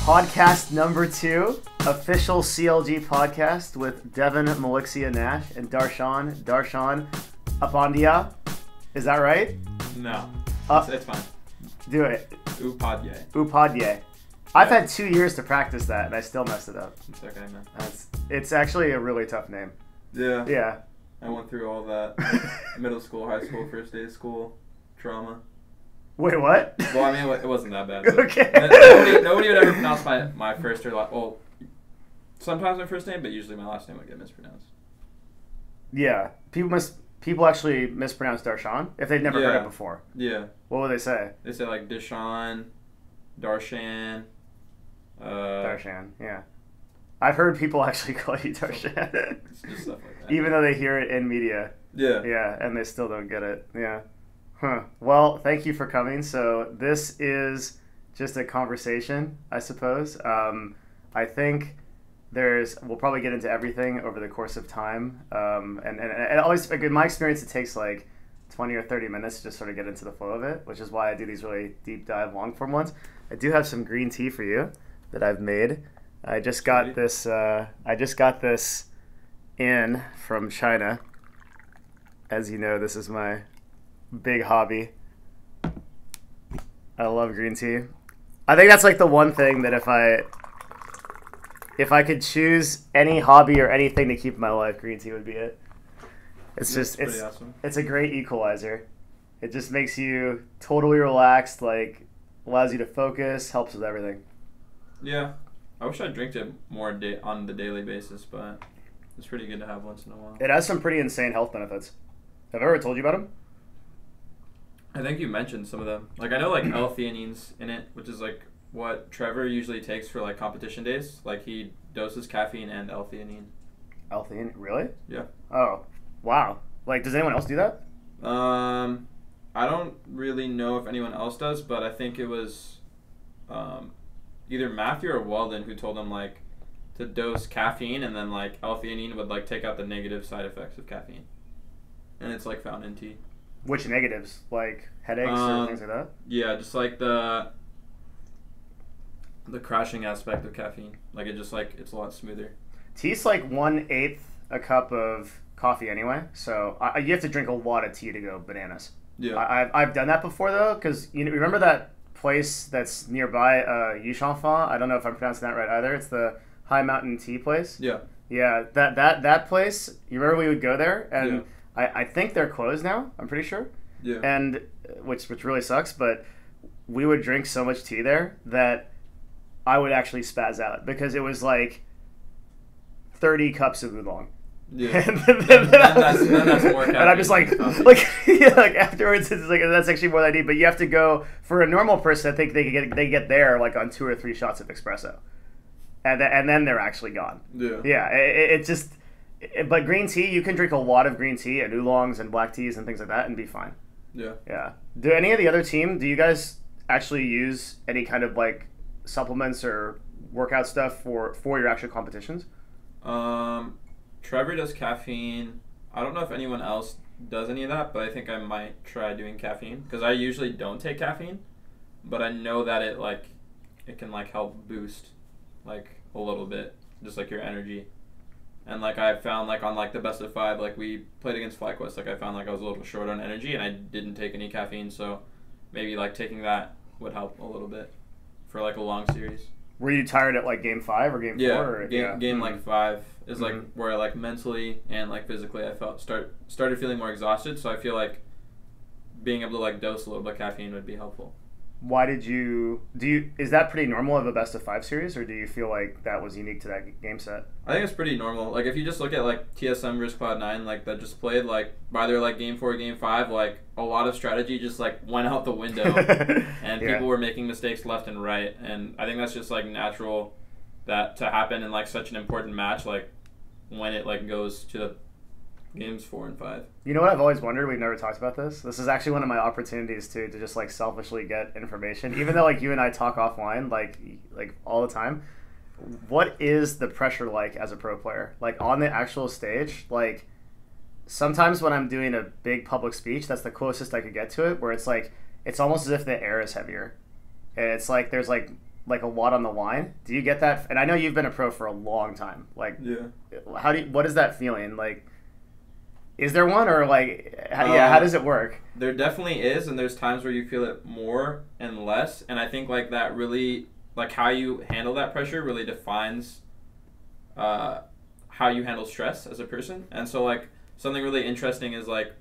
Podcast number 2, official CLG podcast with Devin Melixia Nash and Darshan Apandia. Is that right? No, it's fine. Do it. Upadye. I've had 2 years to practice that and I still messed it up. It's okay, man. It's actually a really tough name. Yeah. Yeah. I went through all that. Middle school, high school, first day of school, trauma. Wait, what? Well, I mean, it wasn't that bad. Okay. Nobody would ever pronounce my first or last. Well, sometimes my first name, but usually my last name would get mispronounced. Yeah. People actually mispronounce Darshan if they've never heard it before. Yeah. What would they say? They say like Darshan. Darshan, yeah. I've heard people actually call you Darshan. It's just stuff like that. Even though they hear it in media. Yeah. Yeah, and they still don't get it. Yeah. Huh. Well, thank you for coming. So this is just a conversation, I suppose. I think we'll probably get into everything over the course of time. And always, in my experience, it takes like 20 or 30 minutes to just sort of get into the flow of it, which is why I do these really deep dive long form ones. I do have some green tea for you that I've made. I just got this in from China. As you know, this is my big hobby. I love green tea. I think that's like the one thing that if I could choose any hobby or anything to keep in my life, green tea would be it. It's awesome. It's a great equalizer. It just makes you totally relaxed, like allows you to focus, helps with everything. Yeah. I wish I drink it more on the daily basis, but it's pretty good to have once in a while. It has some pretty insane health benefits. Have I ever told you about them? I think you mentioned some of them. Like, I know, like, L-theanine's in it, which is, like, what Trevor usually takes for, like, competition days. Like, he doses caffeine and L-theanine. L-theanine? Really? Yeah. Oh, wow. Like, does anyone else do that? I don't really know if anyone else does, but I think it was either Matthew or Weldon who told him, like, to dose caffeine, and then, like, L-theanine would, like, take out the negative side effects of caffeine. And it's, like, found in tea. Which negatives? Like headaches or things like that? Yeah, just like the crashing aspect of caffeine. Like, it just, like, it's a lot smoother. Tea's like 1/8 a cup of coffee anyway, so you have to drink a lot of tea to go bananas. Yeah. I've done that before, though, because you remember that place that's nearby, Yushanfa? I don't know if I'm pronouncing that right either. It's the High Mountain Tea place. Yeah. Yeah, that place, you remember we would go there? And yeah. I think they're closed now, I'm pretty sure. Yeah. And which really sucks, but we would drink so much tea there that I would actually spaz out because it was like 30 cups of oolong. Yeah. And that's more caffeine. And I'm just like afterwards it's like that's actually more than I need. But you have to go for a normal person. I think they get there like on 2 or 3 shots of espresso, and then they're actually gone. Yeah. Yeah. It just. But green tea, you can drink a lot of green tea and oolongs and black teas and things like that and be fine. Yeah. Yeah. Do any of the other team, do you guys actually use any kind of like supplements or workout stuff for your actual competitions? Trevor does caffeine. I don't know if anyone else does any of that, but I think I might try doing caffeine because I usually don't take caffeine, but I know that it can like help boost like a little bit, just like your energy. And, like, I found, like, on, like, the best of 5, like, we played against FlyQuest, like, I found, like, I was a little short on energy, and I didn't take any caffeine, so maybe, like, taking that would help a little bit for, like, a long series. Were you tired at, like, game 5 or game 4? Or, game like, 5 is, like, where, like, mentally and, like, physically I started feeling more exhausted, so I feel like being able to, like, dose a little bit of caffeine would be helpful. Why did is that pretty normal of a best of 5 series, or do you feel like that was unique to that game set? I think it's pretty normal. Like, if you just look at, like, TSM versus Cloud9, like, that just played, like, either, like, game 4 or game 5, like, a lot of strategy just, like, went out the window, and people were making mistakes left and right, and I think that's just, like, natural that to happen in, like, such an important match, like, when it, like, goes to the games 4 and 5. You know what I've always wondered? We've never talked about this. This is actually one of my opportunities to just like selfishly get information, even though like you and I talk offline like all the time. What is the pressure like as a pro player? Like on the actual stage, like sometimes when I'm doing a big public speech, that's the closest I could get to it, where it's like it's almost as if the air is heavier, and it's like there's like like a lot on the line. Do you get that? And I know you've been a pro for a long time. Like, Yeah. What is that feeling? Like, is there one, or like, how does it work? There definitely is, and there's times where you feel it more and less, and I think like that really, like how you handle that pressure really defines how you handle stress as a person. And so like something really interesting is like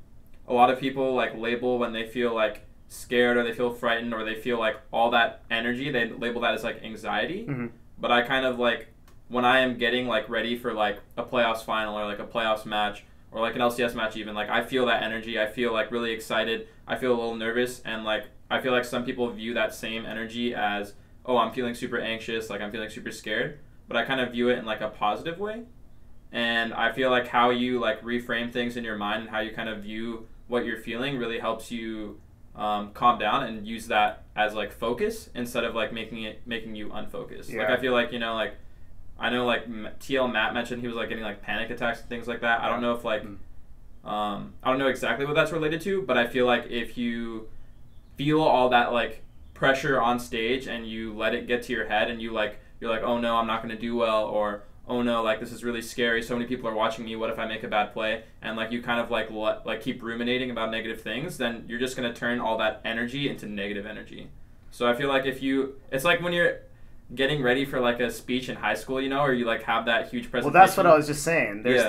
a lot of people like label when they feel like scared or they feel frightened or they feel like all that energy, they label that as like anxiety. Mm-hmm. But I kind of like, when I am getting like ready for like a playoffs final or like a playoffs match or like an LCS match even, like I feel that energy. I feel like really excited. I feel a little nervous, and like I feel like some people view that same energy as, oh, I'm feeling super anxious, like I'm feeling super scared. But I kind of view it in like a positive way. And I feel like how you like reframe things in your mind and how you kind of view what you're feeling really helps you calm down and use that as like focus instead of like making you unfocused. Yeah. Like I feel like, you know, like I know like TL Matt mentioned he was like getting like panic attacks and things like that. I don't know if like I don't know exactly what that's related to, but I feel like if you feel all that like pressure on stage and you let it get to your head and you're like, oh no, I'm not going to do well, or oh no, like this is really scary, so many people are watching me, what if I make a bad play, and like you kind of like keep ruminating about negative things, then you're just going to turn all that energy into negative energy. So I feel like it's like when you're getting ready for like a speech in high school, you know, or you like have that huge presentation. Well, that's what I was just saying. There's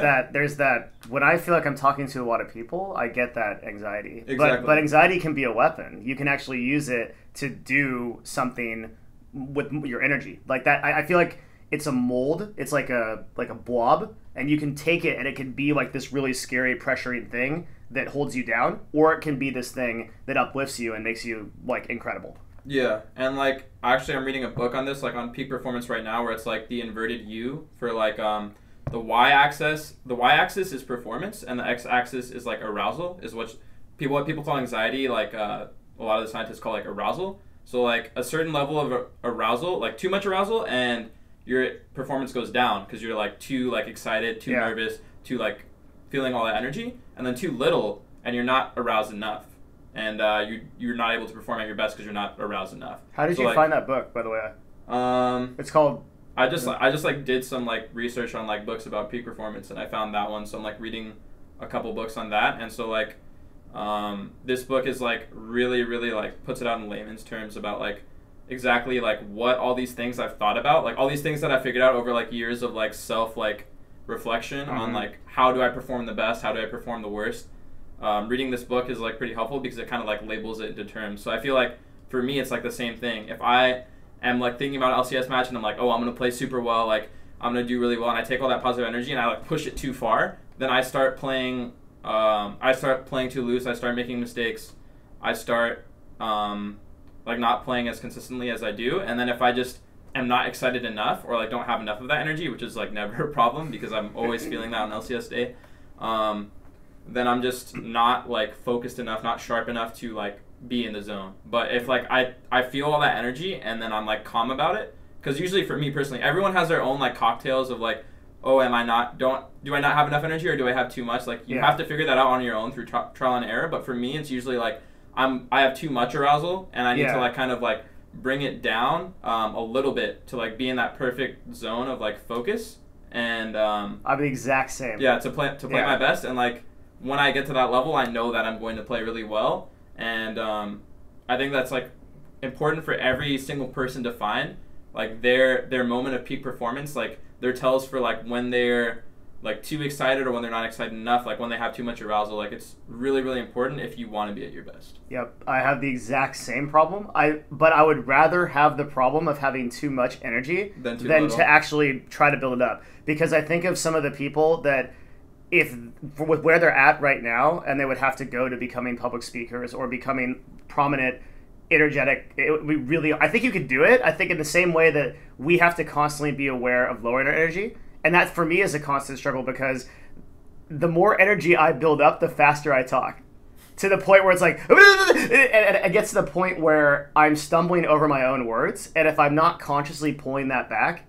that when I feel like I'm talking to a lot of people, I get that anxiety. Exactly. But anxiety can be a weapon. You can actually use it to do something with your energy. Like that, I feel like it's a mold. It's like a blob, and you can take it and it can be like this really scary pressuring thing that holds you down, or it can be this thing that uplifts you and makes you like incredible. Yeah, and like actually I'm reading a book on this, like on peak performance right now, where it's like the inverted U for like the y-axis. The y-axis is performance, and the x-axis is like arousal, is what people call anxiety, like a lot of the scientists call like arousal. So like a certain level of arousal, like too much arousal, and your performance goes down because you're like too like excited, too nervous, too like feeling all that energy, and then too little, and you're not aroused enough. And you're not able to perform at your best because you're not aroused enough. How did you find that book, by the way? It's called. I just like did some like research on like books about peak performance, and I found that one. So I'm like reading a couple books on that, and so like this book is like really like puts it out in layman's terms about like exactly like what all these things I've thought about, like all these things that I figured out over like years of like self like reflection on like how do I perform the best, how do I perform the worst. Reading this book is like pretty helpful because it kind of like labels it into terms. So I feel like for me it's like the same thing. If I am like thinking about an LCS match and I'm like, oh, I'm gonna play super well, like I'm gonna do really well, and I take all that positive energy and I like push it too far, then I start playing too loose. I start making mistakes. I start like not playing as consistently as I do, and then if I just am not excited enough or like don't have enough of that energy, which is like never a problem because I'm always feeling that on LCS day. Then I'm just not like focused enough, not sharp enough to like be in the zone. But if like I feel all that energy and then I'm like calm about it, because usually for me personally, everyone has their own like cocktails of like, oh, do I not have enough energy or do I have too much? Like you have to figure that out on your own through trial and error. But for me, it's usually like I have too much arousal and I need to like kind of like bring it down a little bit to like be in that perfect zone of like focus. And I'm the exact same. Yeah, to play my best, and like when I get to that level, I know that I'm going to play really well, and I think that's like important for every single person to find, like their moment of peak performance, like their tells for like when they're like too excited or when they're not excited enough, like when they have too much arousal. Like it's really important if you want to be at your best. Yep, I have the exact same problem. But I would rather have the problem of having too much energy than to actually try to build it up, because I think of some of the people that, with where they're at right now, and they would have to go to becoming public speakers or becoming prominent, energetic, I think you could do it. I think in the same way that we have to constantly be aware of lowering our energy, and that for me is a constant struggle, because the more energy I build up, the faster I talk, to the point where it's like, and it gets to the point where I'm stumbling over my own words, and if I'm not consciously pulling that back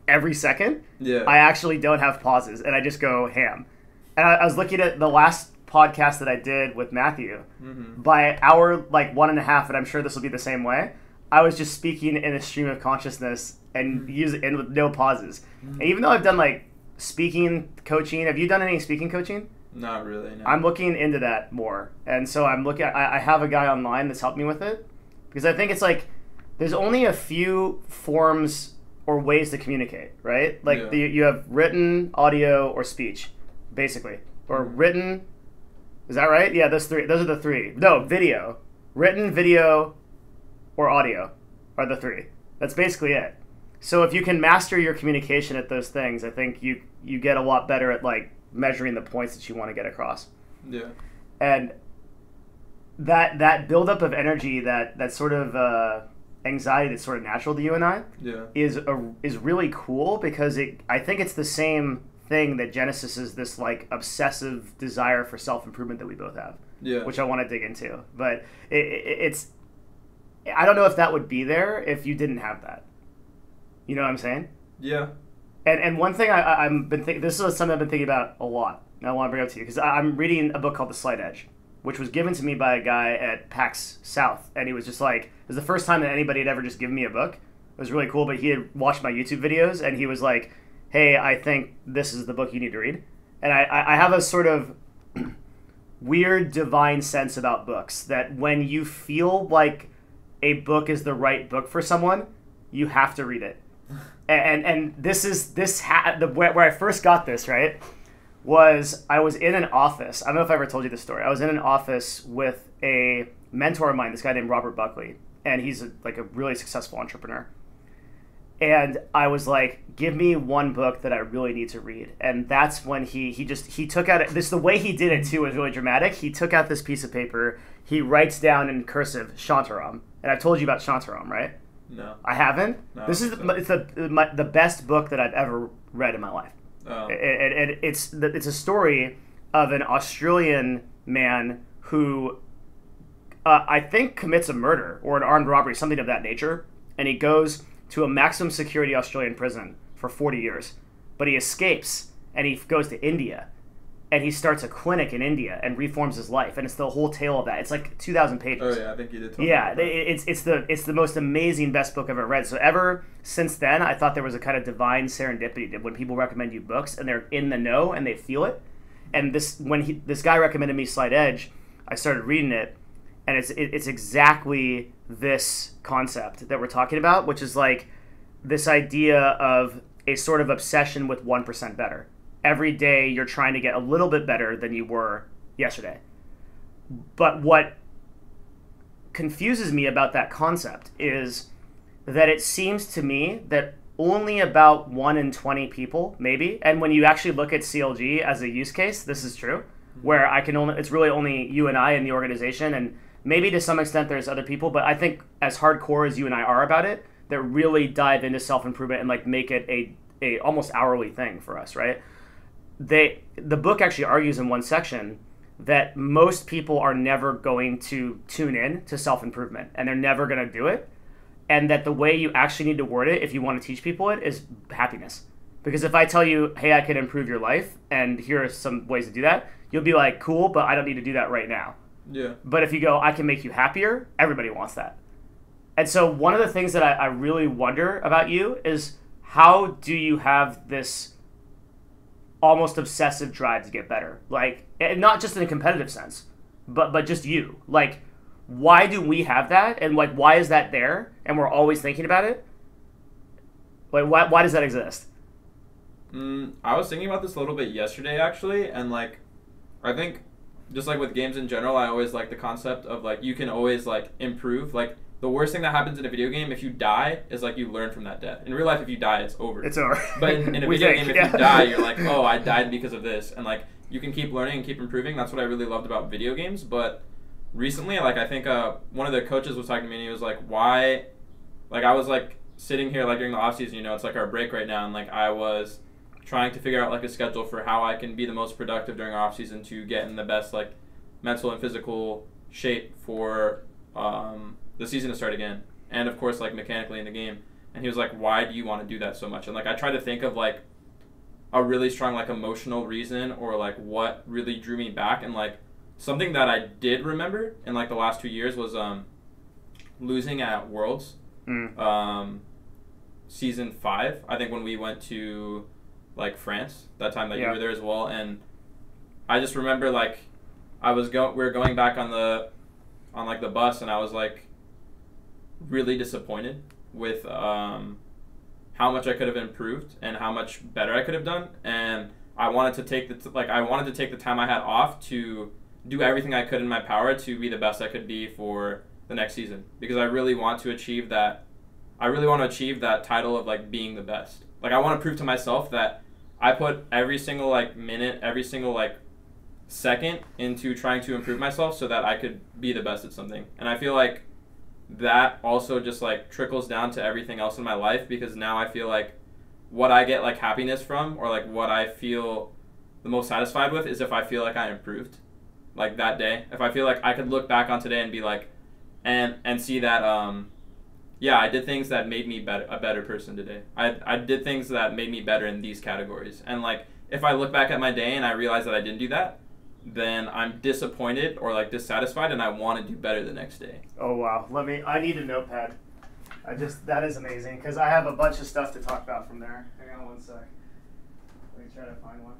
every second, I actually don't have pauses, and I just go ham. And I was looking at the last podcast that I did with Matthew. By hour like 1.5, and I'm sure this will be the same way, I was just speaking in a stream of consciousness and with no pauses. And even though I've done like speaking coaching, have you done any speaking coaching? Not really, no. I'm looking into that more. And so I have a guy online that's helped me with it, because I think it's like there's only a few forms or ways to communicate, right? Like you have written, audio, or speech, basically. Or written, is that right? Yeah, those are the three. No, video. Written, video, or audio are the three. That's basically it. So if you can master your communication at those things, I think you get a lot better at like measuring the points that you want to get across. Yeah. And that buildup of energy, that sort of anxiety that's sort of natural to you and I, is really cool, because I think it's the same thing that Genesis is, this like obsessive desire for self-improvement that we both have. Yeah. Which I want to dig into. But it's I don't know if that would be there if you didn't have that. You know what I'm saying? Yeah. And one thing I've been thinking, this is something I've been thinking about a lot, and I want to bring up to you, because I'm reading a book called The Slight Edge, which was given to me by a guy at PAX South, and he was just like, it was the first time that anybody had ever just given me a book. It was really cool, but he had watched my YouTube videos, and he was like, hey, I think this is the book you need to read. And I have a sort of weird divine sense about books, that when you feel like a book is the right book for someone, you have to read it. And where I first got this, right, was I was in an office. I don't know if I ever told you this story. I was in an office with a mentor of mine, this guy named Robert Buckley, and he's like a really successful entrepreneur. And I was like, give me one book that I really need to read. And that's when he took out, the way he did it too was really dramatic. He took out this piece of paper, he writes down in cursive Shantaram. And I've told you about Shantaram, right? No. I haven't? No, it's the best book that I've ever read in my life. Oh. It's a story of an Australian man who I think commits a murder or an armed robbery, something of that nature. And he goes to a maximum security Australian prison for 40 years. But he escapes, and he goes to India, and he starts a clinic in India and reforms his life. And it's the whole tale of that. It's like 2,000 pages. Oh yeah, I think you did. Yeah, it's the most amazing, best book I've ever read. So ever since then, I thought there was a kind of divine serendipity that when people recommend you books and they're in the know and they feel it. And this guy recommended me Slight Edge, I started reading it, and it's exactly this concept that we're talking about, which is like this idea of a sort of obsession with 1% better. Every day you're trying to get a little bit better than you were yesterday. But what confuses me about that concept is that it seems to me that only about 1 in 20 people, maybe, and when you actually look at CLG as a use case, this is true, where it's really only you and I in the organization, and maybe to some extent there's other people, but I think as hardcore as you and I are about it, that really dive into self-improvement and like make it a almost hourly thing for us, right? The book actually argues in one section that most people are never going to tune in to self-improvement, and they're never going to do it, and that the way you actually need to word it if you want to teach people it is happiness. Because if I tell you, hey, I can improve your life, and here are some ways to do that, you'll be like, cool, but I don't need to do that right now. Yeah. But if you go, I can make you happier, everybody wants that. And so one of the things that I really wonder about you is, how do you have this almost obsessive drive to get better? Like, not just in a competitive sense, but just you. Like, why do we have that? And like, why is that there? And we're always thinking about it? Like, why does that exist? I was thinking about this a little bit yesterday, actually, and like, I think just like with games in general, I always like the concept of like, you can always like improve. Like, the worst thing that happens in a video game, if you die, is like you learn from that death. In real life, if you die, it's over. It's over. But in a video game, if you die, you're like, oh, I died because of this. And like, you can keep learning and keep improving. That's what I really loved about video games. But recently, like, I think one of the coaches was talking to me, and he was like, why, like, I was like sitting here like during the off season, you know, it's like our break right now, and like I was trying to figure out like a schedule for how I can be the most productive during our off season to get in the best like mental and physical shape for the season to start again, and of course like mechanically in the game. And he was like, why do you want to do that so much? And like, I tried to think of like a really strong like emotional reason, or like what really drew me back. And like, something that I did remember in like the last 2 years was losing at Worlds, season 5. I think when we went to like France that time that you were there as well, and I just remember like we were going back on the bus, and I was like really disappointed with how much I could have improved and how much better I could have done, and I wanted to take the time I had off to do everything I could in my power to be the best I could be for the next season, because I really want to achieve that. I really want to achieve that title of like being the best. Like I want to prove to myself that I put every single like minute, every single like second into trying to improve myself so that I could be the best at something. And I feel like that also just like trickles down to everything else in my life, because now I feel like what I get like happiness from, or like what I feel the most satisfied with, is if I feel like I improved like that day. If I feel like I could look back on today and be like and see that I did things that made me a better person today. I did things that made me better in these categories. And like if I look back at my day and I realize that I didn't do that, then I'm disappointed or like dissatisfied, and I want to do better the next day. Oh wow. I need a notepad. That is amazing, because I have a bunch of stuff to talk about from there. Hang on one sec. Let me try to find one.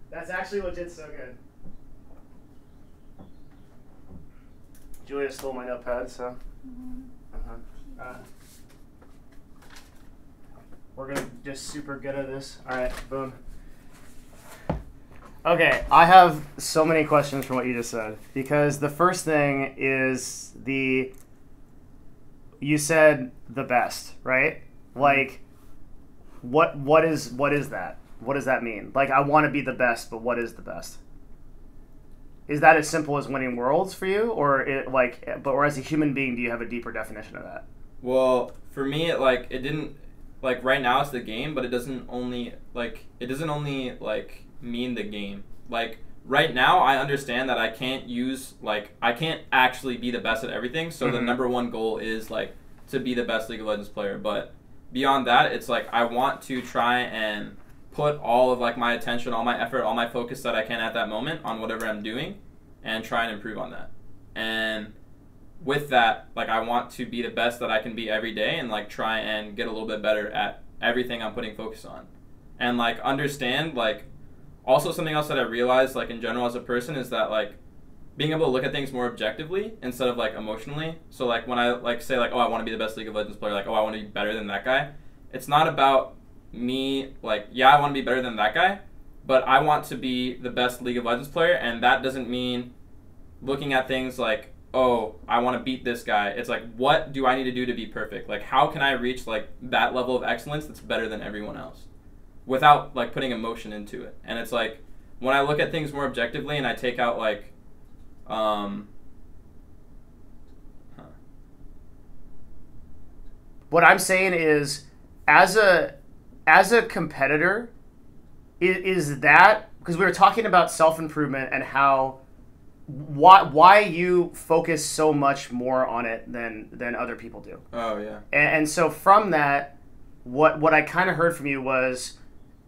That's actually legit so good. Julia stole my notepad, so. We're going to just super good at this. All right, boom. Okay, I have so many questions from what you just said, because the first thing is you said the best, right? Like, what is that? What does that mean? Like, I want to be the best, but what is the best? Is that as simple as winning worlds for you, or or as a human being, do you have a deeper definition of that? Well, for me, it didn't, like, right now it's the game, but it doesn't only mean the game. Like, right now I understand that I can't actually be the best at everything, so the number one goal is, like, to be the best League of Legends player. But beyond that, it's like I want to try and put all of, like, my attention, all my effort, all my focus that I can at that moment on whatever I'm doing, and try and improve on that. And with that, like, I want to be the best that I can be every day, and, like, try and get a little bit better at everything I'm putting focus on. And, like, understand, like, also something else that I realized, like, in general as a person, is that, like, being able to look at things more objectively instead of, like, emotionally. So, like, when I, like, say, like, oh, I want to be the best League of Legends player, like, oh, I want to be better than that guy, it's not about me, like, yeah, I want to be better than that guy, but I want to be the best League of Legends player, and that doesn't mean looking at things like, oh, I want to beat this guy. It's like, what do I need to do to be perfect? Like, how can I reach, like, that level of excellence that's better than everyone else without, like, putting emotion into it? And it's like, when I look at things more objectively and I take out, like, what I'm saying is, as a competitor, is that, because we were talking about self-improvement and why you focus so much more on it than other people do. Oh yeah. And so from that, what I kind of heard from you was,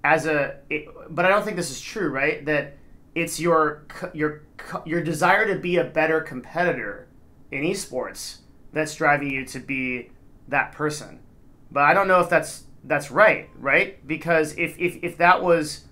but I don't think this is true, right? That it's your desire to be a better competitor in esports that's driving you to be that person. But I don't know if that's right? Because if that was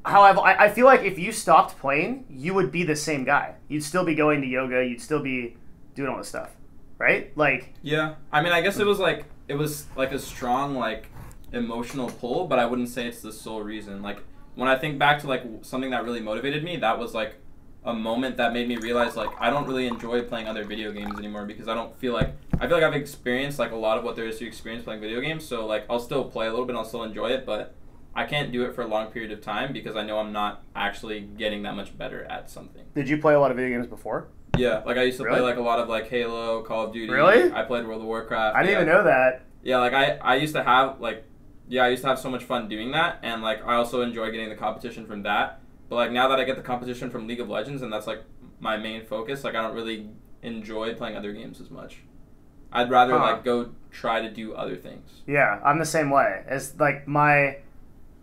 how I feel like if you stopped playing, you would be the same guy. You'd still be going to yoga. You'd still be doing all this stuff, right? Like, yeah. I mean, I guess it was like a strong, like, emotional pull, but I wouldn't say it's the sole reason. Like, when I think back to, like, something that really motivated me, that was, like, a moment that made me realize, like, I don't really enjoy playing other video games anymore, because I feel like I've experienced, like, a lot of what there is to experience playing video games. So, like, I'll still play a little bit, I'll still enjoy it, but I can't do it for a long period of time because I know I'm not actually getting that much better at something. Did you play a lot of video games before? Yeah, like, I used to play, like, a lot of, like, Halo, Call of Duty. Really? I played World of Warcraft. I didn't even know that. Yeah, like, I used to have, like, I used to have so much fun doing that, and, like, I also enjoy getting the competition from that. But, like, now that I get the competition from League of Legends, and that's, like, my main focus, like, I don't really enjoy playing other games as much. I'd rather, like, go try to do other things. Yeah, I'm the same way. It's, like,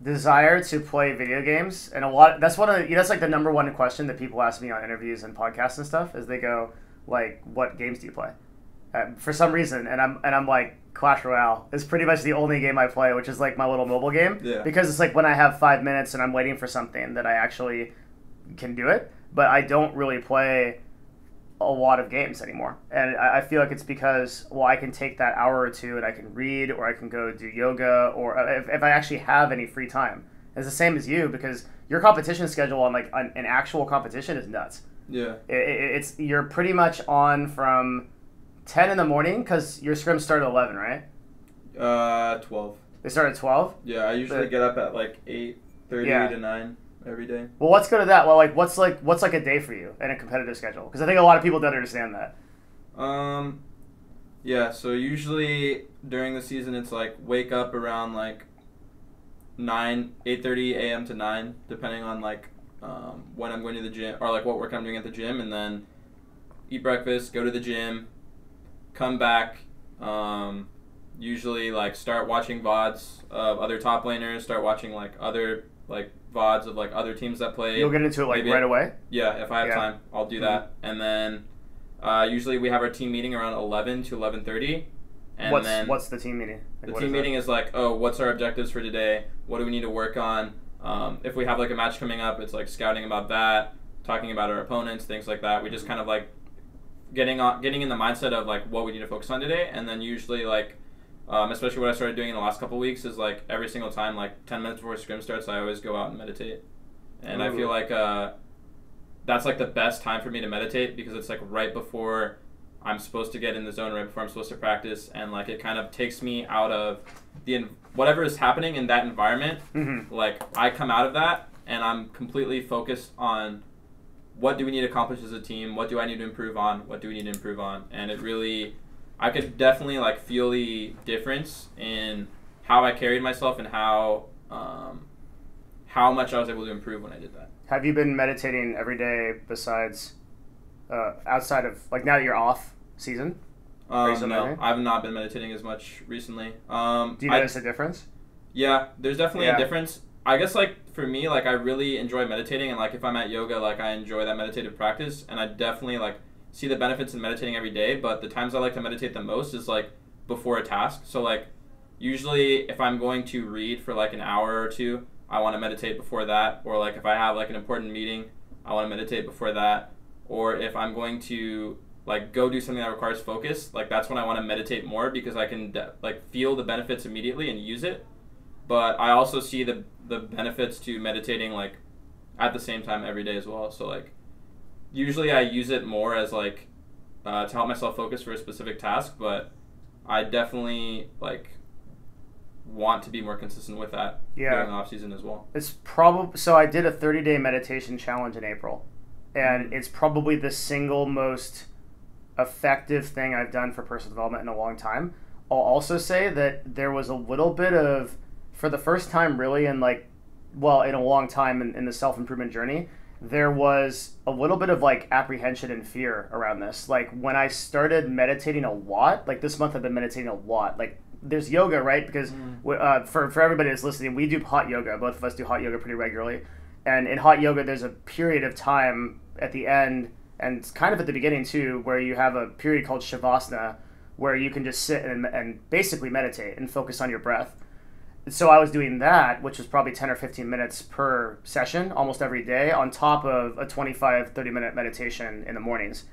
desire to play video games, and a lot. That's one of the, that's like the number one question that people ask me on interviews and podcasts and stuff. Is they go like, "What games do you play?" For some reason, and I'm like, Clash Royale is pretty much the only game I play, which is like my little mobile game. Yeah. Because it's like when I have 5 minutes and I'm waiting for something that I actually can do it, but I don't really play a lot of games anymore. And I feel like it's because, well, I can take that hour or two and I can read, or I can go do yoga, or if I actually have any free time. It's the same as you, because your competition schedule on like an actual competition is nuts. Yeah. It's you're pretty much on from 10 in the morning, because your scrims start at 11, right? 12. They start at 12? Yeah, I usually get up at like 8:30 to 9 every day. Well, let's go to that. Well, like what's like a day for you in a competitive schedule? Because I think a lot of people don't understand that. Yeah, so usually during the season it's like wake up around like 8:30 a.m. to 9, depending on like when I'm going to the gym, or like what work I'm doing at the gym, and then eat breakfast, go to the gym, come back, usually like start watching VODs of other top laners, start watching like other like VODs of like other teams that play. You'll get into it like right away? Yeah, if I have time, I'll do that. And then usually we have our team meeting around 11 to 11:30. And what's the team meeting? Like, the team meeting is like, oh, what's our objectives for today? What do we need to work on? If we have like a match coming up, it's like scouting about that, talking about our opponents, things like that. We just kind of like getting in the mindset of like what we need to focus on today. And then usually like especially what I started doing in the last couple of weeks is like every single time, like 10 minutes before scrim starts, I always go out and meditate. And I feel like that's like the best time for me to meditate, because it's like right before I'm supposed to get in the zone, right before I'm supposed to practice, and like it kind of takes me out of whatever is happening in that environment. Mm-hmm. Like I come out of that and I'm completely focused on what do we need to accomplish as a team, what do I need to improve on, what do we need to improve on, and it really, I could definitely like feel the difference in how I carried myself and how much I was able to improve when I did that. Have you been meditating every day besides outside of like now that you're off season? No, I've not been meditating as much recently. Do you notice a difference? Yeah, there's definitely a difference. I guess like for me, like I really enjoy meditating, and like if I'm at yoga, like I enjoy that meditative practice, and I definitely like see the benefits in meditating every day. But the times I like to meditate the most is like before a task. So like usually if I'm going to read for like an hour or two, I want to meditate before that. Or like if I have like an important meeting, I want to meditate before that. Or if I'm going to like go do something that requires focus, like that's when I want to meditate more, because I can like feel the benefits immediately and use it. But I also see the benefits to meditating like at the same time every day as well. So like usually I use it more as like to help myself focus for a specific task, but I definitely like want to be more consistent with that during the off season as well. It's probably so I did a 30-day meditation challenge in April, and it's probably the single most effective thing I've done for personal development in a long time. I'll also say that there was a little bit of, for the first time really in like, well, in a long time in the self-improvement journey, there was a little bit of like apprehension and fear around this. Like when I started meditating a lot, like this month I've been meditating a lot. Like there's yoga, right? Because for everybody that's listening, we do hot yoga. Both of us do hot yoga pretty regularly. And in hot yoga, there's a period of time at the end and kind of at the beginning too, where you have a period called shavasana, where you can just sit and basically meditate and focus on your breath. So I was doing that, which was probably 10 or 15 minutes per session almost every day, on top of a 25, 30-minute meditation in the mornings.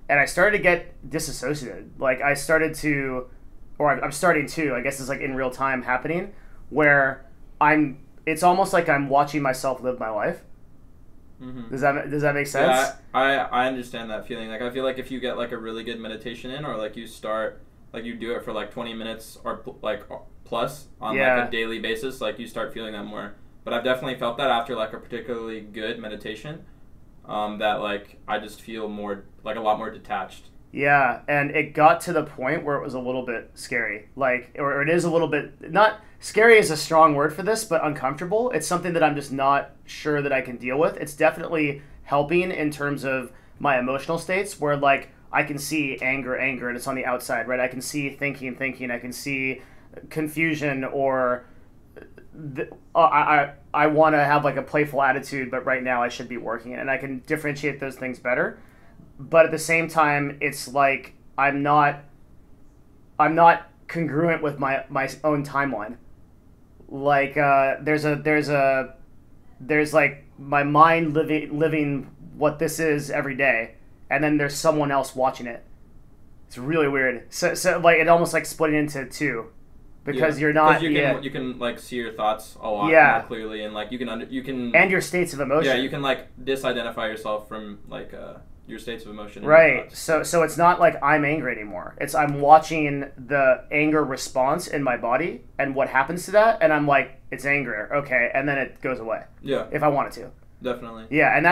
And I started to get disassociated. Like I'm starting to, I guess it's like in real time happening, where it's almost like I'm watching myself live my life. Mm-hmm. Does that make sense? Yeah, I understand that feeling. Like I feel like if you get like a really good meditation in, or like you start, like you do it for like 20 minutes or like plus on like a daily basis, like you start feeling that more. But I've definitely felt that after like a particularly good meditation, that like I just feel more, like a lot more detached. Yeah, and it got to the point where it was a little bit scary. Like, or it is a little bit, not scary is a strong word for this, but uncomfortable. It's something that I'm just not sure that I can deal with. It's definitely helping in terms of my emotional states, where like I can see anger, and it's on the outside, right? I can see thinking, I can see confusion, or I want to have like a playful attitude, but right now I should be working it, and I can differentiate those things better. But at the same time, it's like I'm not congruent with my own timeline. Like there's like my mind living what this is every day, and then there's someone else watching it. It's really weird. So like it almost like splitting into two, because you're not. You can like see your thoughts a lot more clearly, and like you can and your states of emotion. Yeah, you can like disidentify yourself from like your states of emotion. Right. So it's not like I'm angry anymore. It's I'm watching the anger response in my body and what happens to that, and I'm like, it's anger, okay, and then it goes away. Yeah. If I wanted to. Definitely. Yeah, and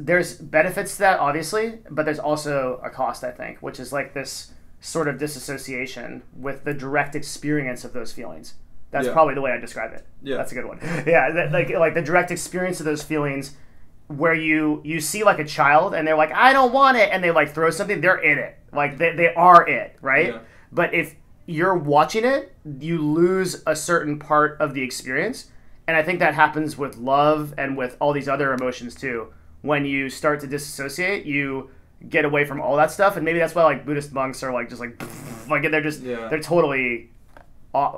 there's benefits to that, obviously, but there's also a cost, I think, which is like this sort of disassociation with the direct experience of those feelings. That's probably the way I describe it. Yeah. That's a good one. Yeah, like the direct experience of those feelings, where you see like a child and they're like, I don't want it, and they like throw something, they're in it. Like they are it, right? Yeah. But if you're watching it, you lose a certain part of the experience. And I think that happens with love and with all these other emotions too. When you start to disassociate, you get away from all that stuff, and maybe that's why like Buddhist monks are like just like they're just they're totally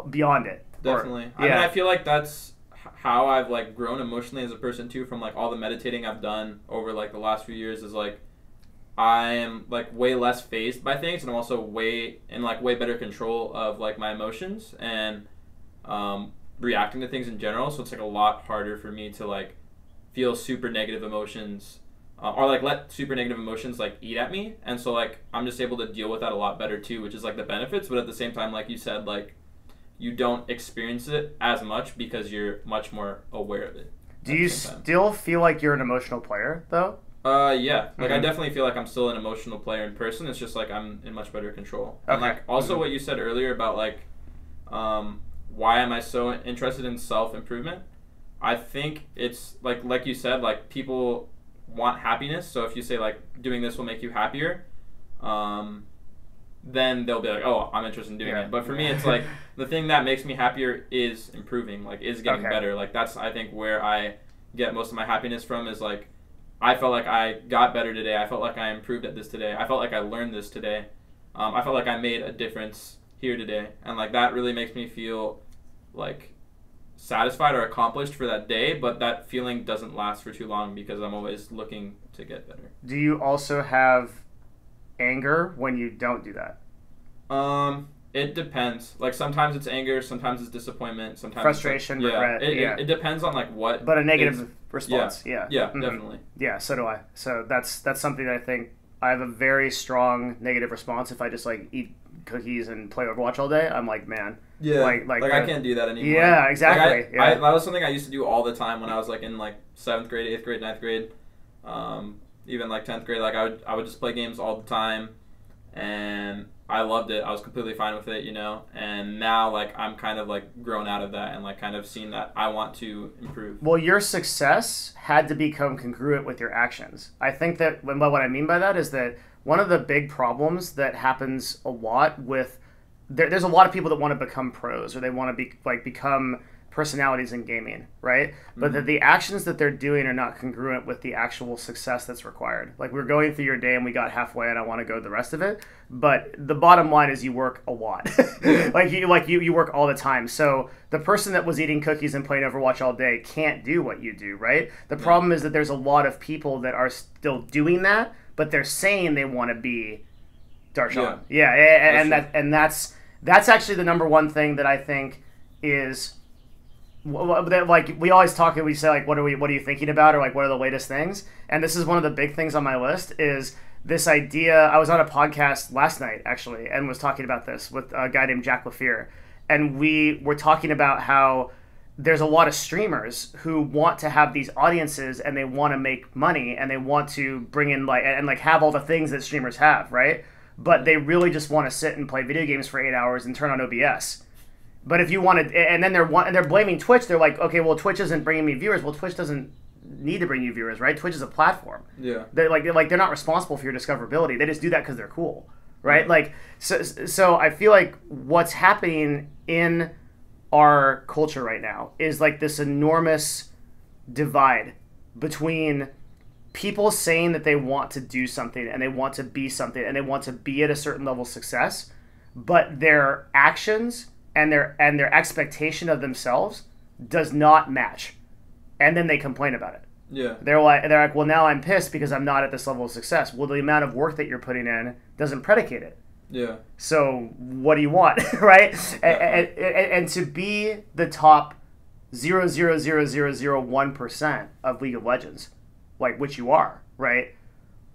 beyond it. Definitely. I mean, I feel like that's how I've like grown emotionally as a person too, from like all the meditating I've done over like the last few years. Is like I am like way less fazed by things, and I'm also way better control of like my emotions and reacting to things in general. So it's like a lot harder for me to like feel super negative emotions or like let super negative emotions like eat at me, and so like I'm just able to deal with that a lot better too, which is like the benefits. But at the same time, like you said, like you don't experience it as much because you're much more aware of it. Do you still feel like you're an emotional player though? Yeah. Like I definitely feel like I'm still an emotional player in person. It's just like I'm in much better control. Okay. And like also what you said earlier about like why am I so interested in self-improvement? I think it's like you said, like people want happiness. So if you say like doing this will make you happier, then they'll be like, oh, I'm interested in doing it. But for me, it's like the thing that makes me happier is improving, like is getting better. Like that's I think where I get most of my happiness from, is like I felt like I got better today. I felt like I improved at this today. I felt like I learned this today. I felt like I made a difference here today, and like that really makes me feel like satisfied or accomplished for that day. But that feeling doesn't last for too long because I'm always looking to get better. Do you also have anger when you don't do that? It depends. Like sometimes it's anger, sometimes it's disappointment, sometimes frustration, it's like, regret. It depends on like what. But a negative response. Yeah, definitely. Yeah, so do I. So that's something that I think I have a very strong negative response. If I just like eat cookies and play Overwatch all day, I'm like, man. Yeah. Like I can't do that anymore. Yeah, exactly. Like that was something I used to do all the time when I was like in like 7th grade, 8th grade, 9th grade, even like 10th grade. Like I would just play games all the time, and I loved it. I was completely fine with it, you know. And now like I'm kind of like grown out of that and like kind of seen that I want to improve. Well, your success had to become congruent with your actions. I think that what I mean by that is that one of the big problems that happens a lot with there's a lot of people that want to become pros, or they want to become personalities in gaming, right? But that the actions that they're doing are not congruent with the actual success that's required. Like we're going through your day and we got halfway and I want to go the rest of it, but the bottom line is you work a lot. you work all the time. So the person that was eating cookies and playing Overwatch all day can't do what you do, right? The problem is that there's a lot of people that are still doing that, but they're saying they want to be Darshan. And that's actually the number one thing that I think is, like we always talk and we say like what are you thinking about, or like what are the latest things, and this is one of the big things on my list is this idea. I was on a podcast last night actually and was talking about this with a guy named Jack LaFear, and we were talking about how there's a lot of streamers who want to have these audiences and they want to make money and they want to bring in like have all the things that streamers have, right? But they really just want to sit and play video games for 8 hours and turn on OBS. But if you want to, and then they're blaming Twitch. They're like, okay, well, Twitch isn't bringing me viewers. Well, Twitch doesn't need to bring you viewers, right? Twitch is a platform. Yeah. They're not responsible for your discoverability. They just do that because they're cool, right? Like so I feel like what's happening in our culture right now is like this enormous divide between people saying that they want to do something and they want to be something and they want to be at a certain level of success, but their actions and their expectation of themselves does not match, and then they complain about it. Yeah. They're like, well, now I'm pissed because I'm not at this level of success. Well, the amount of work that you're putting in doesn't predicate it. Yeah. So what do you want, right? And to be the top 0.00001% of League of Legends, like which you are, right,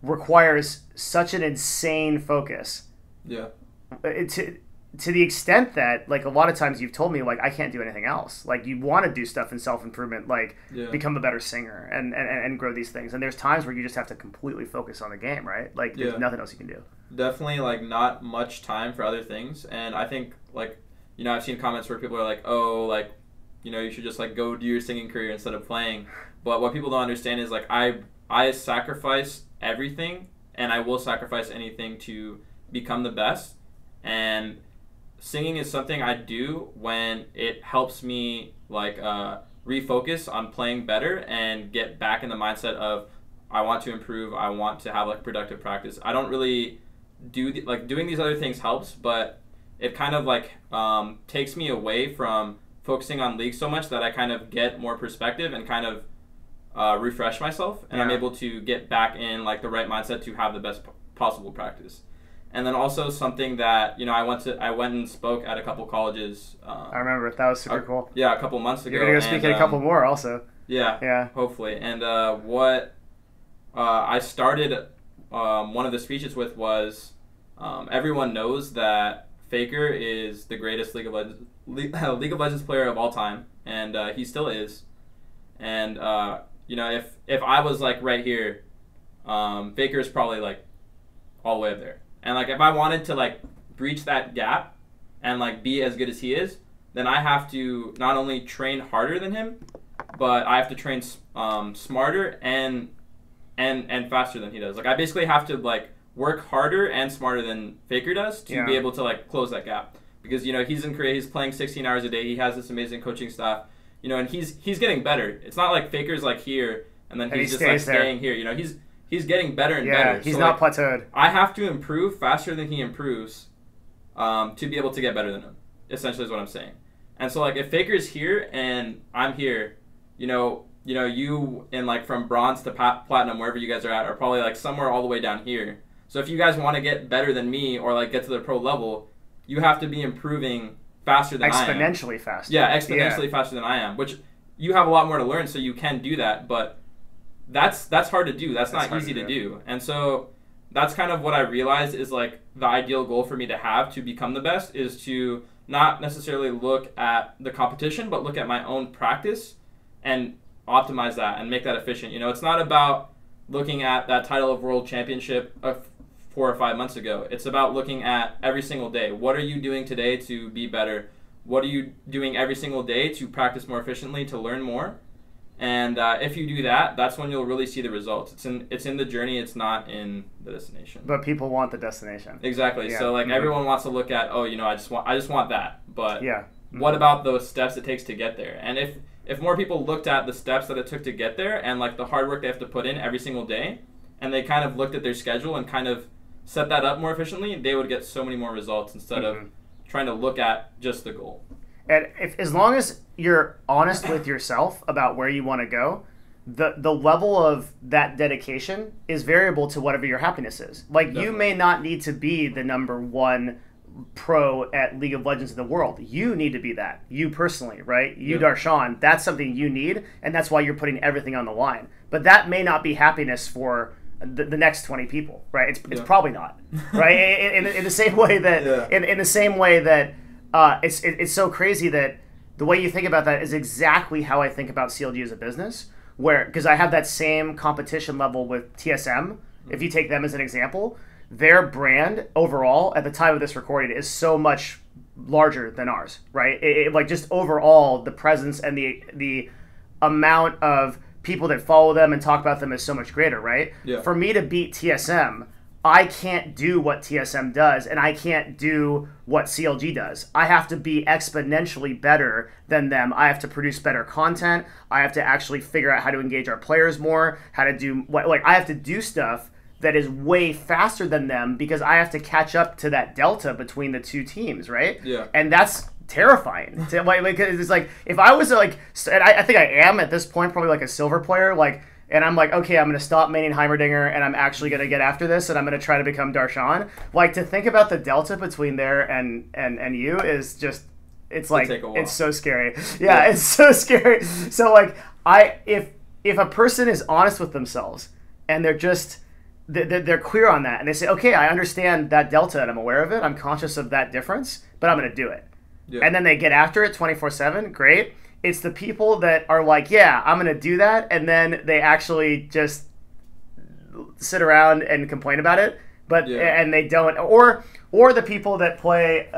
requires such an insane focus. Yeah. To the extent that, like, a lot of times you've told me, like, I can't do anything else. Like, you want to do stuff in self-improvement, like, become a better singer and grow these things. And there's times where you just have to completely focus on the game, right? Like, there's nothing else you can do. Definitely, like, not much time for other things. And I think, like, you know, I've seen comments where people are like, oh, like, you know, you should just, like, go do your singing career instead of playing. But what people don't understand is, like, I sacrifice everything, and I will sacrifice anything to become the best. And singing is something I do when it helps me, like, refocus on playing better and get back in the mindset of I want to improve, I want to have, like, productive practice. I don't really do, doing these other things helps, but it kind of, like, takes me away from focusing on League so much that I kind of get more perspective and kind of refresh myself, and I'm able to get back in, like, the right mindset to have the best possible practice. And then also something that, you know, I went and spoke at a couple colleges. I remember. That was super cool. Yeah, a couple months ago. You're going to go speak at a couple more also. Yeah, hopefully. And what I started one of the speeches with was everyone knows that Faker is the greatest League of Legends player of all time, and he still is. And, you know, if I was, like, right here, Faker is probably, like, all the way up there. And, like, if I wanted to, like, breach that gap and, like, be as good as he is, then I have to not only train harder than him, but I have to train smarter and faster than he does. Like, I basically have to, like, work harder and smarter than Faker does to be able to, like, close that gap. Because, you know, he's in Korea, he's playing 16 hours a day, he has this amazing coaching staff, you know, and he's getting better. It's not like Faker's, like, here and then he's just, like, staying here. You know, he's getting better and better. He's not, like, plateaued. I have to improve faster than he improves to be able to get better than him, essentially is what I'm saying. And so, like, if Faker's here and I'm here, you know, you and, like, from bronze to platinum, wherever you guys are at, are probably, like, somewhere all the way down here. So if you guys want to get better than me or, like, get to the pro level, you have to be improving faster than I am. Exponentially faster. Yeah, exponentially faster than I am, which you have a lot more to learn, so you can do that, but that's hard to do. That's not easy to do. And so that's kind of what I realized is, like, the ideal goal for me to have to become the best is to not necessarily look at the competition, but look at my own practice and optimize that and make that efficient. You know, it's not about looking at that title of world championship of 4 or 5 months ago. It's about looking at every single day. What are you doing today to be better? What are you doing every single day to practice more efficiently, to learn more? And if you do that, that's when you'll really see the results. It's in the journey. It's not in the destination. But people want the destination. Exactly. Yeah. So, like, everyone wants to look at, oh, you know, I just want that. But what about those steps it takes to get there? And if more people looked at the steps that it took to get there and, like, the hard work they have to put in every single day, and they kind of looked at their schedule and kind of set that up more efficiently, they would get so many more results instead of trying to look at just the goal. And as long as you're honest with yourself about where you want to go, the level of that dedication is variable to whatever your happiness is. Like, you may not need to be the #1 pro at League of Legends in the world. You need to be that. You personally, right? You, Darshan, that's something you need, and that's why you're putting everything on the line. But that may not be happiness for the next 20 people, right? It's probably not, right? in the same way that in the same way that it's so crazy that the way you think about that is exactly how I think about CLG as a business, where, because I have that same competition level with TSM. If you take them as an example, their brand overall at the time of this recording is so much larger than ours, right? Like, just overall, the presence and the amount of people that follow them and talk about them is so much greater, right? Yeah. For me to beat TSM, I can't do what TSM does, and I can't do what CLG does. I have to be exponentially better than them. I have to produce better content. I have to actually figure out how to engage our players more, how to do like I have to do stuff that is way faster than them because I have to catch up to that delta between the two teams, right? Yeah. And that's terrifying. Like it's like if I was like, and I think I am at this point probably like a silver player, like. And I'm like, okay, I'm going to stop maining Heimerdinger, and I'm actually going to get after this, and I'm going to try to become Darshan. Like, to think about the delta between there and you is just, it's like, it's so scary. Yeah, it's so scary. So, like, if a person is honest with themselves, and they're just, they're clear on that, and they say, okay, I understand that delta, and I'm aware of it, I'm conscious of that difference, but I'm going to do it. Yeah. And then they get after it 24/7, great. It's the people that are like, yeah, I'm going to do that, and then they actually just sit around and complain about it, but and they don't. Or the people that play.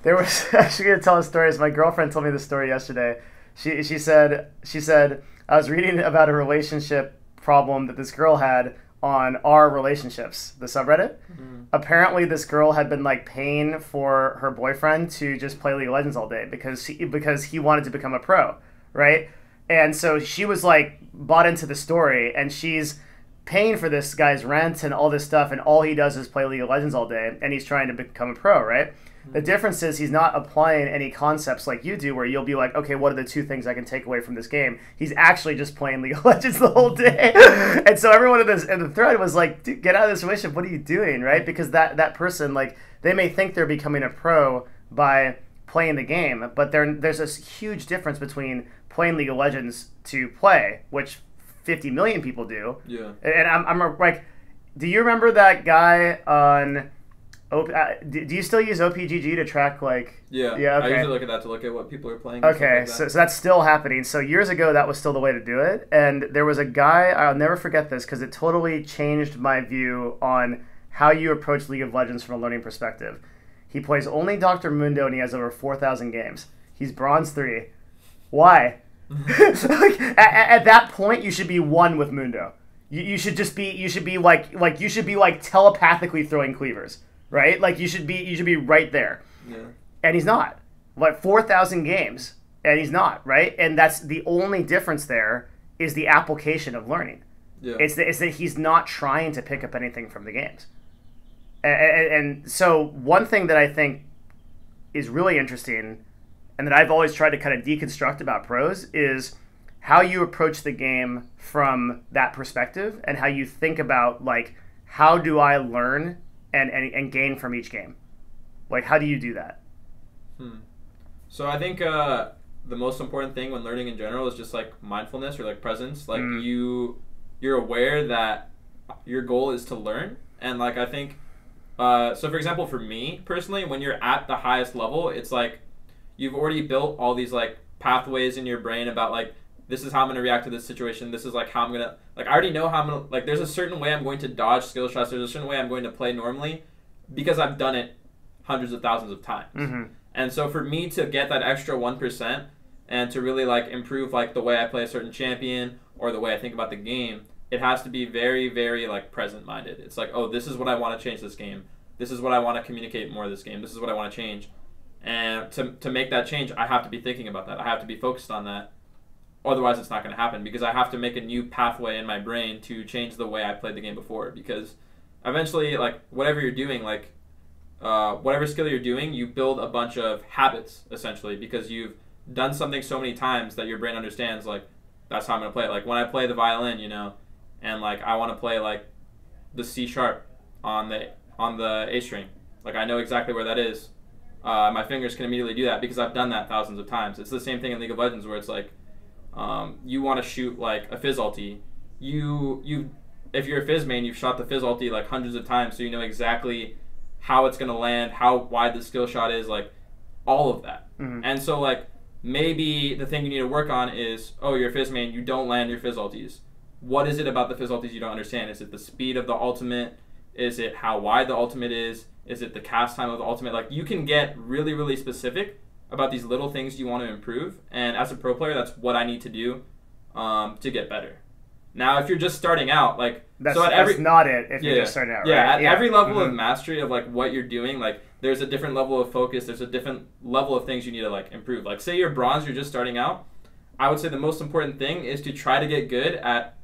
There was actually going to tell a story. My girlfriend told me this story yesterday. She said I was reading about a relationship problem that this girl had on Our Relationships, the subreddit. Mm-hmm. Apparently this girl had been like paying for her boyfriend to just play League of Legends all day because he wanted to become a pro, right? And so she was like bought into the story, and she's paying for this guy's rent and all this stuff, and all he does is play League of Legends all day, and he's trying to become a pro, right? The difference is he's not applying any concepts like you do, where you'll be like, okay, what are the two things I can take away from this game? He's actually just playing League of Legends the whole day. And so everyone in the thread was like, dude, get out of this relationship. What are you doing, right? Because that person, like, they may think they're becoming a pro by playing the game, but there's this huge difference between playing League of Legends to play, which 50 million people do. Yeah. And I'm like, do you remember that guy on... do you still use OPGG to track, like... Yeah, okay. I usually look at that to look at what people are playing. Okay, so that's still happening. So years ago, that was still the way to do it. And there was a guy, I'll never forget this, because it totally changed my view on how you approach League of Legends from a learning perspective. He plays only Dr. Mundo, and he has over 4,000 games. He's Bronze 3. Why? Like, at that point, you should be one with Mundo. You should be like telepathically throwing cleavers. Right? Like, you should be right there. Yeah. And he's not. Like, 4,000 games, and he's not, right? And that's the only difference there is the application of learning. Yeah. It's that he's not trying to pick up anything from the games. And so one thing that I think is really interesting and that I've always tried to kind of deconstruct about pros is how you approach the game from that perspective and how you think about, like, how do I learn and gain from each game? Like, how do you do that? So I think the most important thing when learning in general is just like mindfulness or like presence. Like you're aware that your goal is to learn, and like I think so for example, for me personally, when you're at the highest level, it's like you've already built all these like pathways in your brain about like, this is how I'm going to react to this situation. This is like how I'm going to, like, I already know how I'm going to, like, there's a certain way I'm going to dodge skill shots. There's a certain way I'm going to play normally because I've done it hundreds of thousands of times. Mm-hmm. And so for me to get that extra 1% and to really like improve like the way I play a certain champion or the way I think about the game, it has to be very, very like present minded. It's like, oh, this is what I want to change this game. This is what I want to communicate more this game. This is what I want to change. And to make that change, I have to be thinking about that. I have to be focused on that. Otherwise, it's not going to happen because I have to make a new pathway in my brain to change the way I played the game before. Because eventually, like, whatever you're doing, like, whatever skill you're doing, you build a bunch of habits, essentially, because you've done something so many times that your brain understands, like, that's how I'm going to play it. Like, when I play the violin, you know, and, like, I want to play, like, the C sharp on the A string. Like, I know exactly where that is. My fingers can immediately do that because I've done that thousands of times. It's the same thing in League of Legends where it's like, you want to shoot like a Fizz ulti. If you're a Fizz main, you've shot the Fizz ulti like hundreds of times, so you know exactly how it's going to land, how wide the skill shot is, like all of that. Mm-hmm. And so like maybe the thing you need to work on is, oh, you're a Fizz main, you don't land your Fizz ultis. What is it about the Fizz ultis you don't understand? Is it the speed of the ultimate? Is it how wide the ultimate is? Is it the cast time of the ultimate? Like, you can get really, really specific about these little things you want to improve. And as a pro player, that's what I need to do to get better. Now, if you're just starting out, like that's that's not it. If you're just starting out, right? At every level of mastery of like what you're doing, like there's a different level of focus. There's a different level of things you need to like improve. Like say you're bronze, you're just starting out. I would say the most important thing is to try to get good at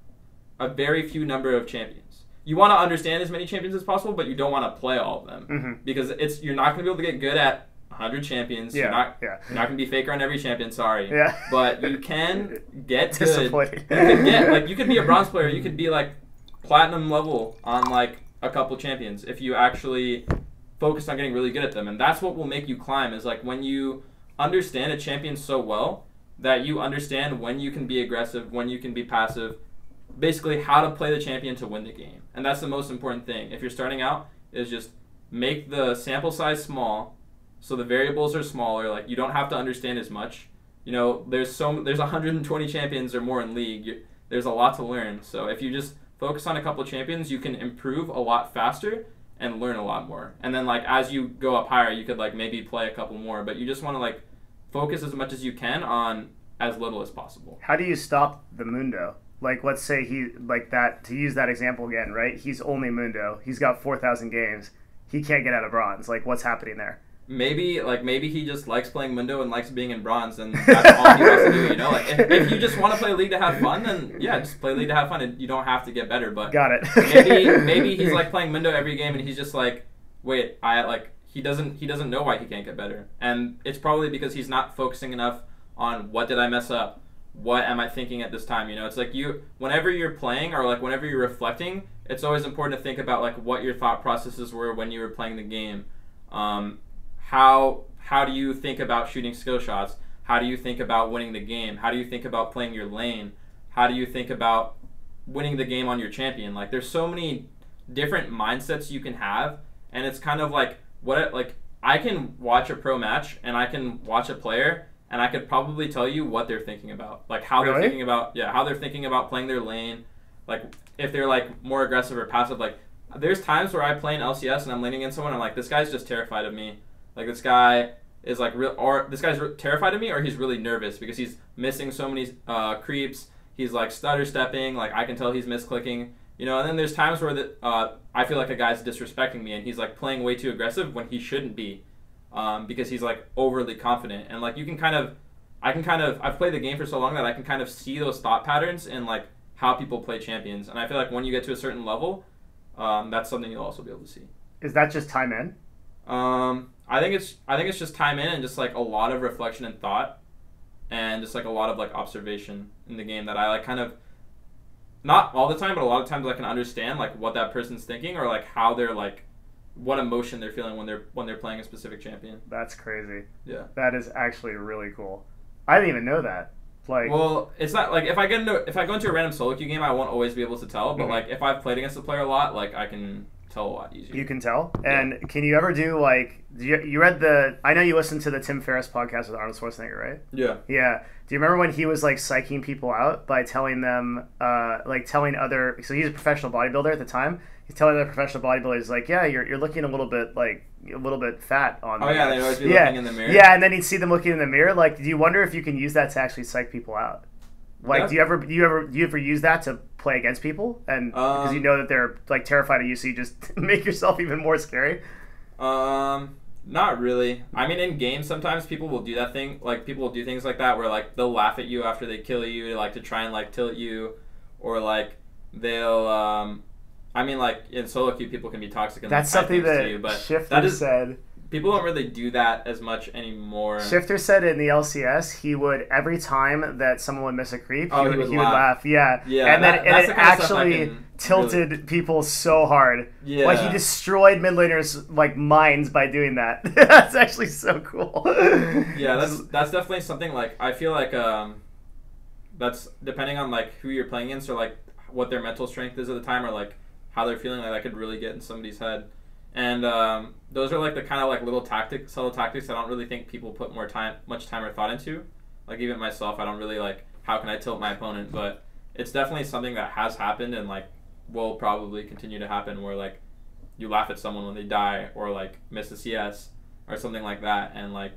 a very few number of champions. You want to understand as many champions as possible, but you don't want to play all of them because you're not going to be able to get good at 100 champions. You're not going to be faker on every champion. Sorry, but you can get good. You could be a bronze player. You could be like platinum level on like a couple champions if you actually focus on getting really good at them, and that's what will make you climb. Is like when you understand a champion so well that you understand when you can be aggressive, when you can be passive, basically how to play the champion to win the game. And that's the most important thing. If you're starting out, is just make the sample size small so the variables are smaller. Like you don't have to understand as much. You know, there's 120 champions or more in League. There's a lot to learn. So if you just focus on a couple champions, you can improve a lot faster and learn a lot more. And then like as you go up higher, you could like maybe play a couple more, but you just want to like focus as much as you can on as little as possible. How do you stop the Mundo? Like, let's say he, like that, to use that example again, right? He's only Mundo. He's got 4,000 games. He can't get out of bronze. Like, what's happening there? Maybe he just likes playing Mundo and likes being in bronze, and that's all he wants to do, you know? Like, if you just want to play League to have fun, then, yeah, just play League to have fun, and you don't have to get better, but... Got it. maybe he's, like, playing Mundo every game, and he's just like, wait, he doesn't know why he can't get better. And it's probably because he's not focusing enough on what did I mess up? What am I thinking at this time? You know, it's like whenever you're playing or like whenever you're reflecting, it's always important to think about like what your thought processes were when you were playing the game. How do you think about shooting skill shots? How do you think about winning the game? How do you think about playing your lane? How do you think about winning the game on your champion? Like there's so many different mindsets you can have, and it's kind of like I can watch a pro match and I can watch a player and I could probably tell you what they're thinking about, like how they're thinking about how they're thinking about playing their lane, like if they're like more aggressive or passive. Like there's times where I play in LCS and I'm laning in someone, I'm like, this guy's just terrified of me. Like this guy is like this guy's terrified of me, or he's really nervous because he's missing so many creeps. He's like stutter stepping, like I can tell he's misclicking. You know, and then there's times where I feel like a guy's disrespecting me and he's like playing way too aggressive when he shouldn't be. Because he's like overly confident, and like I've played the game for so long that I can kind of see those thought patterns in like how people play champions, and I feel like when you get to a certain level, that's something you'll also be able to see. Is that just time in? I think it's just time in and just like a lot of reflection and thought, and just like a lot of like observation in the game that I like kind of, not all the time, but a lot of times I can understand like what that person's thinking or like how they're like, what emotion they're feeling when they're playing a specific champion. That's crazy. Yeah. That is actually really cool. I didn't even know that. Like, well, it's not like if I go into a random solo queue game, I won't always be able to tell. But like if I've played against the player a lot, like I can tell a lot easier. You can tell. And can you ever do like? You read the? I know you listened to the Tim Ferriss podcast with Arnold Schwarzenegger, right? Yeah. Yeah. Do you remember when he was like psyching people out by telling them, telling other? So he's a professional bodybuilder at the time. He's telling the professional bodybuilders like, yeah, you're looking a little bit fat on. Oh yeah, they'd always be looking in the mirror. Yeah, and then he'd see them looking in the mirror. Like, do you wonder if you can use that to actually psych people out? Like, do you ever use that to play against people? And because you know that they're like terrified of you, so you just make yourself even more scary. Not really. I mean, in games, sometimes people will do that thing. Like, people will do things like that where like they'll laugh at you after they kill you, like to try and like tilt you, or like they'll. I mean, like, in solo queue, people can be toxic and that's like, something that to you, but Shifter said. People don't really do that as much anymore. Shifter said in the LCS, he would, every time that someone would miss a creep, he would laugh. Yeah. And it actually tilted really people so hard. Yeah. Like, he destroyed mid laners' like minds by doing that. That's actually so cool. Yeah, that's definitely something, like, I feel like that's depending on like who you're playing against or like what their mental strength is at the time, or like how they're feeling, like that could really get in somebody's head. And those are like the kind of like little subtle tactics I don't really think people put much time or thought into. Like even myself, I don't really like, how can I tilt my opponent? But it's definitely something that has happened and like will probably continue to happen, where like you laugh at someone when they die or like miss a CS or something like that. And like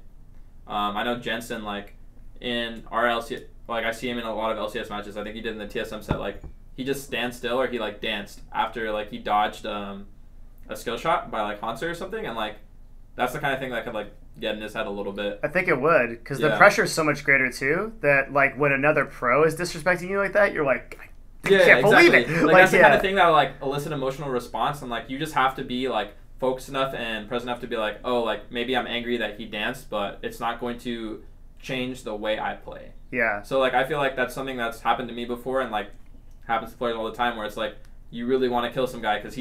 I know Jensen, like in our LCS, like I see him in a lot of LCS matches. I think he did in the TSM set, like he just stands still or he like danced after like he dodged a skill shot by like Hanser or something, and like that's the kind of thing that could like get in his head a little bit. I think it would, because the pressure is so much greater too, that like when another pro is disrespecting you like that, you're like, I can't believe it. Like that's the kind of thing that will like elicit emotional response, and like you just have to be like focused enough and present enough to be like, oh, like maybe I'm angry that he danced, but it's not going to change the way I play. Yeah. So like I feel like that's something that's happened to me before, and like happens to players all the time, where it's like you really want to kill some guy because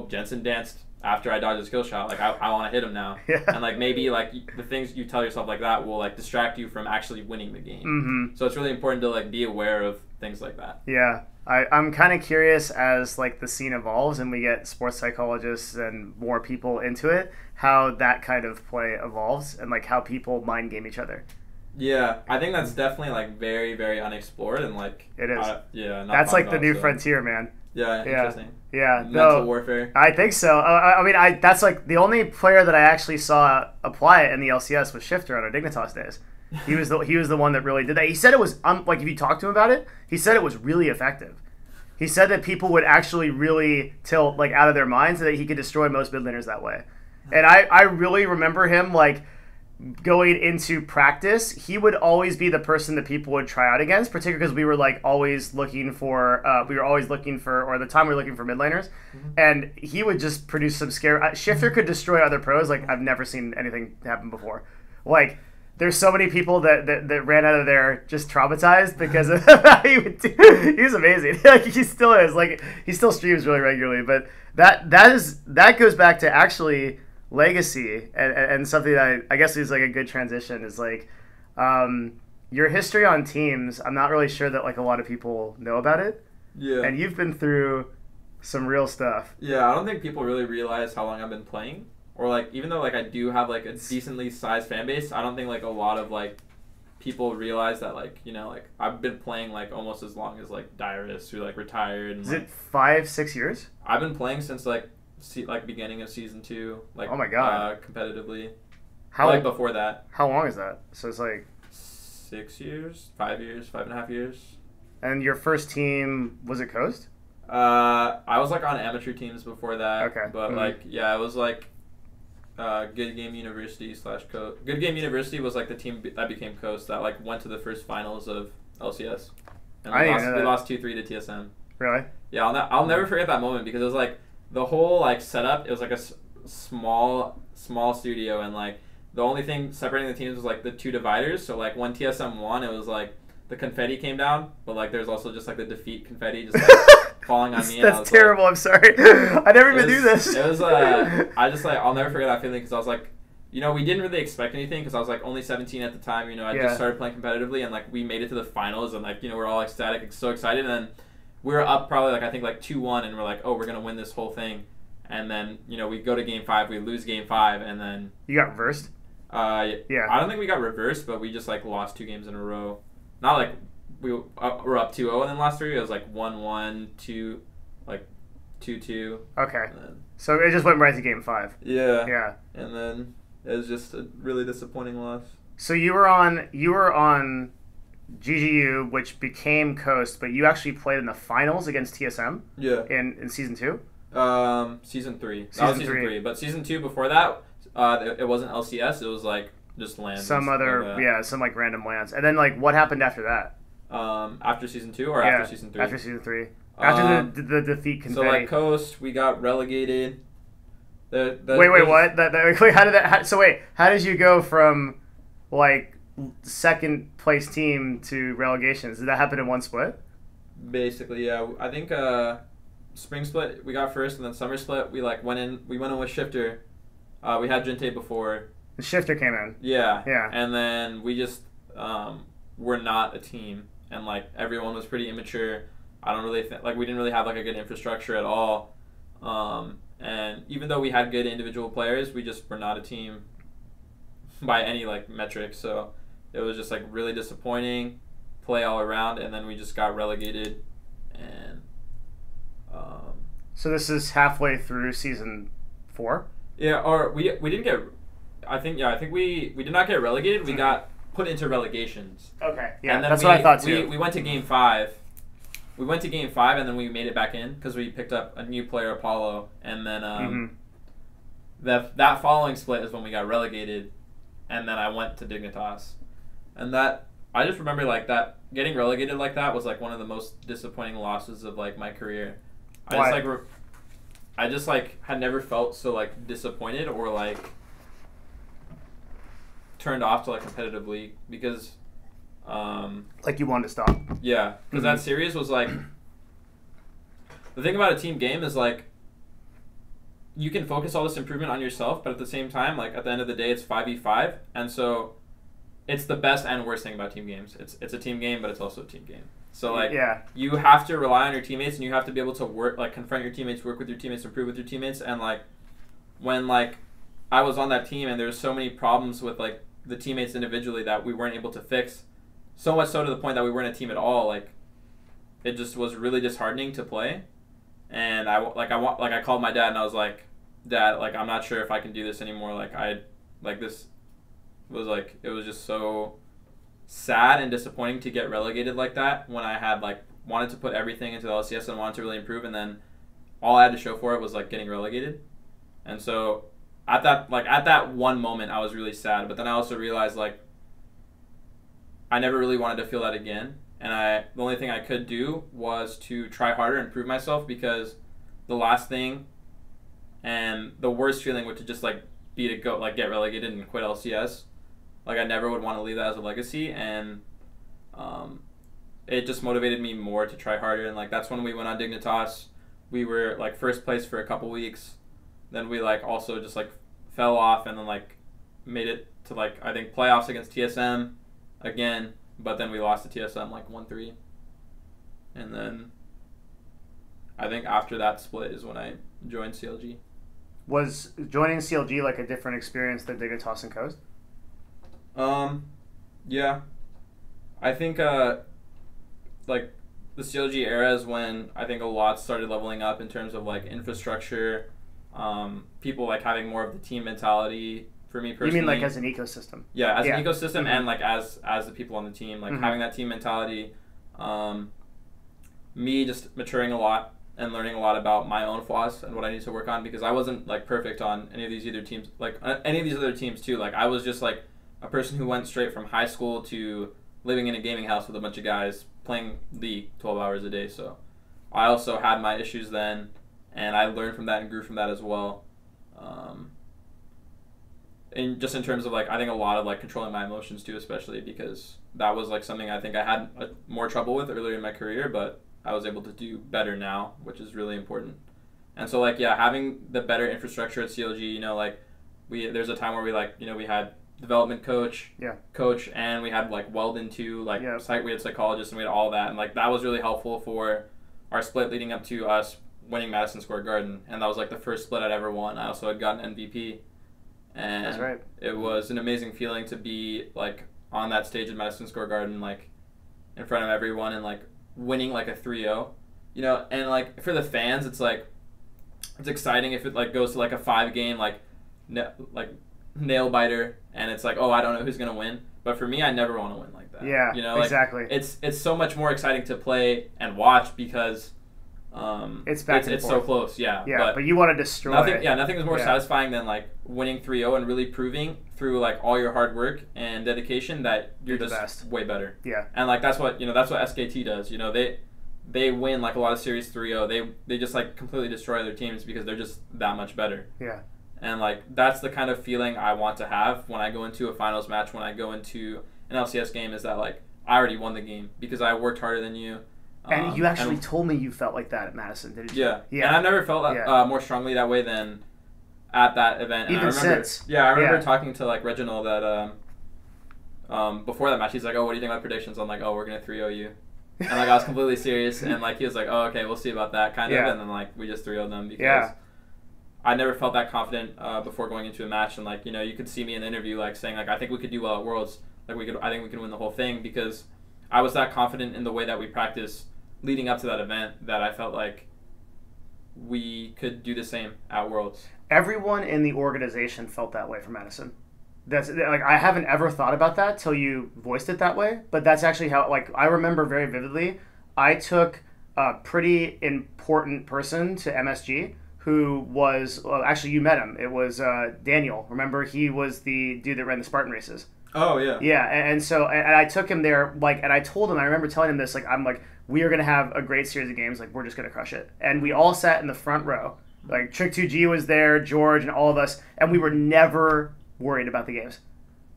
Jensen danced after I dodged a skill shot, like I want to hit him now. Yeah. And like maybe like the things you tell yourself like that will like distract you from actually winning the game. Mm-hmm. So it's really important to like be aware of things like that. Yeah. I'm kind of curious as like the scene evolves and we get sports psychologists and more people into it, how that kind of play evolves and like how people mind game each other. Yeah, I think that's definitely like very, very unexplored, and like it is. Not that's like the new so. Frontier, man. Yeah, interesting. Yeah, mental warfare. I think so. That's like the only player that I actually saw apply it in the LCS was Shifter on our Dignitas days. He was the one that really did that. He said it was like if you talk to him about it, he said it was really effective. He said that people would actually really tilt like out of their minds, and that he could destroy most mid laners that way. And I really remember him like going into practice, he would always be the person that people would try out against, particularly because we were like always looking for, or the time we were looking for mid laners, and he would just produce some scare. Shifter could destroy other pros like I've never seen anything happen before. Like there's so many people that ran out of there just traumatized because of how he would do. He was amazing. Like he still is. Like he still streams really regularly, but that goes back to actually legacy and something that I guess is like a good transition is like your history on teams. I'm not really sure that like a lot of people know about it. Yeah. And you've been through some real stuff. Yeah, I don't think people really realize how long I've been playing, or like even though like I do have like a decently sized fan base, I don't think like a lot of like people realize that like, you know, like I've been playing like almost as long as like Dyrus, who like retired. And, is it 5-6 years? I've been playing since like beginning of season 2, like oh my god, competitively. How like before that? How long is that? So it's like 6 years, 5 years, 5.5 years. And your first team was it Coast? I was like on amateur teams before that. Okay, but like yeah, it was like Good Game University / Coast. Good Game University was like the team that became Coast that like went to the first finals of LCS, and we lost 2-3 to TSM. Really? Yeah, I'll never forget that moment because it was like the whole like setup. It was like a small studio, and like the only thing separating the teams was like the 2 dividers. So like when TSM won, it was like the confetti came down, but like there's also just like the defeat confetti just like falling on me. That's terrible. Like, I'm sorry. I never even do this. It was I just like I'll never forget that feeling because I was like, you know, we didn't really expect anything because I was like only 17 at the time. You know, I just started playing competitively, and like we made it to the finals, and like, you know, we're all ecstatic, so excited, and then we were up probably like I think like 2-1, and we're like, oh, we're gonna win this whole thing, and then, you know, we go to game 5, we lose game 5, and then you got reversed. Yeah. I don't think we got reversed, but we just like lost 2 games in a row. Not like we were up 2-0 and then lost 3. It was like 1-1, 2, like 2-2. Okay. So it just went right to game 5. Yeah. Yeah. And then it was just a really disappointing loss. So you were on GGU, which became Coast, but you actually played in the finals against TSM. Yeah. In season 2. Season 3. That was season 3. But season 2 before that, it wasn't LCS. It was like just lands. Some like random lands. And then like what happened after that? After season 2 or after season 3? After season 3. After the defeat confetti. So like Coast, we got relegated. Wait, what? How did you go from like second place team to relegations? Did that happen in one split? Basically, yeah. I think spring split we got first, and then summer split we went in with Shifter. We had Jinte before. The Shifter came in. Yeah. Yeah. And then we just were not a team, and like everyone was pretty immature. I don't really think we didn't really have like a good infrastructure at all. And even though we had good individual players, we just were not a team by any like metrics. So it was just like really disappointing play all around, and then we just got relegated. And so this is halfway through season 4. Yeah, or we didn't get. I think we did not get relegated. We got put into relegations. Okay, yeah, and then that's what I thought too. We went to game 5, we went to game 5 and then we made it back in because we picked up a new player, Apollo, and then that following split is when we got relegated, and then I went to Dignitas, and that I just remember like that getting relegated like that was like one of the most disappointing losses of like my career. Why? I just like had never felt so like disappointed or like turned off to like competitive league because like you wanted to stop. Yeah, because that series was like the thing about a team game is like you can focus all this improvement on yourself, but at the same time, like at the end of the day, it's 5v5, and so it's the best and worst thing about team games. It's a team game, but it's also a team game. So like you have to rely on your teammates, and you have to be able to work, like confront your teammates, work with your teammates, improve with your teammates, and like when like I was on that team and there was so many problems with like the teammates individually that we weren't able to fix. So much so to the point that we weren't a team at all. Like, it just was really disheartening to play. And I called my dad and I was like, Dad, like I'm not sure if I can do this anymore. This was like it was just so sad and disappointing to get relegated like that when I had like wanted to put everything into the LCS and wanted to really improve, and then all I had to show for it was like getting relegated. And so at that one moment I was really sad, but then I also realized like I never really wanted to feel that again, and the only thing I could do was to try harder and prove myself, because the last thing and the worst feeling would to just like be to go like get relegated and quit LCS. Like I never would want to leave that as a legacy, and it just motivated me more to try harder. And like that's when we went on Dignitas. We were like first place for a couple weeks, then we like also just like fell off, and then like made it to like I think playoffs against TSM again, but then we lost to TSM like 1-3, and then I think after that split is when I joined CLG. Was joining CLG like a different experience than Dignitas and Coast? Yeah, I think like the CLG era is when I think a lot started leveling up in terms of like infrastructure, people like having more of the team mentality. For me personally, you mean like as an ecosystem? Yeah, as an ecosystem, and like as the people on the team, like having that team mentality. Me just maturing a lot and learning a lot about my own flaws and what I need to work on, because I wasn't like perfect on any of these other teams. Like any of these other teams too. Like I was just like a person who went straight from high school to living in a gaming house with a bunch of guys playing League 12 hours a day. So I also had my issues then, and I learned from that and grew from that as well. And just in terms of like, I think a lot of like controlling my emotions too, especially because that was like something I think I had more trouble with earlier in my career, but I was able to do better now, which is really important. And so like, yeah, having the better infrastructure at CLG, you know, like there's a time where we like, you know, we had development coach, and we had like Weldon too, like we had psychologists, and we had all that, and like that was really helpful for our split leading up to us winning Madison Square Garden, and that was like the first split I'd ever won. I also had gotten MVP, and that's right. It was an amazing feeling to be like on that stage at Madison Square Garden, like in front of everyone, and like winning like a 3-0, you know, and like for the fans, it's like it's exciting if it like goes to like a 5-game like nail biter, and it's like, oh, I don't know who's gonna win. But for me, I never want to win like that. Yeah, you know, like, exactly. It's so much more exciting to play and watch because it's back and it's forth. So close. Yeah, but you want to destroy. Nothing is more satisfying than like winning 3-0 and really proving through like all your hard work and dedication that you're just best. Way better. Yeah, and like that's what SKT does. You know, they win like a lot of series 3-0. They just like completely destroy their teams because they're just that much better. Yeah. And like that's the kind of feeling I want to have when I go into a finals match, when I go into an LCS game, is that like I already won the game because I worked harder than you. And you actually told me you felt like that at Madison, didn't you? Yeah. And I've never felt that, more strongly that way than at that event. And even since. Yeah, I remember talking to like Reginald that before that match, he's like, "Oh, what do you think about predictions?" I'm like, "Oh, we're gonna 3-0 you." And like I was completely serious, and like he was like, "Oh, okay, we'll see about that," kind of. And then like we just 3-0'd them because I never felt that confident before going into a match. And like, you know, you could see me in the interview like saying like, "I think we could do well at Worlds. Like I think we can win the whole thing," because I was that confident in the way that we practiced leading up to that event that I felt like we could do the same at Worlds. Everyone in the organization felt that way for Madison. That's like I haven't ever thought about that till you voiced it that way, but that's actually how, like, I remember very vividly. I took a pretty important person to MSG who was, well, actually you met him. It was Daniel. Remember, he was the dude that ran the Spartan races. Oh yeah. Yeah, and so I took him there, like, and I told him, I remember telling him this, like, I'm like, we are gonna have a great series of games, like, we're just gonna crush it. And we all sat in the front row, like Trick 2G was there, George, and all of us, and we were never worried about the games.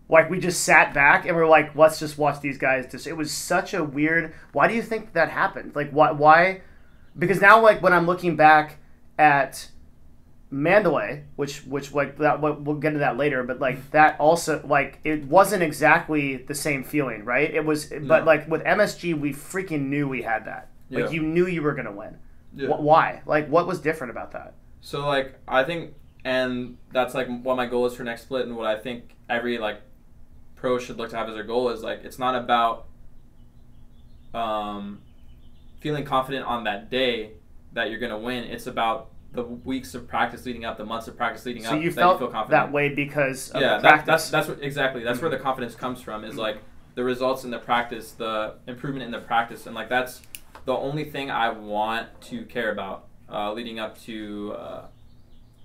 Like, we just sat back and we were like, let's just watch these guys. It was such a weird. Why do you think that happened? Like, why? Because now, like, when I'm looking back at Mandalay, which like that, we'll get into that later, but like that also, like, it wasn't exactly the same feeling, right? It was, no. But like with MSG, we freaking knew we had that. Like, you knew you were gonna win. Yeah. Why? Like, what was different about that? So like, I think, and that's like what my goal is for next split, and what I think every like pro should look to have as their goal is, like, it's not about feeling confident on that day that you're gonna win. It's about the weeks of practice leading up, the months of practice leading up. So you felt that way because of the practice. That's what, exactly. That's where the confidence comes from. Is like the results in the practice, the improvement in the practice, and like that's the only thing I want to care about leading up to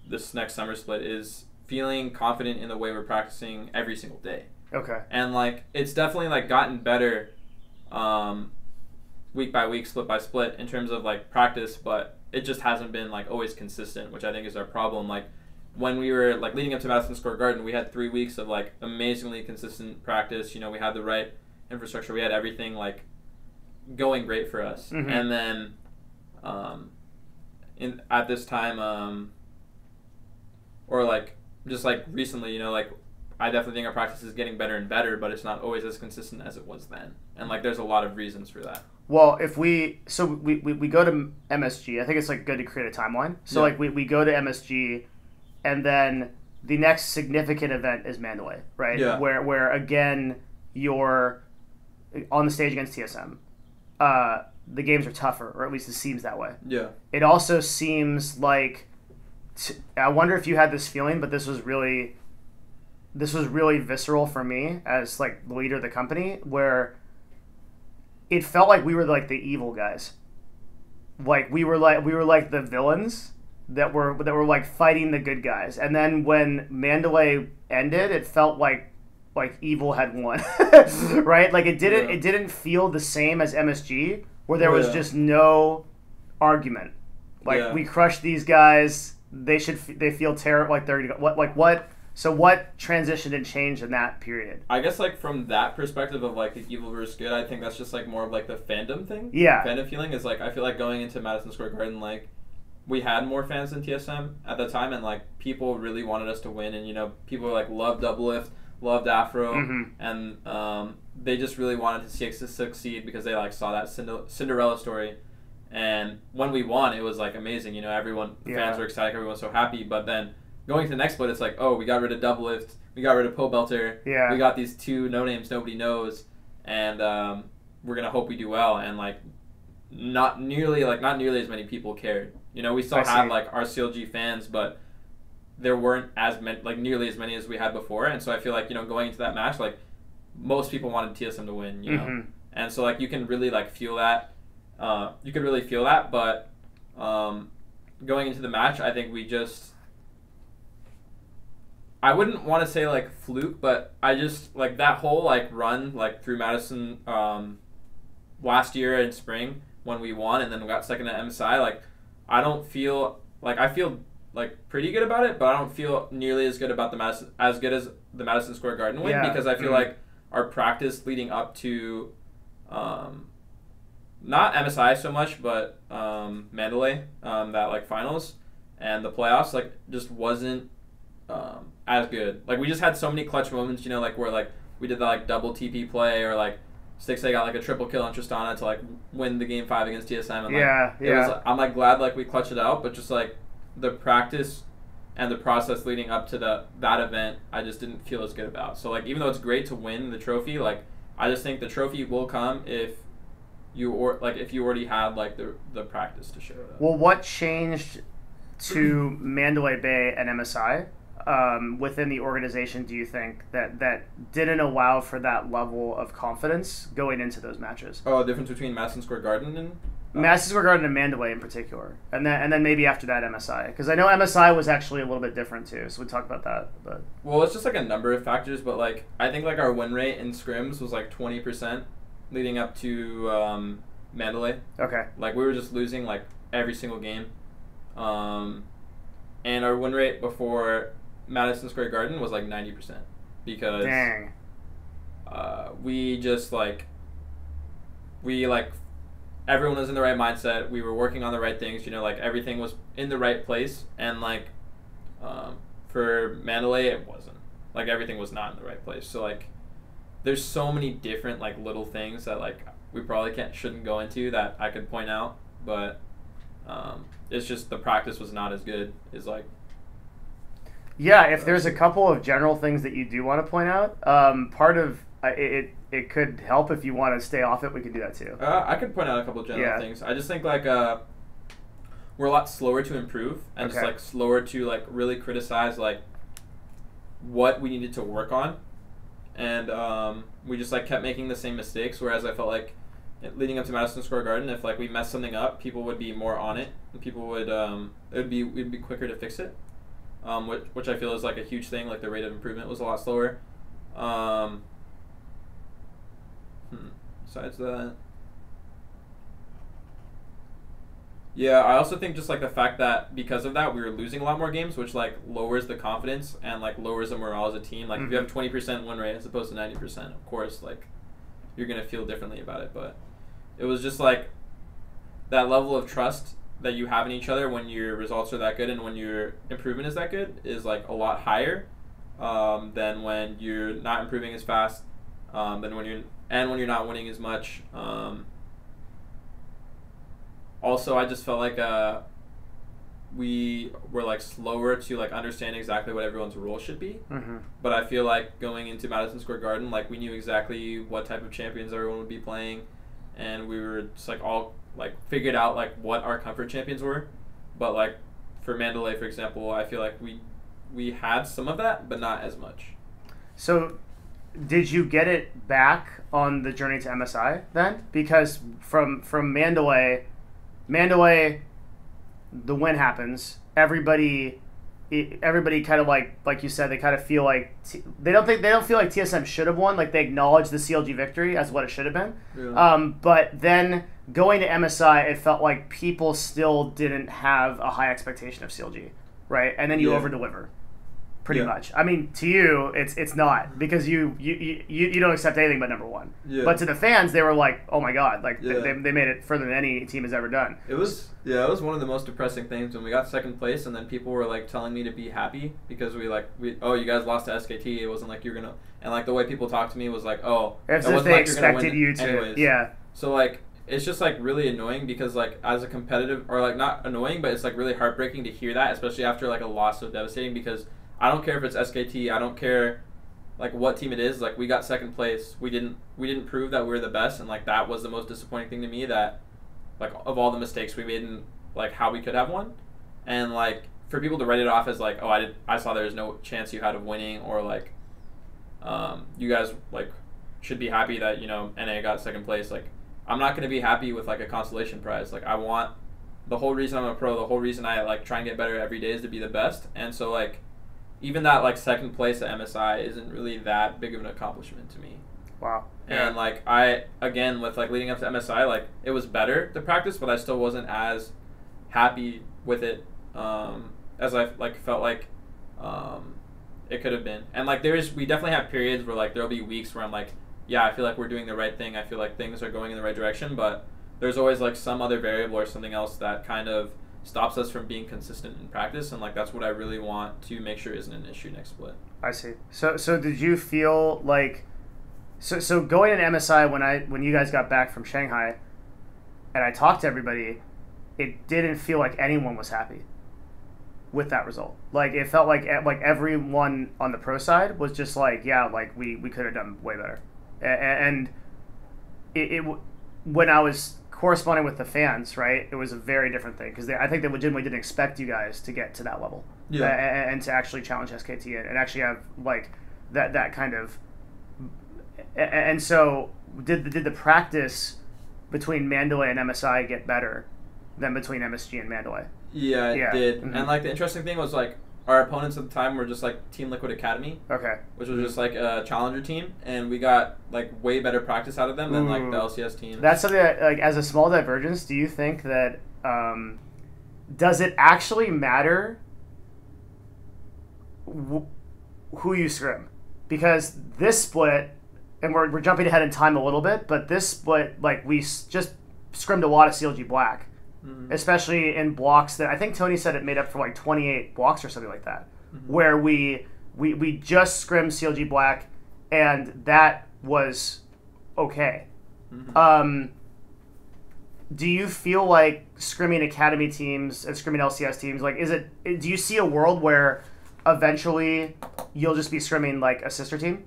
this next summer split, is feeling confident in the way we're practicing every single day. Okay. And like it's definitely like gotten better week by week, split by split in terms of like practice, but it just hasn't been like always consistent, which I think is our problem. Like when we were like leading up to Madison Square Garden, we had 3 weeks of like amazingly consistent practice. You know, we had the right infrastructure, we had everything like going great for us. Mm-hmm. And then at this time, or like just like recently, you know, like I definitely think our practice is getting better and better, but it's not always as consistent as it was then. And like there's a lot of reasons for that. Well, if we go to MSG, I think it's like good to create a timeline. So like we go to MSG, and then the next significant event is Mandalay, right? Yeah. Where again you're on the stage against TSM. The games are tougher, or at least it seems that way. Yeah. It also seems like I wonder if you had this feeling, but this was really visceral for me as like the leader of the company, where it felt like we were like the evil guys. Like we were like the villains that were like fighting the good guys. And then when Mandalay ended, it felt like evil had won. Right? Like it didn't feel the same as MSG, where there was just no argument. Like we crushed these guys. They feel terrible. Like they're what. So what transitioned and changed in that period? I guess like from that perspective of like the evil versus good, I think that's just like more of like the fandom thing. Yeah. Fandom feeling is like, I feel like going into Madison Square Garden, like we had more fans than TSM at the time, and like people really wanted us to win, and you know people like loved Doublelift, loved Afro, and they just really wanted to see us succeed because they like saw that Cinderella story. And when we won, it was like amazing. You know, fans were excited, everyone was so happy, but then going to the next split, it's like, oh, we got rid of Doublelift, we got rid of Po Belter, we got these 2 no names nobody knows, and we're gonna hope we do well. And like, not nearly as many people cared. You know, we still had like our CLG fans, but there weren't as many, like nearly as many as we had before. And so I feel like, you know, going into that match, like most people wanted TSM to win. You know, and so like you can really like feel that. You could really feel that, but going into the match, I think we just. I wouldn't want to say like fluke, but I just like that whole like run like through Madison last year in spring when we won and then we got second at MSI. Like I feel like pretty good about it, but I don't feel nearly as good about the Madison Square Garden win because I feel like our practice leading up to not MSI so much, but Mandalay, that like finals and the playoffs like just wasn't as good. Like we just had so many clutch moments, you know, like where like we did the like double TP play, or like Stixay got like a triple kill on Tristana to like win the game 5 against TSM. And like, it was, I'm like glad like we clutched it out, but just like the practice and the process leading up to that event, I just didn't feel as good about. So like even though it's great to win the trophy, like I just think the trophy will come if you already had like the practice to show that. Well, what changed to Mandalay Bay and MSI? Within the organization, do you think that didn't allow for that level of confidence going into those matches? Oh, the difference between Madison Square Garden and Madison Square Garden and Mandalay in particular, and then maybe after that MSI, because I know MSI was actually a little bit different too. So we talked about that, but well, it's just like a number of factors, but like I think like our win rate in scrims was like 20% leading up to Mandalay. Okay. Like we were just losing like every single game, and our win rate before Madison Square Garden was like 90% because dang, we just like everyone was in the right mindset. We were working on the right things. You know, like everything was in the right place. And like for Mandalay, it wasn't. Like everything was not in the right place. So like there's so many different like little things that like we probably shouldn't go into that I could point out. But it's just the practice was not as good as like. Yeah, if there's a couple of general things that you do want to point out, part of it could help if you want to stay off it. We could do that too. I could point out a couple of general things. I just think like we're a lot slower to improve and just like slower to like really criticize like what we needed to work on, and we just like kept making the same mistakes. Whereas I felt like leading up to Madison Square Garden, if like we messed something up, people would be more on it, and people would we'd be quicker to fix it. Which I feel is like a huge thing. Like the rate of improvement was a lot slower. Besides that, yeah, I also think just like the fact that because of that we were losing a lot more games, which like lowers the confidence and like lowers the morale as a team. Like if you have 20% win rate as opposed to 90%, of course, like you're gonna feel differently about it. But it was just like that level of trust that you have in each other when your results are that good and when your improvement is that good is like a lot higher than when you're not improving as fast, than when you're not winning as much. Also, I just felt like we were like slower to like understand exactly what everyone's role should be. But I feel like going into Madison Square Garden, like we knew exactly what type of champions everyone would be playing, and we were just like all like figured out like what our comfort champions were. But like for Mandalay, for example, I feel like we had some of that, but not as much. So did you get it back on the journey to MSI then? Because from Mandalay, the win happens. Everybody kind of like you said, they kind of feel like they don't feel like TSM should have won. Like they acknowledge the CLG victory as what it should have been. Yeah. But then going to MSI, it felt like people still didn't have a high expectation of CLG, right? And then you over deliver, pretty much. I mean, to you, it's not because you don't accept anything but number one. Yeah. But to the fans, they were like, oh my god, like they made it further than any team has ever done. It was one of the most depressing things when we got second place, and then people were like telling me to be happy because you guys lost to SKT. It wasn't like you're gonna, and like the way people talked to me was like, oh, as if they expected you to. Anyways. Yeah. So like it's just like really annoying because like as a competitive, or like not annoying, but it's like really heartbreaking to hear that, especially after like a loss so devastating. Because I don't care if it's SKT, I don't care like what team it is. Like we got second place, we didn't prove that we were the best, and like that was the most disappointing thing to me. That like of all the mistakes we made in like how we could have won, and like for people to write it off as like, oh, I saw there was no chance you had of winning, or like you guys like should be happy that NA got second place. Like I'm not going to be happy with like a consolation prize. Like I want, the whole reason I'm a pro, the whole reason I like try and get better every day is to be the best. And so like even that like second place at MSI isn't really that big of an accomplishment to me. Wow. And like I, again, with like leading up to MSI, like it was better to practice, but I still wasn't as happy with it as I like felt like it could have been. And like we definitely have periods where like there'll be weeks where I'm like, yeah, I feel like we're doing the right thing. I feel like things are going in the right direction, but there's always like some other variable or something else that kind of stops us from being consistent in practice, and like that's what I really want to make sure isn't an issue next split. I see. So did you feel like so going in MSI when you guys got back from Shanghai and I talked to everybody, it didn't feel like anyone was happy with that result. Like it felt like everyone on the pro side was just like, yeah, like we could have done way better. And it when I was corresponding with the fans, right, it was a very different thing because I think they legitimately didn't expect you guys to get to that level, and to actually challenge SKT and actually have like that kind of. And so did the practice between Mandalay and MSI get better than between MSG and Mandalay. Yeah, it did. And like the interesting thing was like our opponents at the time were just like Team Liquid Academy. Okay. Which was just like a challenger team, and we got like way better practice out of them than like the LCS teams. That's something that, like, as a small divergence, do you think that does it actually matter who you scrim? Because this split, and we're jumping ahead in time a little bit, but this split, like, we just scrimmed a lot of CLG Black, especially in blocks that I think Tony said it made up for like 28 blocks or something like that, where we just scrimmed CLG Black, and that was okay. Do you feel like scrimming Academy teams and scrimming LCS teams, like, do you see a world where eventually you'll just be scrimming like a sister team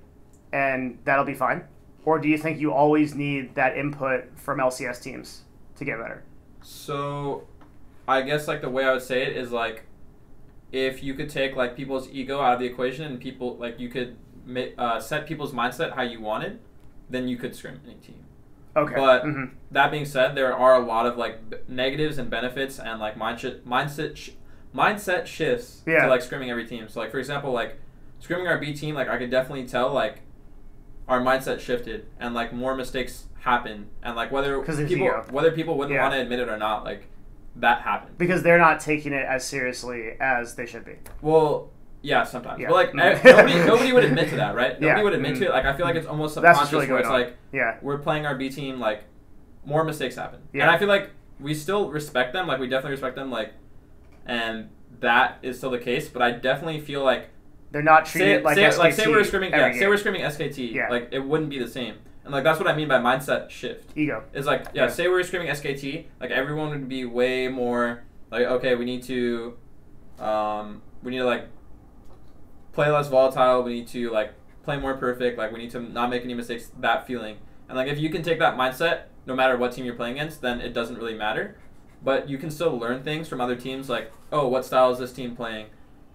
and that'll be fine? Or do you think you always need that input from LCS teams to get better? So I guess like the way I would say it is like if you could take like people's ego out of the equation and people like you could set people's mindset how you wanted, then you could scrim any team. Okay. But that being said, there are a lot of like negatives and benefits and like mindset shifts to like scrimming every team. So like for example, like scrimming our B team, like I could definitely tell like our mindset shifted and like more mistakes happen, and like whether people wouldn't want to admit it or not, like that happened because they're not taking it as seriously as they should be. Well, yeah, sometimes. Yeah. But like nobody would admit to that, right? Nobody would admit to it. Like I feel like it's almost subconscious where it's like we're playing our B team, like more mistakes happen, and I feel like we still respect them. Like we definitely respect them, like, and that is still the case. But I definitely feel like they're not treated like SKT. Like say we're screaming SKT, like it wouldn't be the same. And like that's what I mean by mindset shift. Ego. It's like say we were screaming SKT, like everyone would be way more like, okay, we need to like play less volatile, we need to like play more perfect, like we need to not make any mistakes, that feeling. And like if you can take that mindset no matter what team you're playing against, then it doesn't really matter. But you can still learn things from other teams, like, oh, what style is this team playing?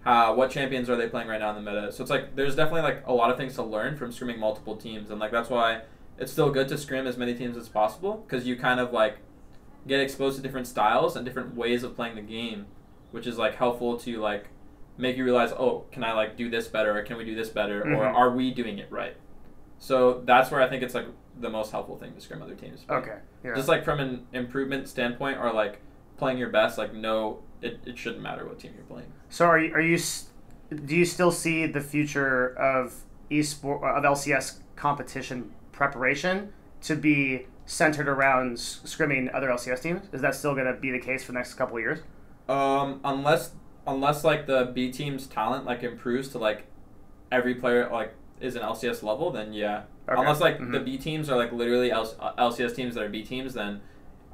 What champions are they playing right now in the meta? So it's like there's definitely like a lot of things to learn from scrimming multiple teams, and like that's why it's still good to scrim as many teams as possible, because you kind of like get exposed to different styles and different ways of playing the game, which is like helpful to like make you realize, oh, can I like do this better, or can we do this better, or are we doing it right? So that's where I think it's like the most helpful thing to scrim other teams. But okay. Yeah. Just like from an improvement standpoint, or like playing your best, like no, it shouldn't matter what team you're playing. So do you still see the future of LCS competition preparation to be centered around scrimming other LCS teams? Is that still going to be the case for the next couple of years? Unless like the B team's talent like improves to like every player like is an LCS level, then yeah. Okay. Unless like the B teams are like literally LCS teams that are B teams, then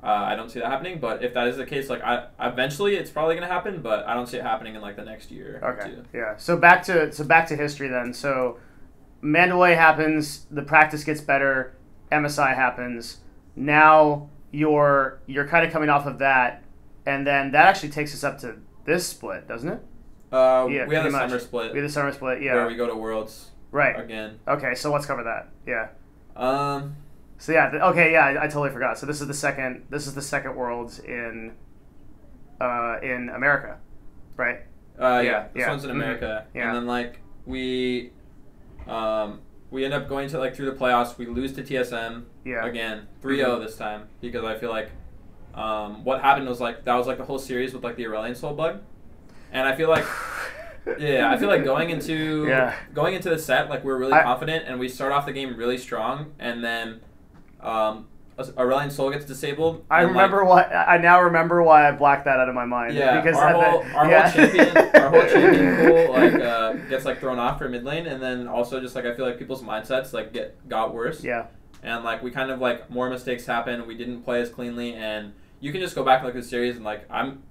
I don't see that happening. But if that is the case, like eventually it's probably going to happen, but I don't see it happening in like the next year or two. Yeah. So back to history then. So Mandalay happens, the practice gets better, MSI happens. Now you're kind of coming off of that, and then that actually takes us up to this split, doesn't it? We had the summer split. We had the summer split, yeah. Where we go to Worlds. Right. Again. Okay, so let's cover that. Yeah. So yeah, I totally forgot. So this is the second Worlds in America, right? This one's in America. Yeah. And then like we end up going to like through the playoffs. We lose to TSM again, 3-0 this time, because I feel like what happened was like that was like the whole series with like the Aurelion Sol bug, and I feel like going into the set, like we're really confident, and we start off the game really strong, and then Aurelion Sol gets disabled. I now remember why I blacked that out of my mind. Yeah, because our whole champion pool like gets like thrown off for mid lane, and then also just like I feel like people's mindsets like got worse. Yeah. And like we kind of like more mistakes happen. We didn't play as cleanly, and you can just go back and look at the series, and like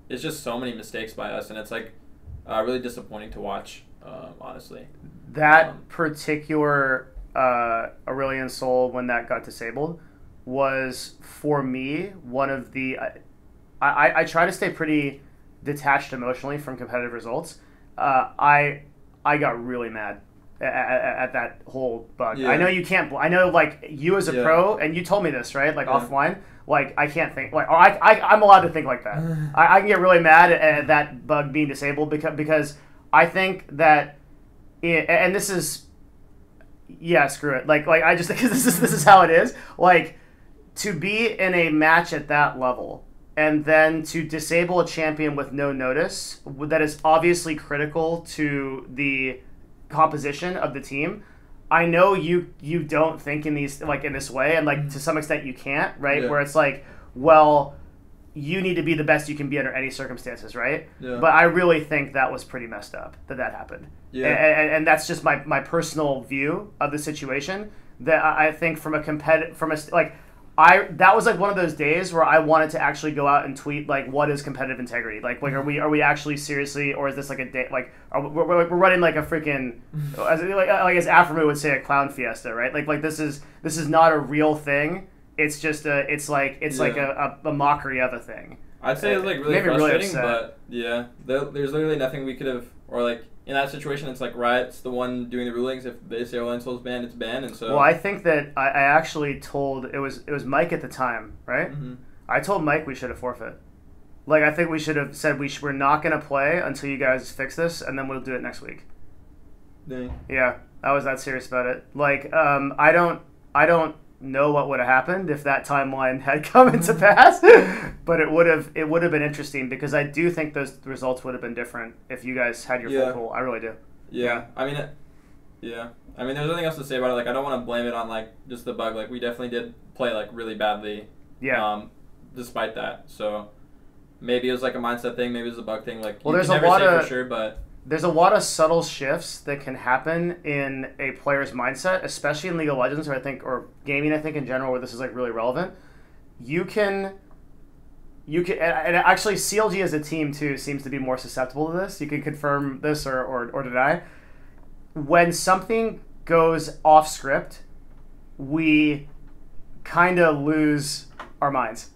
it's just so many mistakes by us, and it's like really disappointing to watch, honestly. That particular Aurelion Sol, when that got disabled, was for me one of the. I try to stay pretty detached emotionally from competitive results. I got really mad at that whole bug. Yeah. I know you can't. I know, like, you as a pro, and you told me this, right? Like, Yeah. offline. Like, I can't think. Like, or I'm allowed to think like that. I can get really mad at that bug being disabled because I think that, and this is, yeah, screw it. Like I just because this is how it is. Like, to be in a match at that level and then to disable a champion with no notice, that is obviously critical to the composition of the team. I know you don't think in these, like, in this way, and, like, to some extent you can't, right? Yeah. Where it's like, well, you need to be the best you can be under any circumstances, right? Yeah. But I really think that was pretty messed up that happened. Yeah. And that's just my personal view of the situation. That I think from a that was like one of those days where I wanted to actually go out and tweet, like, what is competitive integrity? Like are we actually seriously, or is this like a day, like we're running like a freaking as Aframu would say, a clown fiesta, right? Like this is not a real thing. It's just like a mockery of a thing. I'd say it's like really frustrating, but yeah, there's literally nothing we could have, or like in that situation, it's like Riot's the one doing the rulings. If they say Aurelion Sol's banned, it's banned, and so. Well, I think that I actually told it was Mike at the time, right? Mm-hmm. I told Mike we should have forfeit. Like, I think we should have said we're not going to play until you guys fix this, and then we'll do it next week. Dang. Yeah, I was that serious about it. Like, I don't know what would have happened if that timeline had come into pass, but it would have been interesting, because I do think those results would have been different if you guys had your full pool. I really do. Yeah. I mean, there's nothing else to say about it. Like, I don't want to blame it on, like, just the bug. Like, we definitely did play, like, really badly. Yeah. Despite that, so maybe it was like a mindset thing. Maybe it was a bug thing. Like, well, you there's can a never lot say of for sure, but. There's a lot of subtle shifts that can happen in a player's mindset, especially in League of Legends, or gaming, I think, in general, where this is, like, really relevant. You can, and actually CLG as a team, too, seems to be more susceptible to this. You can confirm this or deny. When something goes off script, we kind of lose our minds,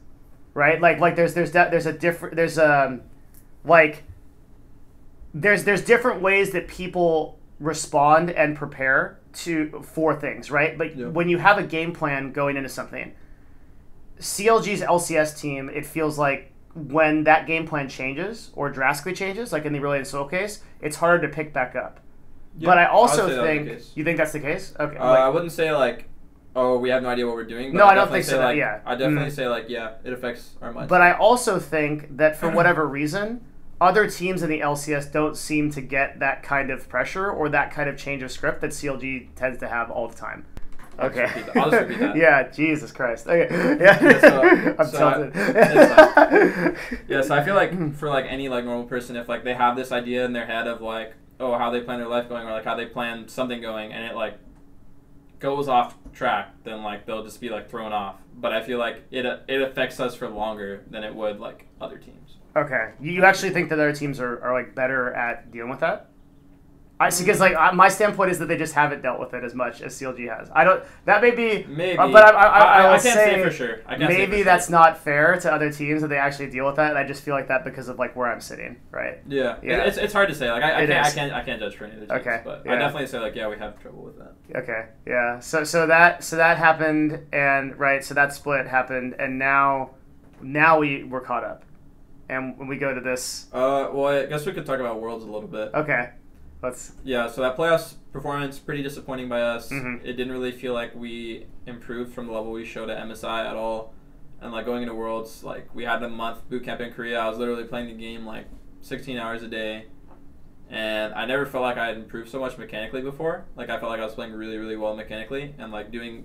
right? Like there's different ways that people respond and prepare for things, right? But when you have a game plan going into something, CLG's LCS team, it feels like when that game plan changes or drastically changes, like in the Aurelion Sol case, it's harder to pick back up. Yeah, but I also think, you think that's the case? Okay. I wouldn't say like, oh, we have no idea what we're doing. But no, I don't think so. Like, yeah. I definitely say like, yeah, it affects our mindset. But I also think that for whatever reason, other teams in the LCS don't seem to get that kind of pressure or that kind of change of script that CLG tends to have all the time. Okay. I'll just repeat that. Yeah, Jesus Christ. Okay. Yeah. I'm tilted. So I feel like for like any like normal person, if like they have this idea in their head of like, oh, how they plan their life going, or like how they plan something going, and it like goes off track, then like they'll just be like thrown off. But I feel like it affects us for longer than it would like other teams. Okay. You actually think that other teams are like better at dealing with that? I see, because like my standpoint is that they just haven't dealt with it as much as CLG has. I don't. That may be maybe, but I can't say for sure. Maybe that's not fair to other teams that they actually deal with that. And I just feel like that because of like where I'm sitting, right? Yeah. It's hard to say. Like I can't judge for any of the teams. Okay. But I definitely say like, yeah, we have trouble with that. Okay. Yeah. So that happened, and right. So that split happened, and now we're caught up, and when we go to this. Well, I guess we could talk about Worlds a little bit. Okay. So that playoffs performance, pretty disappointing by us. Mm-hmm. It didn't really feel like we improved from the level we showed at MSI at all. And like going into Worlds, like we had a month boot camp in Korea. I was literally playing the game like 16 hours a day. And I never felt like I had improved so much mechanically before. Like I felt like I was playing really, really well mechanically and like doing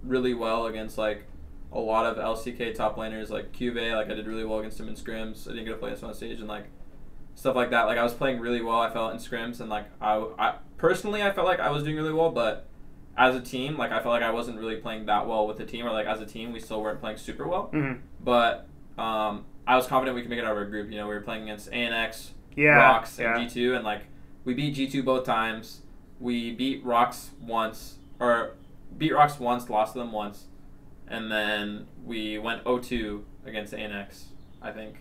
really well against like a lot of LCK top laners like Cuvée. Like I did really well against him in scrims. I didn't get to play this on stage, and like stuff like that. Like I was playing really well, I felt, in scrims, and like I personally I felt like I was doing really well, but as a team, like I felt like I wasn't really playing that well with the team, or like as a team we still weren't playing super well. Mm-hmm. But I was confident we could make it out of our group. You know, we were playing against ANX, Rocks, and G2, and like we beat G2 both times. We beat Rocks once, lost to them once, and then we went 0-2 against ANX, I think.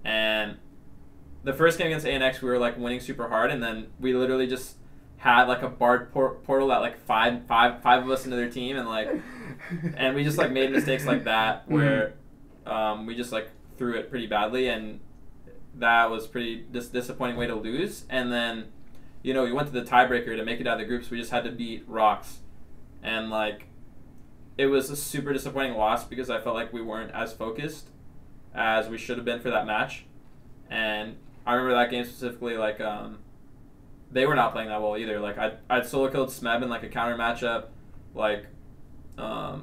And the first game against ANX, we were like winning super hard, and then we literally just had like a barred portal that like five of us into their team, and like, and we just like made mistakes like that where we just like threw it pretty badly, and that was pretty disappointing way to lose. And then, you know, we went to the tiebreaker to make it out of the groups. We just had to beat Rocks, and like, it was a super disappointing loss because I felt like we weren't as focused as we should have been for that match. And I remember that game specifically, like, they were not playing that well either. Like, I'd solo killed Smeb in like a counter matchup. Like, I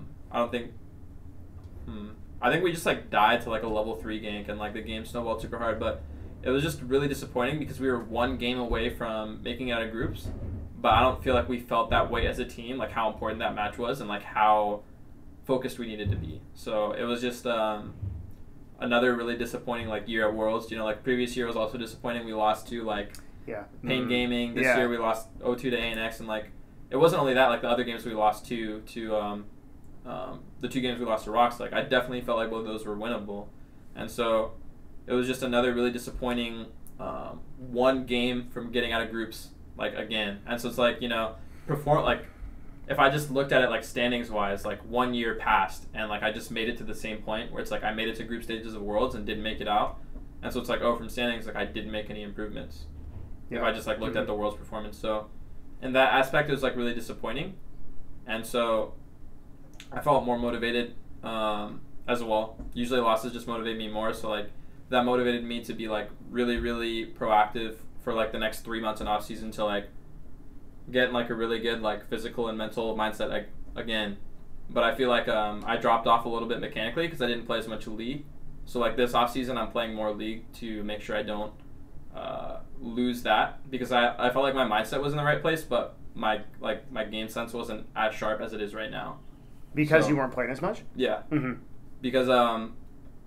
think we just like died to like a level 3 gank, and like the game snowballed super hard. But it was just really disappointing because we were one game away from making it out of groups. But I don't feel like we felt that way as a team, like how important that match was and like how focused we needed to be. So it was just another really disappointing like year at Worlds. You know, like previous year was also disappointing. We lost to like Pain Gaming. This year we lost 0-2 to ANX, and like it wasn't only that. Like the other games we lost to the 2 games we lost to Rocks. Like I definitely felt like both of those were winnable, and so it was just another really disappointing one game from getting out of groups like again. And so it's like, you know, if I just looked at it like standings wise, like 1 year passed and like I just made it to the same point where it's like I made it to group stages of Worlds and didn't make it out. And so it's like, oh, from standings, like I didn't make any improvements. If I just like looked at the World's performance. So in that aspect, it was like really disappointing. And so I felt more motivated as well. Usually losses just motivate me more. So like that motivated me to be like really, really proactive for like the next 3 months in off season to like get in like a really good like physical and mental mindset like, again. But I feel like I dropped off a little bit mechanically because I didn't play as much League. So like this off season, I'm playing more League to make sure I don't lose that, because I felt like my mindset was in the right place, but my game sense wasn't as sharp as it is right now. Because you weren't playing as much? Yeah. Mm-hmm. Because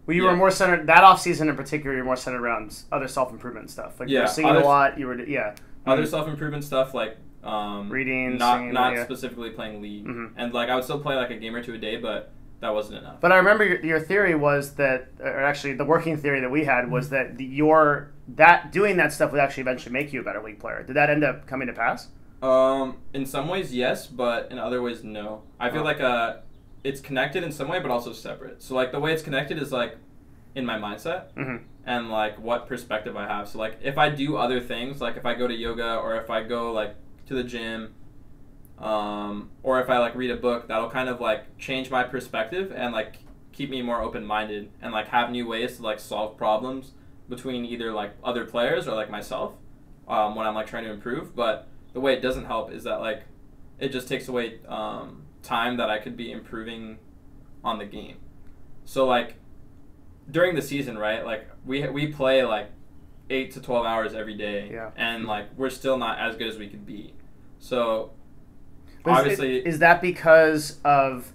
well, you were more centered that off season in particular. You're more centered around other self improvement stuff. Like you were singing a lot. You were other self improvement stuff like reading, not specifically playing League, and like I would still play like a game or two a day, but that wasn't enough. But I remember your theory was that, or actually the working theory that we had was that doing that stuff would actually eventually make you a better League player. Did that end up coming to pass? In some ways, yes, but in other ways, no. I feel like it's connected in some way, but also separate. So like the way it's connected is like in my mindset and like what perspective I have. So like if I do other things, like if I go to yoga or if I go like to the gym, or if I like read a book, that'll kind of like change my perspective and like keep me more open-minded and like have new ways to like solve problems between either like other players or like myself when I'm like trying to improve. But the way it doesn't help is that like it just takes away time that I could be improving on the game. So like during the season, right, like we play like 8 to 12 hours every day, and like we're still not as good as we could be. So obviously, is that because of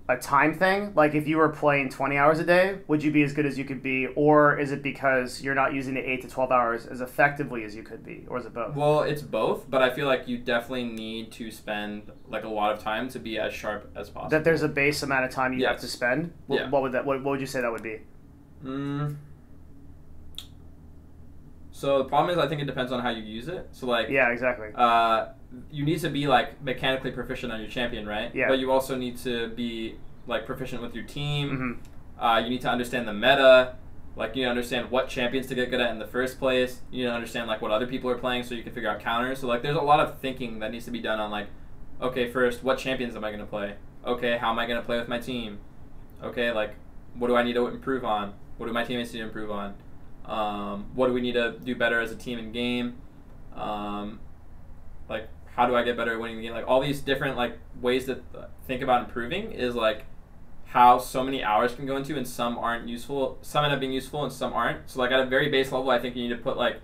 a time thing? Like if you were playing 20 hours a day, would you be as good as you could be? Or is it because you're not using the 8 to 12 hours as effectively as you could be? Or is it both? Well, it's both, but I feel like you definitely need to spend like a lot of time to be as sharp as possible. That there's a base amount of time you have to spend? Yeah. What would you say that would be? So the problem is I think it depends on how you use it. So like exactly. You need to be like mechanically proficient on your champion, right? Yeah. But you also need to be like proficient with your team. You need to understand the meta. Like you need to understand what champions to get good at in the first place. You need to understand like what other people are playing so you can figure out counters. So like there's a lot of thinking that needs to be done on like, okay, first, what champions am I going to play? Okay, how am I going to play with my team? Okay, like what do I need to improve on? What do my teammates need to improve on? What do we need to do better as a team in game? Like how do I get better at winning the game? Like all these different like ways to think about improving is like how so many hours can go into, and some aren't useful. Some end up being useful and some aren't. So like at a very base level, I think you need to put like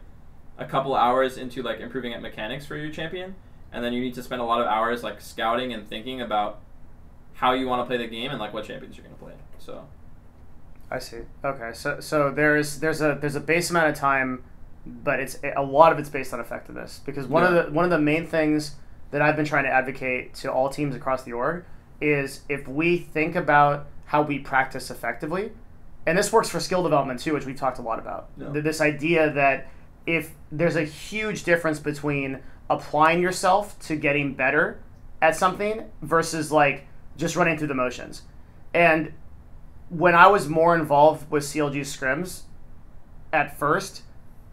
a couple hours into like improving at mechanics for your champion, and then you need to spend a lot of hours like scouting and thinking about how you want to play the game and like what champions you're going to play. So I see. Okay, so there's a base amount of time, but a lot of it's based on effectiveness, because one of the main things that I've been trying to advocate to all teams across the org is if we think about how we practice effectively, and this works for skill development too, which we've talked a lot about. This idea that if there's a huge difference between applying yourself to getting better at something versus like just running through the motions. And when I was more involved with CLG scrims at first,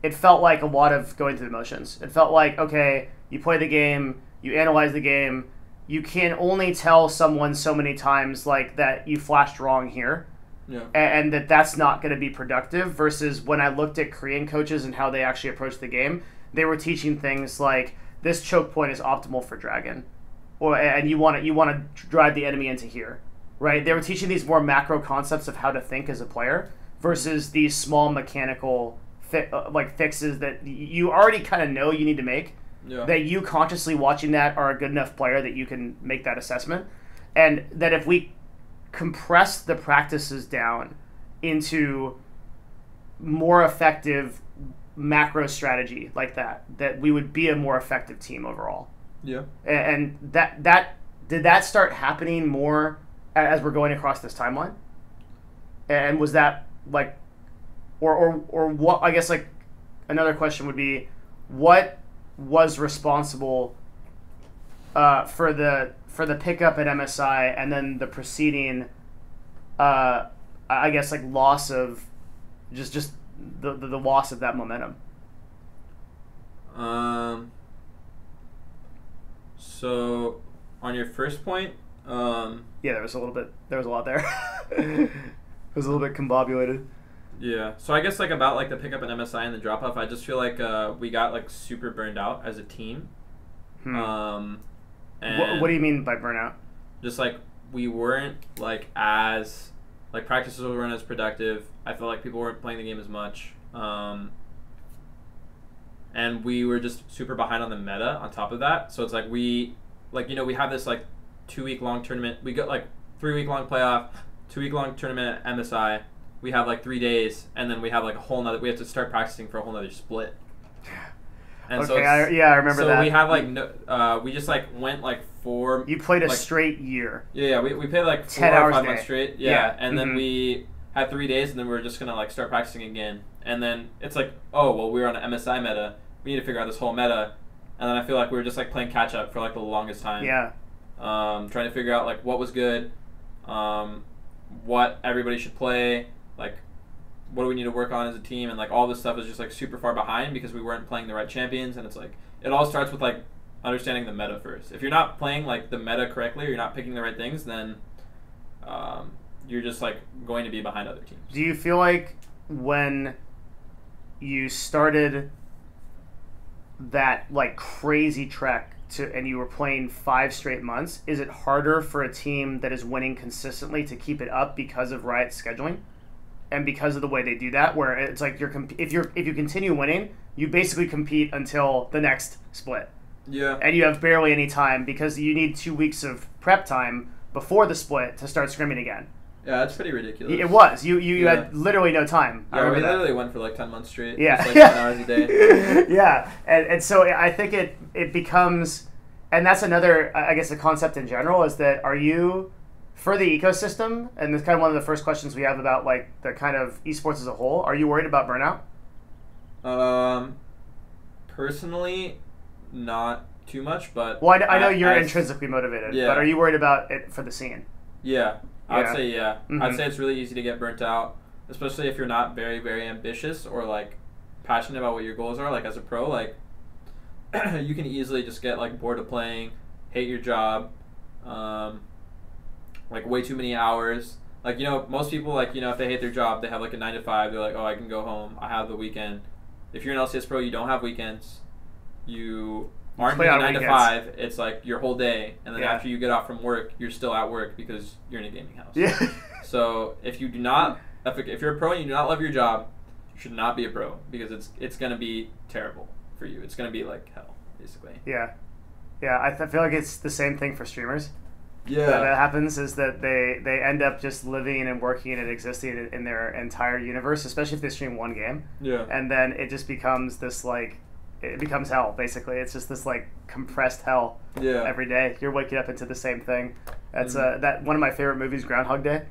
it felt like a lot of going through the motions. It felt like, okay, you play the game, you analyze the game, you can only tell someone so many times like that you flashed wrong here. Yeah. And that's not going to be productive versus when I looked at Korean coaches and how they actually approach the game, they were teaching things like this choke point is optimal for dragon, and you want to drive the enemy into here, right? They were teaching these more macro concepts of how to think as a player versus these small mechanical fixes that you already kind of know you need to make. Yeah. That you consciously watching that are a good enough player that you can make that assessment, and that if we compress the practices down into more effective macro strategy like that we would be a more effective team overall. Yeah. And that did that start happening more as we're going across this timeline? And was that like, or what? I guess like another question would be, what was responsible for the pickup at MSI and then the preceding, I guess like loss of just the loss of that momentum? So on your first point, yeah, there was a lot there. It was a little bit combobulated. Yeah. So I guess like about like the pickup at MSI and the drop off, I just feel like we got like super burned out as a team. And what do you mean by burnout? Just like we weren't like as like practices weren't as productive. I felt like people weren't playing the game as much. And we were just super behind on the meta on top of that. So it's like we have this like 2-week long tournament. We got like 3-week long playoff, 2-week long tournament at MSI. We have like 3 days, and then we have like a whole nother. We have to start practicing for a whole nother split. And okay, I remember that. So we have like we just like went like 4. You played a like, straight year. Yeah, we played like 4 or 5 months straight. Yeah, and then we had 3 days, and then we were just gonna like start practicing again. And then it's like, oh well, we're on an MSI meta. We need to figure out this whole meta. And then I feel like we were just like playing catch up for like the longest time. Yeah. Trying to figure out like what was good, what everybody should play, like what do we need to work on as a team, and like all this stuff is just like super far behind because we weren't playing the right champions. And it's like it all starts with like understanding the meta first. If you're not playing like the meta correctly or you're not picking the right things, then you're just like going to be behind other teams. Do you feel like when you started that like crazy trek and you were playing 5 straight months, is it harder for a team that is winning consistently to keep it up because of Riot's scheduling and because of the way they do that, where it's like if you continue winning, you basically compete until the next split. Yeah. And you have barely any time because you need 2 weeks of prep time before the split to start scrimming again. Yeah, that's pretty ridiculous. It was. You had literally no time. Yeah, we literally went for like 10 months straight. Yeah. Just like 10 hours a day. Yeah. And so I think it becomes, and that's another, I guess, the concept in general is that are you, for the ecosystem, and it's kind of one of the first questions we have about like the kind of esports as a whole, are you worried about burnout? Personally, not too much, but... Well, I know you're intrinsically motivated, yeah. But are you worried about it for the scene? Yeah. I'd say yeah. Mm-hmm. I'd say it's really easy to get burnt out, especially if you're not very, very ambitious or like passionate about what your goals are. Like as a pro, like you can easily just get like bored of playing, hate your job, like way too many hours. Like, you know, most people, like, you know, if they hate their job, they have like a 9 to 5. They're like, oh, I can go home. I have the weekend. If you're an LCS pro, you don't have weekends. You aren't doing 9 to 5. It's like your whole day, and then after you get off from work, you're still at work because you're in a gaming house. Yeah. So if you do not, if you're a pro and you do not love your job, you should not be a pro because it's gonna be terrible for you. It's gonna be like hell, basically. Yeah, yeah. I feel like it's the same thing for streamers. Yeah. That happens is that they end up just living and working and existing in their entire universe, especially if they stream one game. Yeah. And then it just becomes this like. It becomes hell, basically. It's just this like compressed hell. Yeah. Every day you're waking up into the same thing. That's that one of my favorite movies, Groundhog Day.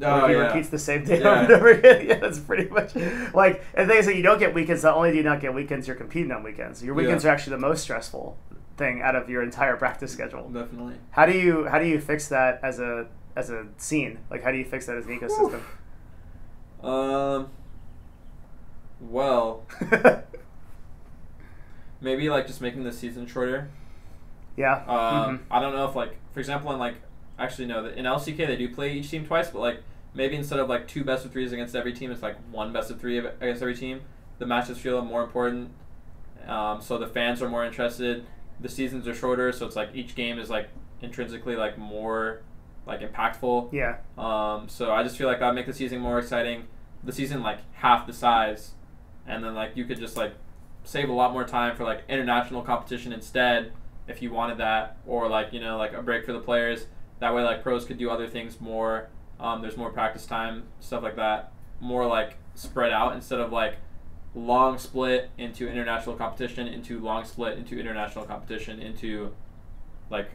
Oh, he repeats the same day over and over again. Yeah, that's pretty much like. And the thing is that you don't get weekends. Not only do you not get weekends, you're competing on weekends. Your weekends are actually the most stressful thing out of your entire practice schedule. Definitely. How do you fix that as a scene? Like, how do you fix that as an ecosystem? Well, maybe like just making the season shorter. Yeah. I don't know if like, for example, in like, actually no, in LCK they do play each team twice, but like maybe instead of like 2 best of 3s against every team, it's like 1 best of 3 against every team. The matches feel more important, so the fans are more interested. The seasons are shorter, so it's like each game is like intrinsically like more like impactful. Yeah. So I just feel like that would make the season more exciting. The season like half the size, and then like you could just like save a lot more time for like international competition instead if you wanted that, or like, you know, like a break for the players. That way like pros could do other things more. There's more practice time, stuff like that, more like spread out instead of like long split into international competition, into long split into international competition, into like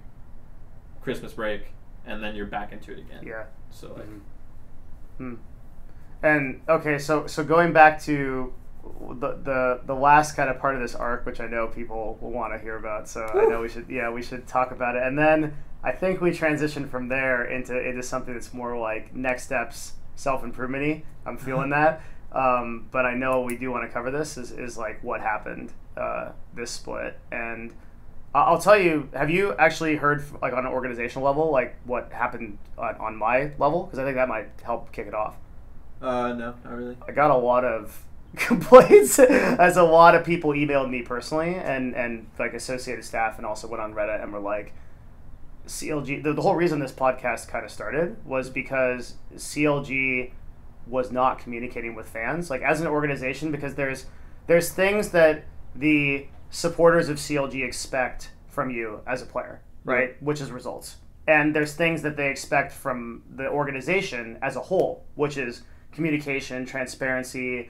Christmas break, and then you're back into it again. Yeah. So like And okay, so going back to the last kind of part of this arc, which I know people will want to hear about, so I know we should talk about it. And then I think we transition from there into something that's more like next steps, self-improvement-y. I'm feeling that. But I know we do want to cover this is like what happened this split. And I'll tell you, have you actually heard like on an organizational level like what happened on my level? Because I think that might help kick it off. No, not really. I got a lot of complaints as a lot of people emailed me personally and like associated staff, and also went on Reddit and were like, CLG, the whole reason this podcast kind of started was because CLG was not communicating with fans, like as an organization, because there's things that the supporters of CLG expect from you as a player, right? Which is results. And there's things that they expect from the organization as a whole, which is communication, transparency,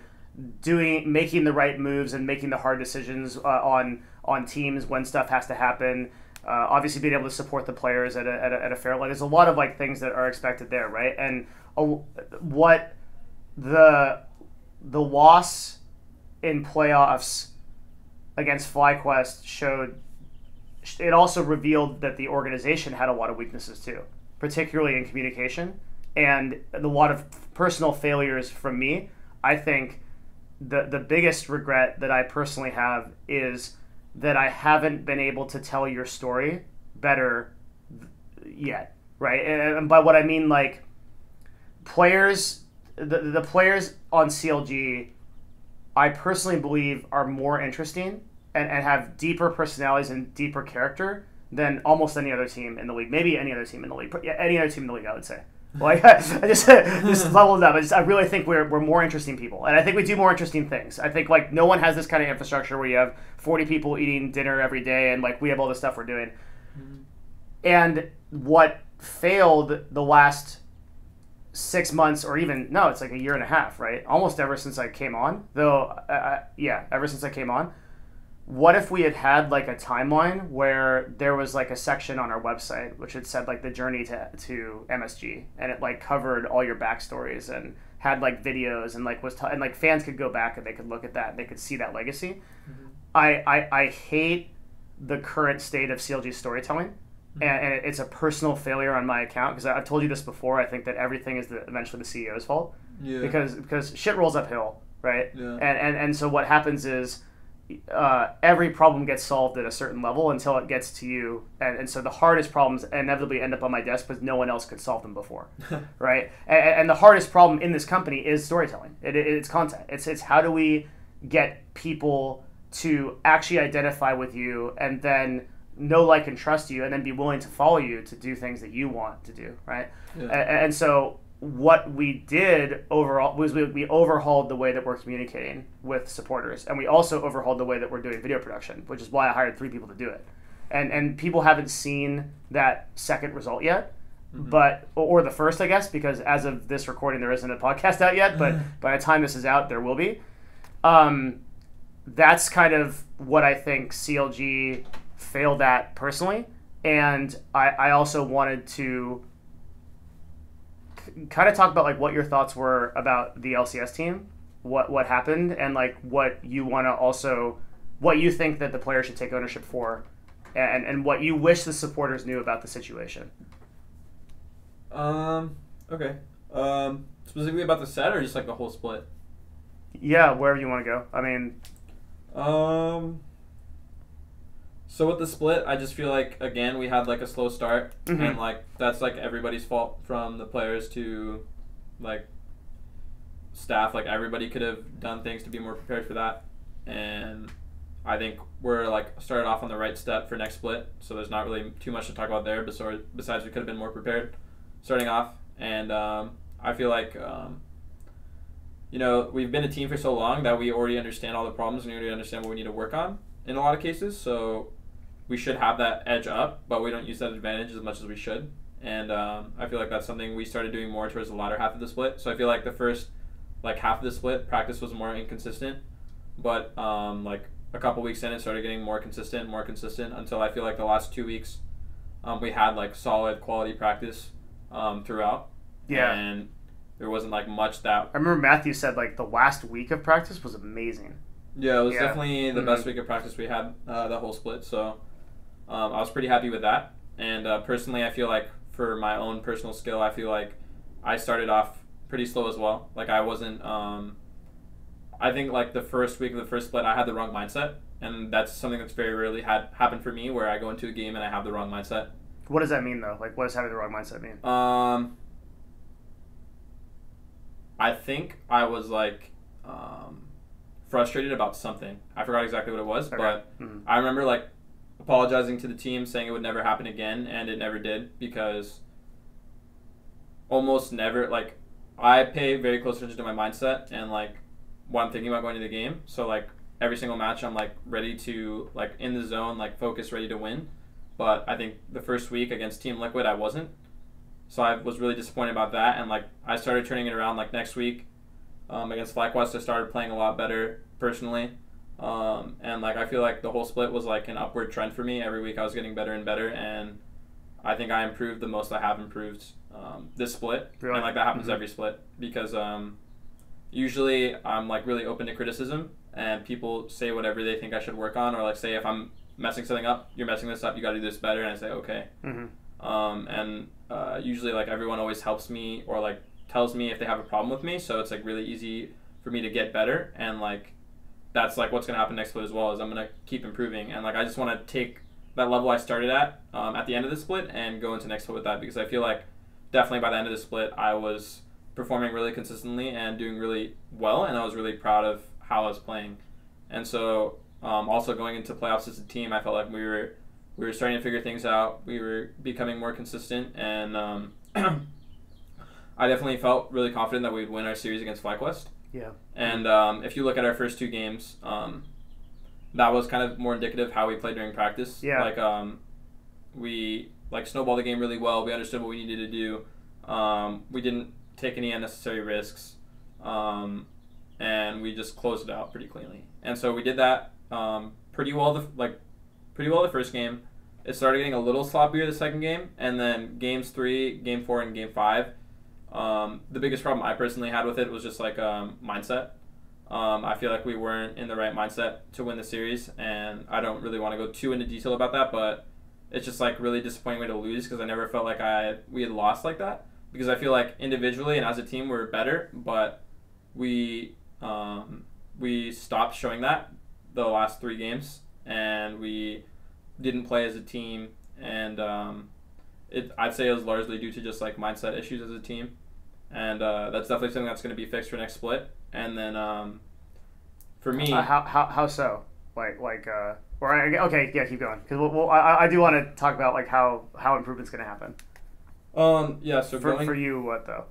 making the right moves and making the hard decisions on teams when stuff has to happen. Obviously being able to support the players at a fair level. There's a lot of like things that are expected there, right? And what the loss in playoffs against FlyQuest showed, it also revealed that the organization had a lot of weaknesses too, particularly in communication, and a lot of personal failures from me. I think the biggest regret that I personally have is that I haven't been able to tell your story better yet, right? And by what I mean, like, players, the players on CLG, I personally believe are more interesting and have deeper personalities and deeper character than almost any other team in the league. Maybe any other team in the league. Yeah, any other team in the league, I would say. Like, I just leveled up. I really think we're more interesting people, and I think we do more interesting things. I think like no one has this kind of infrastructure where you have 40 people eating dinner every day, and like we have all the stuff we're doing. And what failed the last 6 months, or even no, it's like a year and a half, right? Almost ever since I came on, though. Ever since I came on. What if we had like a timeline where there was like a section on our website which had said like the journey to MSG, and it like covered all your backstories and had like videos and like and like fans could go back and they could look at that and they could see that legacy. I hate the current state of CLG storytelling, and it's a personal failure on my account, because I've told you this before. I think that everything is eventually the CEO's fault, because shit rolls uphill, right? And so what happens is every problem gets solved at a certain level until it gets to you, and so the hardest problems inevitably end up on my desk because no one else could solve them before. Right? And the hardest problem in this company is storytelling. It's content. It's how do we get people to actually identify with you and then know, like, and trust you, and then be willing to follow you to do things that you want to do, right? And so what we did overall was we overhauled the way that we're communicating with supporters, and we also overhauled the way that we're doing video production, which is why I hired 3 people to do it. And people haven't seen that second result yet, but or the first, I guess, because as of this recording, there isn't a podcast out yet, but by the time this is out, there will be. That's kind of what I think CLG failed at personally, and I also wanted to kind of talk about like what your thoughts were about the LCS team, what happened, and like what you want to also, what you think that the player should take ownership for and what you wish the supporters knew about the situation. Okay. Specifically about the set or just like the whole split? Yeah, wherever you want to go. I mean, so with the split, I just feel like again we had like a slow start, Mhm. and like that's like everybody's fault, from the players to like staff. Like everybody could have done things to be more prepared for that, and I think we're like started off on the right step for next split. So there's not really too much to talk about there. Besides, we could have been more prepared starting off, and I feel like we've been a team for so long that we already understand all the problems and we already understand what we need to work on in a lot of cases. So we should have that edge up, but we don't use that advantage as much as we should. And I feel like that's something we started doing more towards the latter half of the split. So I feel like the first like half of the split, practice was more inconsistent, but like a couple weeks in, it started getting more consistent until I feel like the last 2 weeks we had like solid quality practice throughout. Yeah. And there wasn't like much that. I remember Matthew said like the last week of practice was amazing. Yeah, it was definitely the best week of practice we had the whole split. So I was pretty happy with that. And personally, I feel like for my own personal skill, I feel like I started off pretty slow as well. Like I wasn't. I think like the first week of the first split, I had the wrong mindset, and that's something that's very rarely had happened for me, where I go into a game and I have the wrong mindset. What does that mean though? Like, what does having the wrong mindset mean? I think I was like frustrated about something. I forgot exactly what it was, but I remember like apologizing to the team, saying it would never happen again, and it never did, because almost never, like, I pay very close attention to my mindset and like what I'm thinking about going to the game. So like every single match I'm like ready to, like, in the zone, like focus, ready to win. But I think the first week against Team Liquid I wasn't. So I was really disappointed about that, and like I started turning it around like next week against FlyQuest. I started playing a lot better personally, and like I feel like the whole split was like an upward trend for me. Every week I was getting better and better, and I think I improved the most I have improved this split. Really? And like that happens every split, because usually I'm like really open to criticism, and people say whatever they think I should work on, or like say if I'm messing something up, you're messing this up, you got to do this better, and I say okay. And usually like everyone always helps me, or like tells me if they have a problem with me, so it's like really easy for me to get better, and like that's like what's gonna happen next split as well, is I'm gonna keep improving, and like I just want to take that level I started at the end of the split and go into next split with that, because I feel like definitely by the end of the split I was performing really consistently and doing really well, and I was really proud of how I was playing. And so also going into playoffs as a team, I felt like we were starting to figure things out. We were becoming more consistent, and I definitely felt really confident that we'd win our series against FlyQuest. Yeah. And if you look at our first two games, that was kind of more indicative of how we played during practice. Yeah. Like we like snowballed the game really well. We understood what we needed to do. We didn't take any unnecessary risks, and we just closed it out pretty cleanly. And so we did that pretty well the first game. It started getting a little sloppier the second game, and then games 3, game 4, and game 5. The biggest problem I personally had with it was just like mindset. I feel like we weren't in the right mindset to win the series, and I don't really want to go too into detail about that, but it's just like really disappointing way to lose, because I never felt like we had lost like that, because I feel like individually and as a team we're better, but we stopped showing that the last 3 games, and we didn't play as a team, and I'd say it was largely due to just like mindset issues as a team, and that's definitely something that's going to be fixed for next split. And then for me, how so? Okay, yeah, keep going, because I do want to talk about like how improvement's going to happen. Yeah. So for you, what though?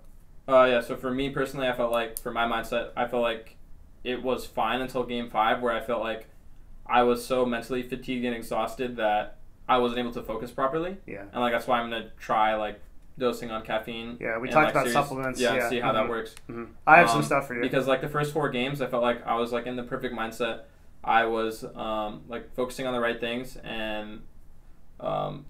Yeah. So for me personally, I felt like for my mindset, I felt like it was fine until game 5, where I felt like I was so mentally fatigued and exhausted that I wasn't able to focus properly. Yeah. And like that's why I'm gonna try like dosing on caffeine. Yeah, we talked about supplements. Yeah, see how that works. I have some stuff for you. Because like the first 4 games, I felt like I was like in the perfect mindset. I was like focusing on the right things, and for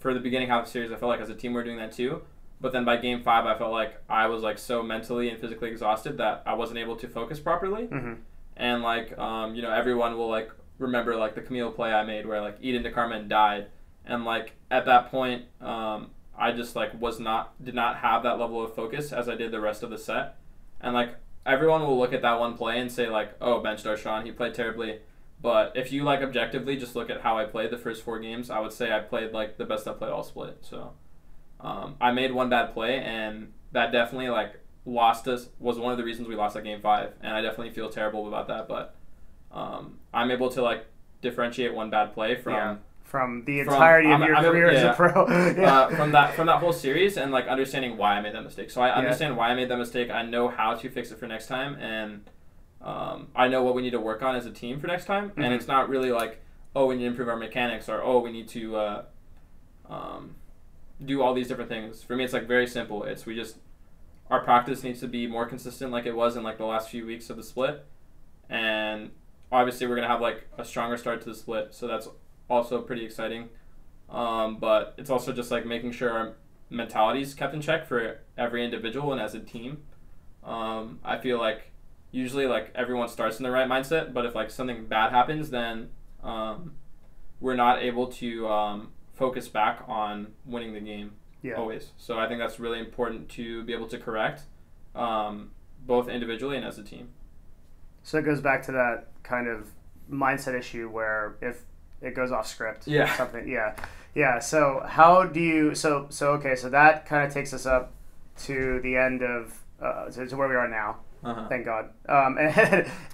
the beginning half of the series, I felt like as a team we're doing that too. But then by game 5, I felt like I was like so mentally and physically exhausted that I wasn't able to focus properly. And like everyone will like remember like the Camille play I made where like Eden to Carmen died, and like at that point, I just like did not have that level of focus as I did the rest of the set, and like everyone will look at that one play and say like, oh, bench Darshan, he played terribly. But if you like objectively just look at how I played the first 4 games, I would say I played like the best I played all split. So I made one bad play, and that definitely like was one of the reasons we lost that game 5, and I definitely feel terrible about that. But I'm able to like differentiate one bad play from the entirety of your career as a pro. From that whole series, and like understanding why I made that mistake. So I understand why I made that mistake. I know how to fix it for next time, and I know what we need to work on as a team for next time. And it's not really like, oh, we need to improve our mechanics, or oh, we need to do all these different things. For me, it's like very simple. It's our practice needs to be more consistent, like it was in like the last few weeks of the split, and obviously we're gonna have like a stronger start to the split, so that's also pretty exciting. But it's also just like making sure our mentality is kept in check for every individual and as a team. I feel like usually like everyone starts in the right mindset, but if like something bad happens, then we're not able to focus back on winning the game always. So I think that's really important to be able to correct, both individually and as a team. So it goes back to that kind of mindset issue where if it goes off script, something, So how do you? So okay. So that kind of takes us up to the end of to where we are now. Thank God.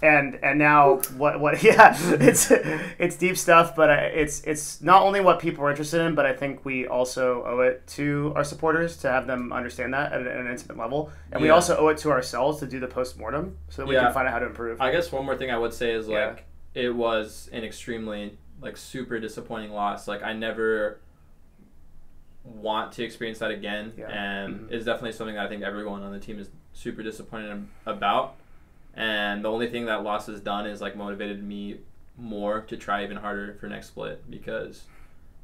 And now what? Yeah, it's deep stuff, but it's not only what people are interested in, but I think we also owe it to our supporters to have them understand that at an intimate level, and we also owe it to ourselves to do the post-mortem so that we can find out how to improve. I guess one more thing I would say is like it was an extremely like super disappointing loss. Like I never want to experience that again, and it's definitely something that I think everyone on the team is super disappointed about. And the only thing that loss has done is like motivated me more to try even harder for next split, because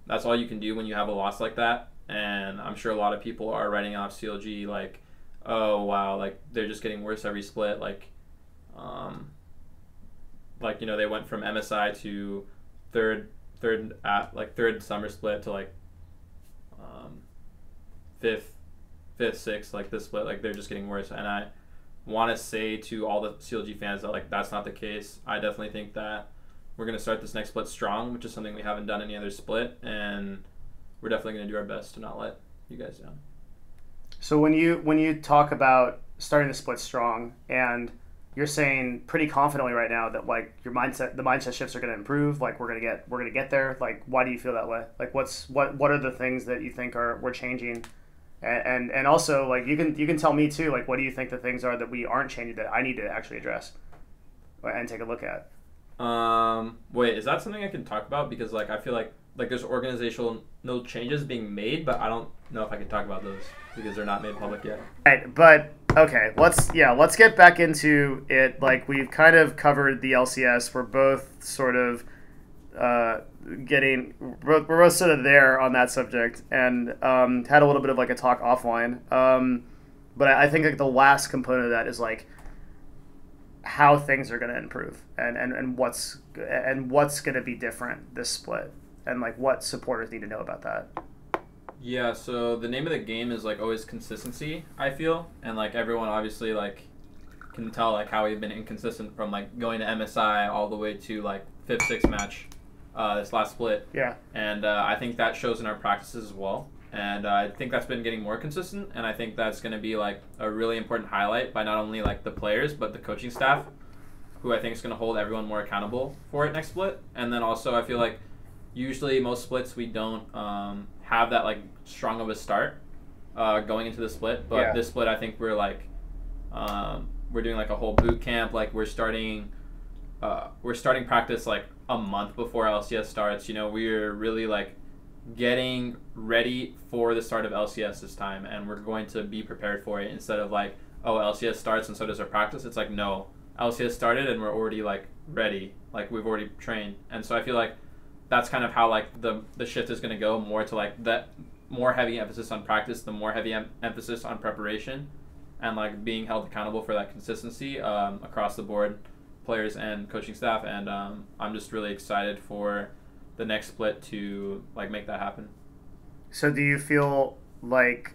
that's all you can do when you have a loss like that. And I'm sure a lot of people are writing off CLG like, oh wow, like they're just getting worse every split. Like you know, they went from MSI to third summer split to like fifth, sixth, like this split, like they're just getting worse. And I want to say to all the CLG fans that like that's not the case. I definitely think that we're going to start this next split strong, which is something we haven't done any other split, and we're definitely going to do our best to not let you guys down. So when you talk about starting the split strong, and you're saying pretty confidently right now that like the mindset shifts are going to improve, like we're going to get there, like why do you feel that way? Like what are the things that you think we're changing? And also like you can tell me too, like what do you think the things are that we aren't changing that I need to actually address and take a look at? Wait, is that something I can talk about? Because like I feel like there's organizational changes being made, but I don't know if I can talk about those because they're not made public yet. Right, but okay, let's get back into it. Like we've kind of covered the LCS. We're both sort of we're both sort of there on that subject, and had a little bit of like a talk offline. But I think like the last component of that is like how things are going to improve and what's going to be different this split, and like what supporters need to know about that. Yeah, so the name of the game is like always consistency, I feel, and like everyone obviously like can tell like how we've been inconsistent from like going to MSI all the way to like 5th, 6th match this last split. Yeah. And I think that shows in our practices as well. And I think that's been getting more consistent, and I think that's going to be like a really important highlight by not only like the players but the coaching staff, who I think is going to hold everyone more accountable for it next split. And then also I feel like usually most splits we don't have that like strong of a start going into the split, but this split I think we're like we're doing like a whole boot camp. Like we're starting practice like a month before LCS starts. You know, we're really like getting ready for the start of LCS this time, and we're going to be prepared for it instead of like, oh, LCS starts and so does our practice. It's like, no, LCS started and we're already like ready, like we've already trained. And so I feel like that's kind of how like the shift is going to go more to like that more heavy emphasis on practice, the more heavy emphasis on preparation, and like being held accountable for that consistency across the board. players and coaching staff, and I'm just really excited for the next split to like make that happen. So do you feel like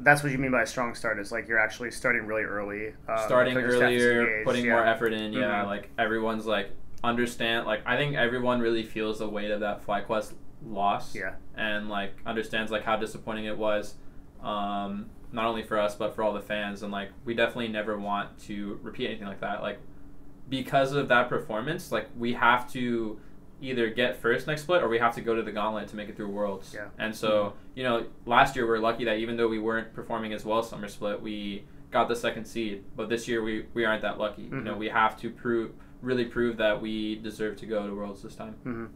that's what you mean by a strong start? Is like you're actually starting really early, Starting earlier, putting more effort in. Yeah, Mm-hmm. like everyone's like understand. Like I think everyone really feels the weight of that FlyQuest loss. Yeah. And like understands like how disappointing it was, not only for us but for all the fans. And like we definitely never want to repeat anything like that. Like because of that performance, like we have to either get first next split or we have to go to the gauntlet to make it through Worlds. Yeah. And so, you know, last year we were lucky that even though we weren't performing as well summer split, we got the second seed. But this year we aren't that lucky. Mm-hmm. You know, we have to really prove that we deserve to go to Worlds this time. Mm-hmm.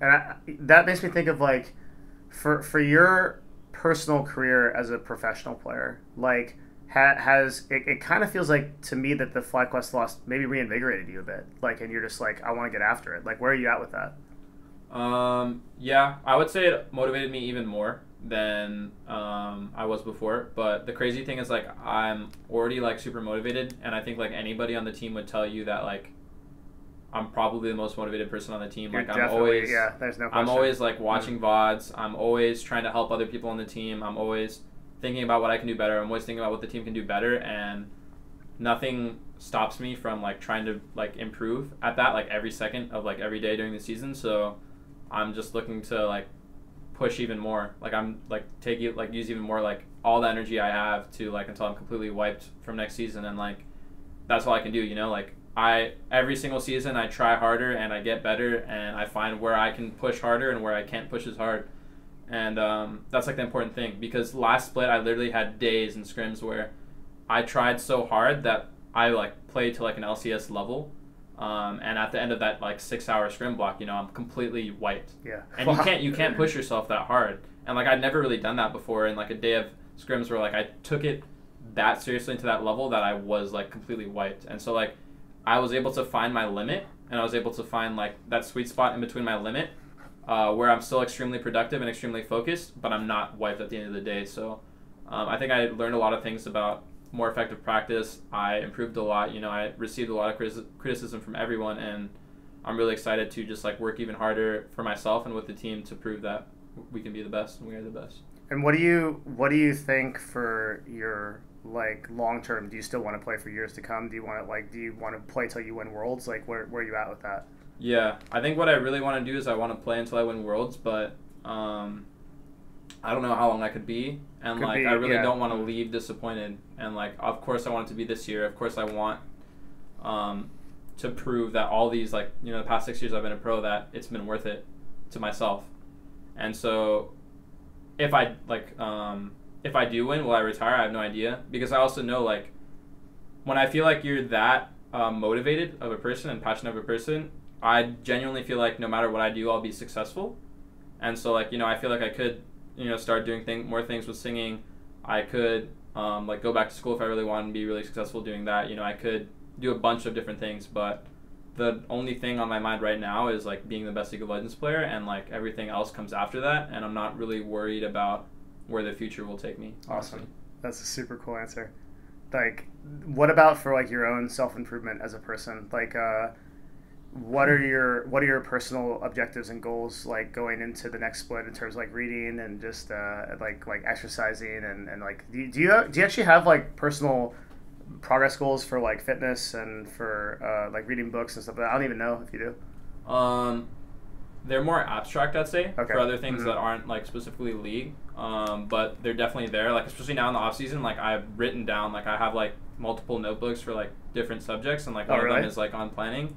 And that makes me think of like for your personal career as a professional player, like has it kind of feels like to me that the FlyQuest loss maybe reinvigorated you a bit, like, and you're just like, I want to get after it. Like, where are you at with that? Yeah, I would say it motivated me even more than I was before. But the crazy thing is like I'm already like super motivated, and I think like anybody on the team would tell you that like I'm probably the most motivated person on the team. You're like I'm always there's no question. I'm always like watching VODs. I'm always trying to help other people on the team. I'm always thinking about what I can do better. I'm always thinking about what the team can do better, and nothing stops me from like trying to like improve at that like every second of like every day during the season. So I'm just looking to like push even more. Like I'm like use even more like all the energy I have to like until I'm completely wiped from next season, and like that's all I can do, you know? Like every single season I try harder and I get better, and I find where I can push harder and where I can't push as hard. And that's like the important thing, because last split I literally had days and scrims where I tried so hard that I like played to like an LCS level, and at the end of that like 6-hour scrim block, you know, I'm completely wiped. Yeah. And you can't push yourself that hard. And like I'd never really done that before, in like a day of scrims where like I took it that seriously to that level that I was like completely wiped. And so like I was able to find my limit, and I was able to find like that sweet spot in between my limit, where I'm still extremely productive and extremely focused, but I'm not wiped at the end of the day. So I think I learned a lot of things about more effective practice. I improved a lot. You know, I received a lot of criticism from everyone, and I'm really excited to just like work even harder for myself and with the team to prove that we can be the best and we are the best. And what do you think for your like long term? Do you still want to play for years to come? Do you want to play till you win Worlds? Like where are you at with that? Yeah, I think what I really want to do is I want to play until I win Worlds, but I don't know how long that could be, and I really don't want to leave disappointed. And like, of course, I want it to be this year. Of course, I want to prove that all these like, you know, the past 6 years I've been a pro, that it's been worth it to myself. And so, if I do win, will I retire? I have no idea, because I also know like when I feel like you're that motivated of a person and passionate of a person, I genuinely feel like no matter what I do, I'll be successful. And so like, you know, I feel like I could, you know, start doing more things with singing. I could like go back to school if I really wanted to be really successful doing that. You know, I could do a bunch of different things, but the only thing on my mind right now is like being the best League of Legends player, and like everything else comes after that, and I'm not really worried about where the future will take me. Awesome. That's a super cool answer. Like, what about for like your own self-improvement as a person? Like, what are your personal objectives and goals like going into the next split in terms of like reading and just like exercising and like do you actually have like personal progress goals for like fitness and for like reading books and stuff? I don't even know if you do. They're more abstract, I'd say, okay. For other things that aren't like specifically league, but they're definitely there. Like especially now in the off season, like I've written down, like I have like multiple notebooks for like different subjects, and like one of them is like on planning.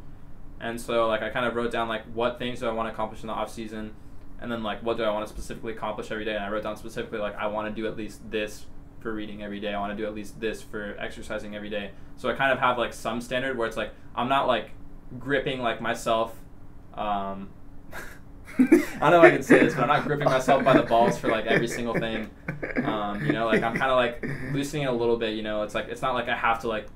And so like I kind of wrote down like what things do I want to accomplish in the off season, and then like what do I want to specifically accomplish every day. And I wrote down specifically like I want to do at least this for reading every day. I want to do at least this for exercising every day. So I kind of have like some standard where it's like I'm not like gripping like myself. I don't know if I can say this, but I'm not gripping myself by the balls for like every single thing. You know, like I'm kind of like loosening it a little bit. You know, it's like it's not like I have to like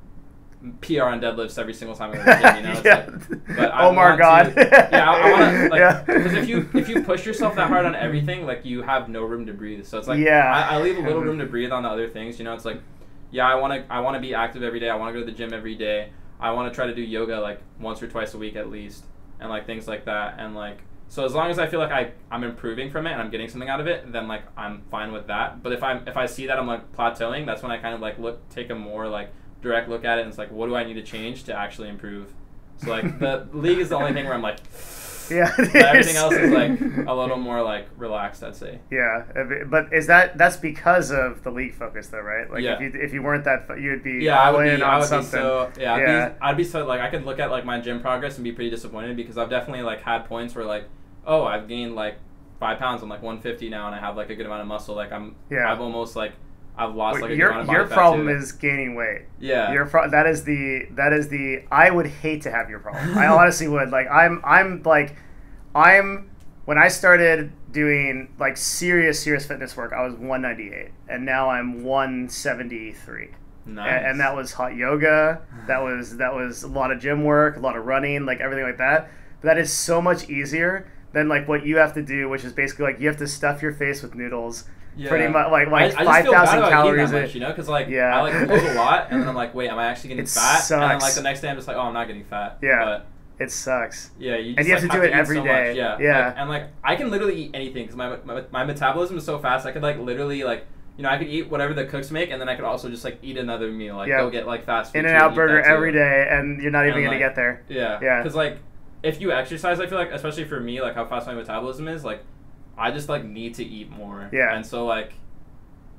PR on deadlifts every single time I go to the gym, you know? It's like, but I want to, yeah, I want to, like, because if you push yourself that hard on everything, like, you have no room to breathe. So it's like, I leave a little room to breathe on the other things, you know? It's like, yeah, I want to be active every day. I want to go to the gym every day. I want to try to do yoga like once or twice a week at least, and like things like that. And like, so as long as I feel like I'm improving from it and I'm getting something out of it, then like I'm fine with that. But if I see that I'm like plateauing, that's when I kind of like take a more like direct look at it, and it's like, what do I need to change to actually improve? So like the league is the only thing where I'm like, yeah. But everything else is like a little more like relaxed, I'd say. Yeah, but that's because of the league focus though, right? Like if you weren't that, you'd be all in on something. I'd be so like, I could look at like my gym progress and be pretty disappointed, because I've definitely like had points where like, oh, I've gained like 5 pounds. I'm like 150 now, and I have like a good amount of muscle. Like I've almost like I've lost like a good amount of body fat. Your problem is gaining weight. Yeah. That is the I would hate to have your problem. I honestly would. Like when I started doing like serious fitness work, I was 198, and now I'm 173. Nice. And that was hot yoga. That was a lot of gym work, a lot of running, like everything like that. But that is so much easier than like what you have to do, which is basically like you have to stuff your face with noodles. Yeah. Pretty much like 5,000 calories. That much, you know, because like I like bloat a lot, and then I'm like, wait, am I actually getting fat? Sucks. And then like the next day I'm just like, oh, I'm not getting fat. Yeah. But it sucks. Yeah, you have to do it every day. Yeah. Yeah. And like I can literally eat anything, because my metabolism is so fast. I could like literally like, you know, I could eat whatever the cooks make, and then I could also just like eat another meal, like go get like fast food. In-N-Out burger every day, and you're not even gonna get there. Yeah. Yeah. Because like if you exercise, I feel like, especially for me, like how fast my metabolism is, like I just like need to eat more. Yeah. And so like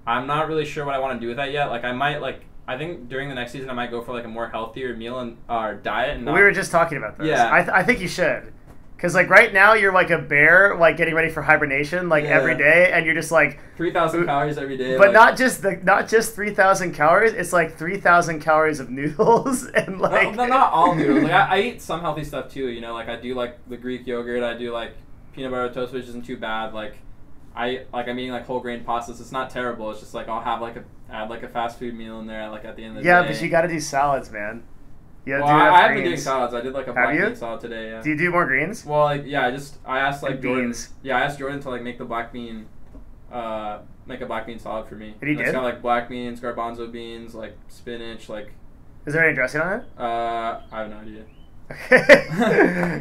I'm not really sure what I want to do with that yet. Like I might like, I think during the next season I might go for like a more healthier meal and diet. And we were just talking about this. Yeah. I think you should. Because like right now you're like a bear, like getting ready for hibernation, like every day, and you're just like 3,000 calories every day. But like, not just 3,000 calories. It's like 3,000 calories of noodles and like not all noodles. Like I eat some healthy stuff too. You know, like I do like the Greek yogurt. I do like peanut butter toast, which isn't too bad. Like I'm eating like whole grain pastas. It's not terrible. It's just like I'll have add a fast food meal in there like at the end of the day. Yeah, but you got to do salads, man. I have been doing salads. I did like a black bean salad today. Yeah. Do you do more greens? Well, like I asked like Jordan. Beans. Yeah, I asked Jordan to like make the black bean, make a black bean salad for me. And he did. It's got like black beans, garbanzo beans, like spinach, like. Is there any dressing on it? I have no idea.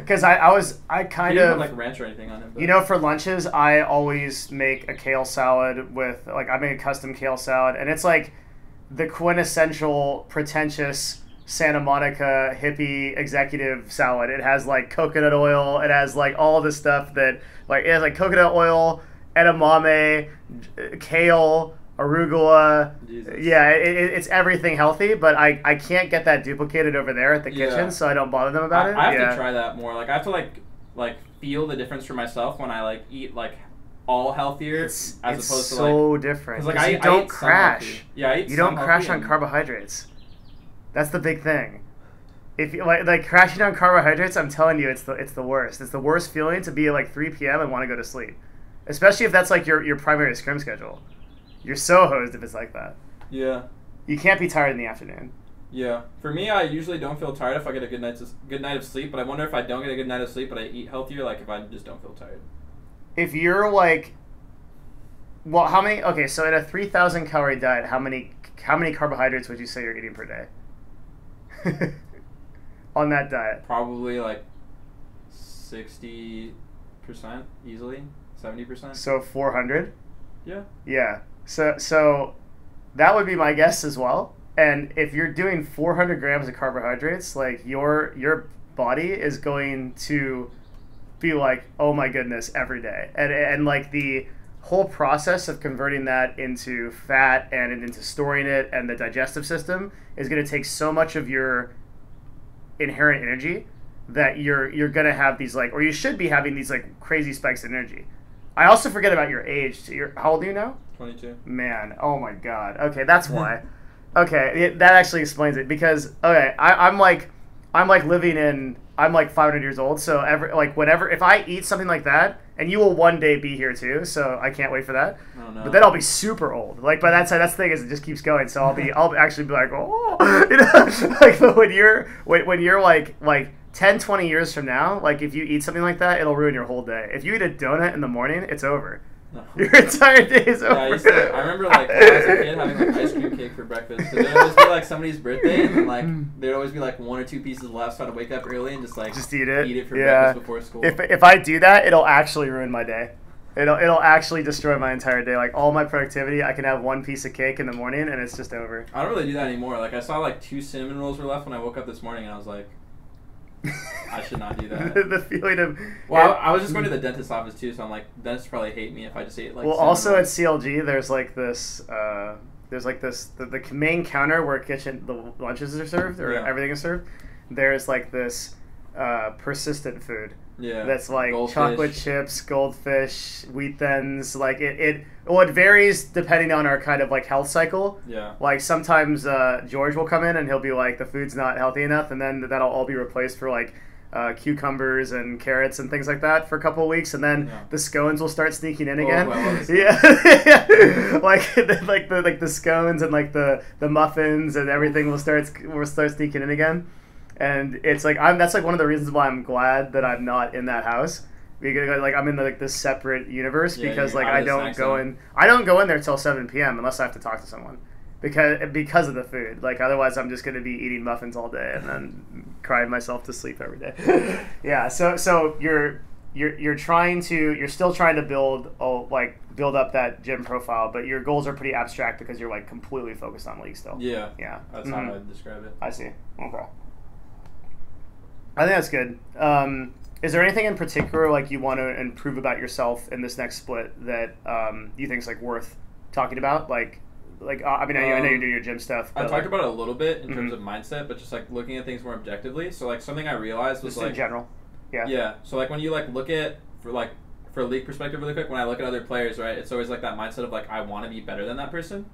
Because I kind of like ranch or anything on it. But. You know, for lunches I always make a kale salad with like I make a custom kale salad, and it's like the quintessential pretentious Santa Monica hippie executive salad. It has like coconut oil. It has like all the stuff that like it has like coconut oil, edamame, kale, arugula. Jesus. Yeah, it's everything healthy, but I can't get that duplicated over there at the kitchen, so I don't bother them about it. I have to try that more. Like I have to like feel the difference for myself when I like eat like all healthier as opposed to like so different. Because like you don't crash. Yeah, I eat you don't crash on carbohydrates. That's the big thing. If you like crashing on carbohydrates, I'm telling you, it's the worst. It's the worst feeling to be at like 3 p.m. and want to go to sleep, especially if that's like your primary scrim schedule. You're so hosed if it's like that. Yeah. You can't be tired in the afternoon. Yeah. For me, I usually don't feel tired if I get a good night of sleep. But I wonder if I don't get a good night of sleep, but I eat healthier, like if I just don't feel tired. If you're like, well, how many? Okay, so in a 3,000 calorie diet, how many carbohydrates would you say you're eating per day? On that diet, probably like 60% easily, 70%. So 400. Yeah. Yeah. So that would be my guess as well. And if you're doing 400 grams of carbohydrates, like your body is going to be like, oh my goodness, every day, and like the whole process of converting that into fat and into storing it and the digestive system is going to take so much of your inherent energy that you're going to have these like, or you should be having these like crazy spikes in energy. I also forget about your age. How old are you now? 22. Man, oh my God. Okay, that's why. Okay, that actually explains it, because okay, I'm like living in, I'm like 500 years old, so whenever if I eat something like that, and you will one day be here too, so I can't wait for that. Oh, no. But then I'll be super old. Like, but that's the thing, is it just keeps going. So I'll actually be like, oh, you know, like, but when you're like 10, 20 years from now, like if you eat something like that, it'll ruin your whole day. If you eat a donut in the morning, it's over. No. Your entire day is over. Yeah, I remember like when I was a kid having like ice cream cake for breakfast. Because there'd always be like somebody's birthday, and then like there'd always be like 1 or 2 pieces left, so I'd wake up early and just eat it for breakfast before school. If I do that, it'll actually ruin my day. It'll actually destroy my entire day. Like all my productivity, I can have 1 piece of cake in the morning, and it's just over. I don't really do that anymore. Like I saw like 2 cinnamon rolls were left when I woke up this morning, and I was like, I should not do that. The feeling of... Well, I was just going to the dentist's office too, so I'm like, dentists probably hate me if I just ate like... Well, also at CLG, there's like this... the main counter where the lunches are served, or everything is served. There's like this persistent food. Yeah. That's like goldfish. Chocolate chips, goldfish, wheat thins. Like it varies depending on our kind of like health cycle. Yeah. Like sometimes George will come in and he'll be like, the food's not healthy enough, and then that'll all be replaced for like cucumbers and carrots and things like that for a couple of weeks, and then the scones will start sneaking in again. Yeah. like the scones and like the muffins and everything will start sneaking in again. And it's like that's like one of the reasons why I'm glad that I'm not in that house, because like I'm in this separate universe, because like I don't go in there till 7 p.m. unless I have to talk to someone, because of the food. Like otherwise I'm just going to be eating muffins all day and then crying myself to sleep every day. Yeah. So you're still trying to build up that gym profile, but your goals are pretty abstract because you're like completely focused on league still. Yeah. Yeah. That's how I'd describe it. I see. Okay. I think that's good. Is there anything in particular like you want to improve about yourself in this next split that you think is like worth talking about? Like I mean, I know you're doing your gym stuff. I talked about it a little bit in terms of mindset, but just like looking at things more objectively. So like something I realized was just like in general. Yeah. Yeah. So like when you like look at for a league perspective really quick, when I look at other players, right, it's always like that mindset of like I want to be better than that person.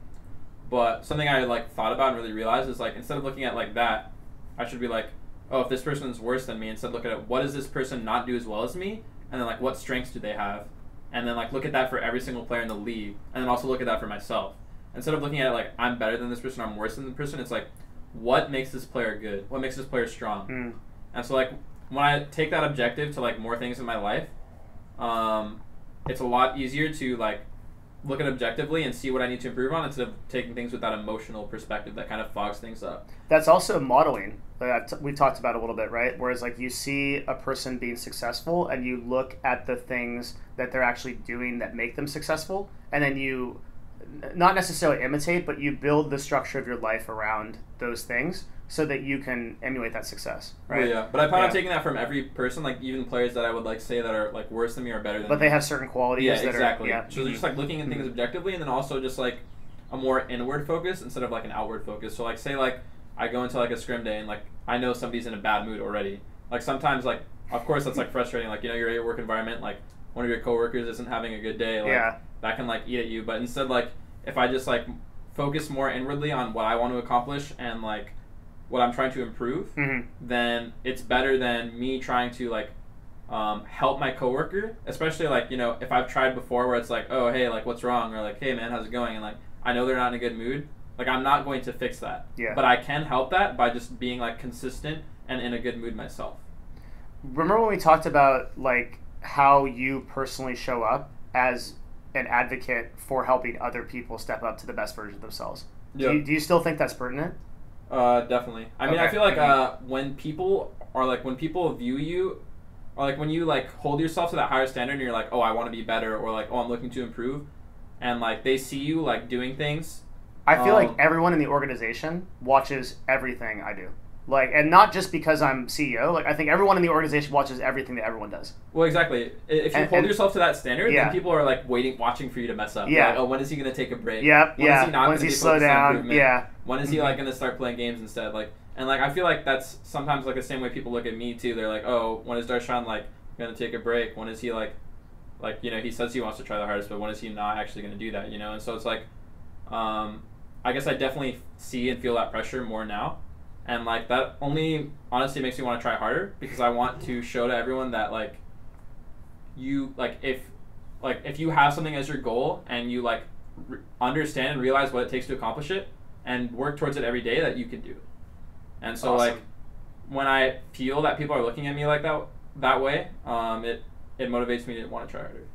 But something I like thought about and really realized is like instead of looking at like that, I should be like, oh, if this person's worse than me, instead look at it, what does this person not do as well as me? And then like what strengths do they have? And then like look at that for every single player in the league, and then also look at that for myself. Instead of looking at it like I'm better than this person, I'm worse than the person, it's like what makes this player good? What makes this player strong? And so like when I take that objective to like more things in my life, it's a lot easier to like look at objectively and see what I need to improve on instead of taking things with that emotional perspective that kind of fogs things up. That's also modeling that we talked about a little bit, right? Whereas like you see a person being successful and you look at the things that they're actually doing that make them successful, and then you not necessarily imitate, but you build the structure of your life around those things so that you can emulate that success, right? Well, yeah, but I plan on taking that from every person, like even players that I would like say that are like worse than me or better than me. But they have certain qualities that exactly. are... So they're just like looking at things objectively, and then also just like a more inward focus instead of like an outward focus. So like say like I go into like a scrim day and like I know somebody's in a bad mood already. Like sometimes like of course that's like frustrating, like you're at your work environment, like one of your coworkers isn't having a good day, like that can like eat at you. But instead like if I just like focus more inwardly on what I want to accomplish and like what I'm trying to improve, then it's better than me trying to like help my coworker, especially like if I've tried before where it's like, oh hey, like what's wrong, or like hey man, how's it going, and like I know they're not in a good mood, like I'm not going to fix that, but I can help that by just being like consistent and in a good mood myself. Remember when we talked about like how you personally show up as an advocate for helping other people step up to the best version of themselves? Do you still think that's pertinent? Definitely. I mean, I feel like when people view you, or like when you like hold yourself to that higher standard and you're like, oh, I want to be better, or like, oh, I'm looking to improve, and like they see you like doing things. I feel like everyone in the organization watches everything I do. Like, and not just because I'm CEO. Like, I think everyone in the organization watches everything that everyone does. Well, exactly. If you hold yourself to that standard, then people are like watching for you to mess up. Yeah. Like, oh, when is he going to take a break? Yep. When is he not going to slow down? Yeah. When is he like going to start playing games instead? Like, and like I feel like that's sometimes like the same way people look at me too. They're like, oh, when is Darshan like going to take a break? When is he like he says he wants to try the hardest, but when is he not actually going to do that? And so it's like, I guess I definitely see and feel that pressure more now. And like that only honestly makes me want to try harder, because I want to show to everyone that like you like if you have something as your goal and you like understand and realize what it takes to accomplish it and work towards it every day, that you can do it. And so like when I feel that people are looking at me like that way, it motivates me to want to try harder.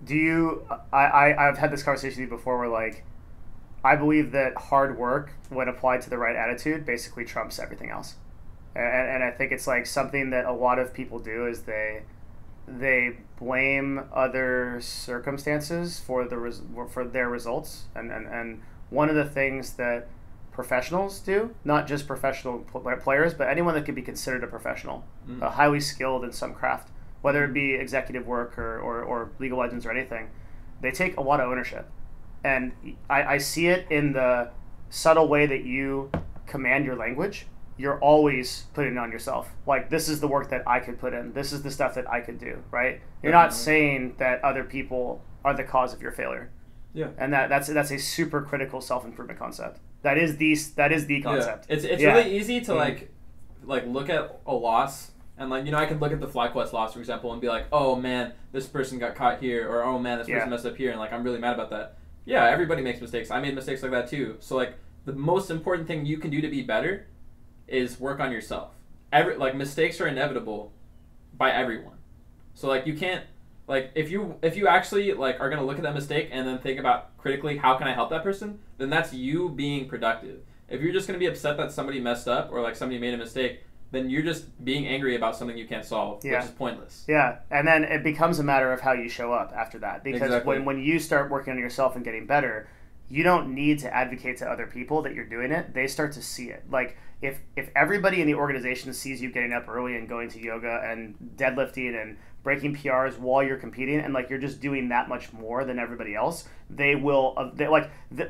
do you? I've had this conversation with you before, where like I believe that hard work, when applied to the right attitude, basically trumps everything else. And I think it's like something that a lot of people do is they blame other circumstances for for their results, and one of the things that professionals do, not just professional players, but anyone that could be considered a professional, highly skilled in some craft, whether it be executive work or League of Legends or anything, they take a lot of ownership. And I see it in the subtle way that you command your language. You're always putting it on yourself. Like, this is the work that I could put in. This is the stuff that I could do, right? You're not saying that other people are the cause of your failure. Yeah. And that's a super critical self-improvement concept. That is the concept. Yeah. It's really easy to like look at a loss and like, you know, I could look at the FlyQuest loss, for example, and be like, oh man, this person got caught here, or oh man, this person messed up here, and like I'm really mad about that. Yeah, everybody makes mistakes. I made mistakes like that too. So like the most important thing you can do to be better is work on yourself. Mistakes are inevitable by everyone. So like you can't, like if you actually like are gonna look at that mistake and then think about critically how can I help that person, then that's you being productive. If you're just gonna be upset that somebody messed up or like somebody made a mistake, then you're just being angry about something you can't solve, which is pointless. Yeah, and then it becomes a matter of how you show up after that. Because when you start working on yourself and getting better, you don't need to advocate to other people that you're doing it. They start to see it. Like, if everybody in the organization sees you getting up early and going to yoga and deadlifting and breaking PRs while you're competing, and like you're just doing that much more than everybody else, they will.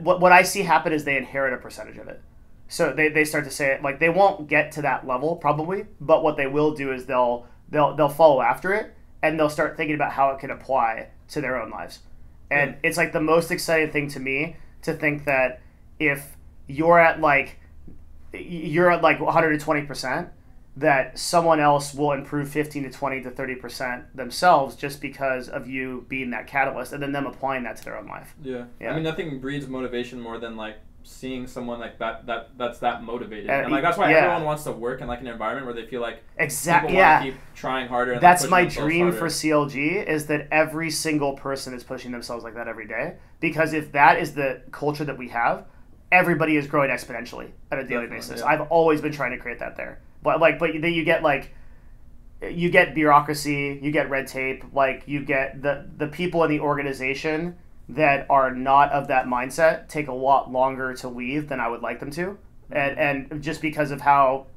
What I see happen is they inherit a percentage of it. So they start to say it. Like, they won't get to that level probably, but what they will do is they'll follow after it, and they'll start thinking about how it can apply to their own lives. And it's like the most exciting thing to me to think that if you're at like 120%, that someone else will improve 15 to 20 to 30% themselves just because of you being that catalyst, and then them applying that to their own life. Yeah. I mean, nothing breeds motivation more than like seeing someone like that's that motivated, and like that's why everyone wants to work in like an environment where they feel like people want to keep trying harder. And that's my dream for CLG, is that every single person is pushing themselves like that every day, because if that is the culture that we have, everybody is growing exponentially at a daily basis. I've always been trying to create that there, but then you get bureaucracy, you get red tape, like you get the people in the organization that are not of that mindset take a lot longer to leave than I would like them to, and just because of how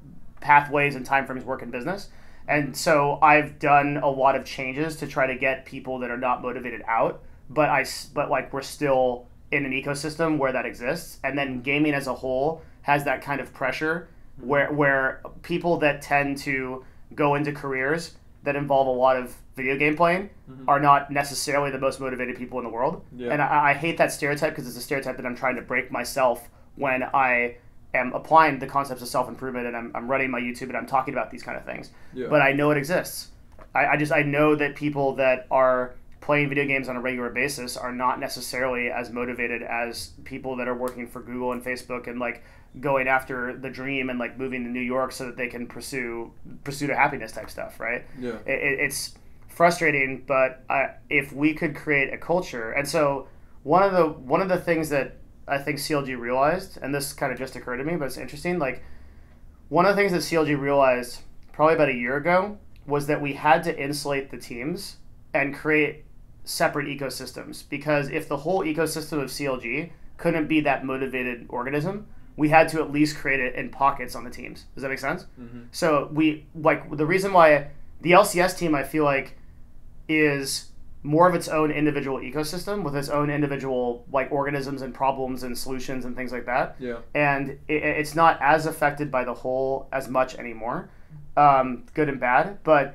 pathways and timeframes work in business. And so I've done a lot of changes to try to get people that are not motivated out, but like we're still in an ecosystem where that exists. And then gaming as a whole has that kind of pressure where people that tend to go into careers that involve a lot of video game playing are not necessarily the most motivated people in the world. Yeah. And I hate that stereotype, because it's a stereotype that I'm trying to break myself when I am applying the concepts of self-improvement, and I'm running my YouTube and I'm talking about these kind of things. Yeah. But I know it exists. I know that people that are playing video games on a regular basis are not necessarily as motivated as people that are working for Google and Facebook and like going after the dream and like moving to New York so that they can pursue pursuit of happiness type stuff, right? Yeah. It's frustrating, but if we could create a culture, and so one of the things that I think CLG realized, and this kind of just occurred to me, but it's interesting, like one of the things that CLG realized probably about a year ago was that we had to insulate the teams and create separate ecosystems, because if the whole ecosystem of CLG couldn't be that motivated organism, we had to at least create it in pockets on the teams. Does that make sense? Mm-hmm. So we, like, the reason why the LCS team, I feel like, is more of its own individual ecosystem with its own individual like organisms and problems and solutions and things like that. Yeah. And it's not as affected by the whole as much anymore, good and bad. But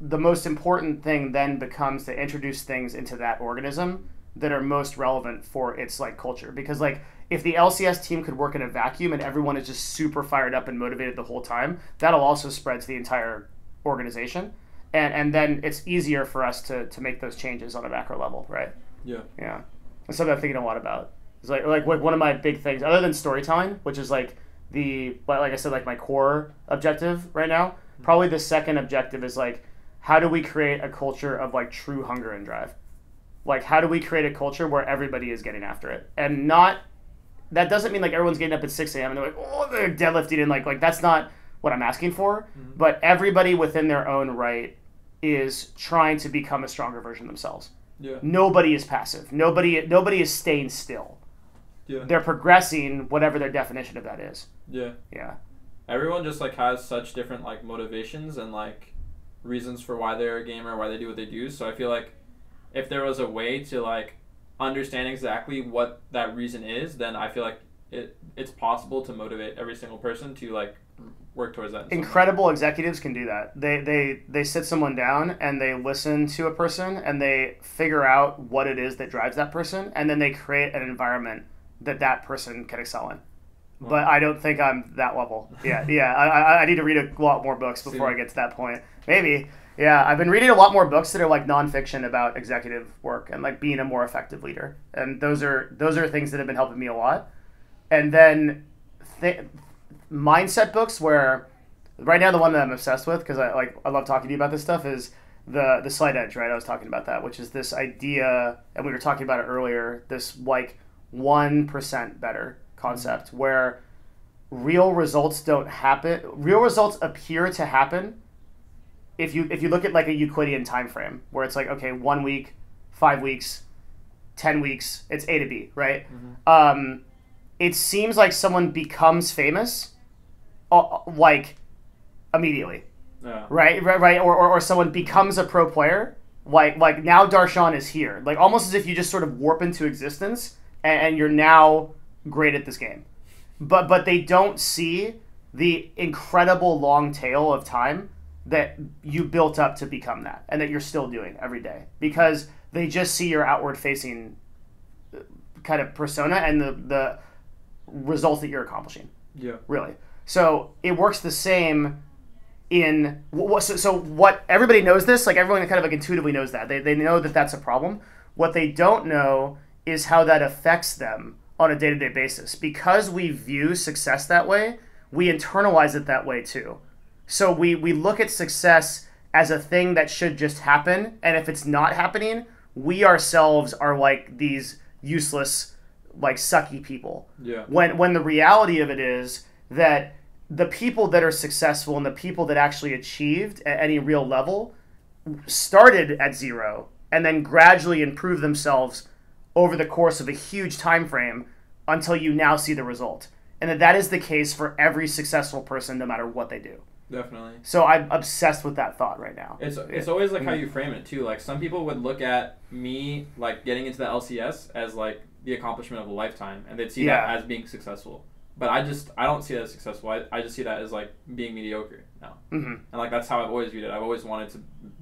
the most important thing then becomes to introduce things into that organism that are most relevant for its like culture. Because like if the LCS team could work in a vacuum and everyone is just super fired up and motivated the whole time, that'll also spread to the entire organization. And then it's easier for us to make those changes on a macro level, right? Yeah. Yeah. That's something I'm thinking a lot about. It's like one of my big things, other than storytelling, which is like like I said, like my core objective right now. Probably the second objective is like how do we create a culture of like true hunger and drive? Like, how do we create a culture where everybody is getting after it? And not, that doesn't mean like everyone's getting up at 6 a.m. and they're like, oh, they're deadlifting, and like that's not what I'm asking for. Mm-hmm. But everybody within their own right is trying to become a stronger version of themselves. Yeah. Nobody is passive. Nobody is staying still. Yeah. They're progressing, whatever their definition of that is. Yeah. Yeah. Everyone just like has such different like motivations and like reasons for why they're a gamer, why they do what they do. So I feel like if there was a way to like understand exactly what that reason is, then I feel like it's possible to motivate every single person to like work towards that. Incredible executives can do that. They sit someone down and they listen to a person and they figure out what it is that drives that person, and then they create an environment that person can excel in. But I don't think I'm that level. Yeah. I need to read a lot more books before I get to that point. Maybe. Yeah, I've been reading a lot more books that are like nonfiction about executive work and like being a more effective leader. And those are things that have been helping me a lot. And then mindset books, where right now the one that I'm obsessed with, because I love talking to you about this stuff, is the Slight Edge, right? I was talking about that, which is this idea, and we were talking about it earlier, this like 1% better concept, where real results don't happen. Real results appear to happen if you look at like a Euclidean time frame, where it's like, okay, 1 week, 5 weeks, 10 weeks, it's A to B, right? Mm-hmm. It seems like someone becomes famous like immediately, right? Or someone becomes a pro player, like now Darshan is here, like almost as if you just sort of warp into existence and you're now great at this game. But they don't see the incredible long tail of time that you built up to become that, and that you're still doing every day, because they just see your outward facing kind of persona and the results that you're accomplishing. Yeah. Really. So it works the same in so what everybody knows this, like everyone kind of like intuitively knows that. They know that that's a problem. What they don't know is how that affects them on a day-to-day basis. Because we view success that way, we internalize it that way too. So we look at success as a thing that should just happen, and if it's not happening, we ourselves are like these useless, like sucky people. Yeah. When the reality of it is that the people that are successful and the people that actually achieved at any real level started at zero and then gradually improved themselves over the course of a huge time frame until you now see the result. And that is the case for every successful person, no matter what they do. Definitely. So I'm obsessed with that thought right now. It's always like how you frame it too. Like some people would look at me like getting into the LCS as like the accomplishment of a lifetime, and they'd see that as being successful. But I don't see that as successful. I just see that as like being mediocre now. Mm-hmm. And like that's how I've always viewed it. I've always wanted to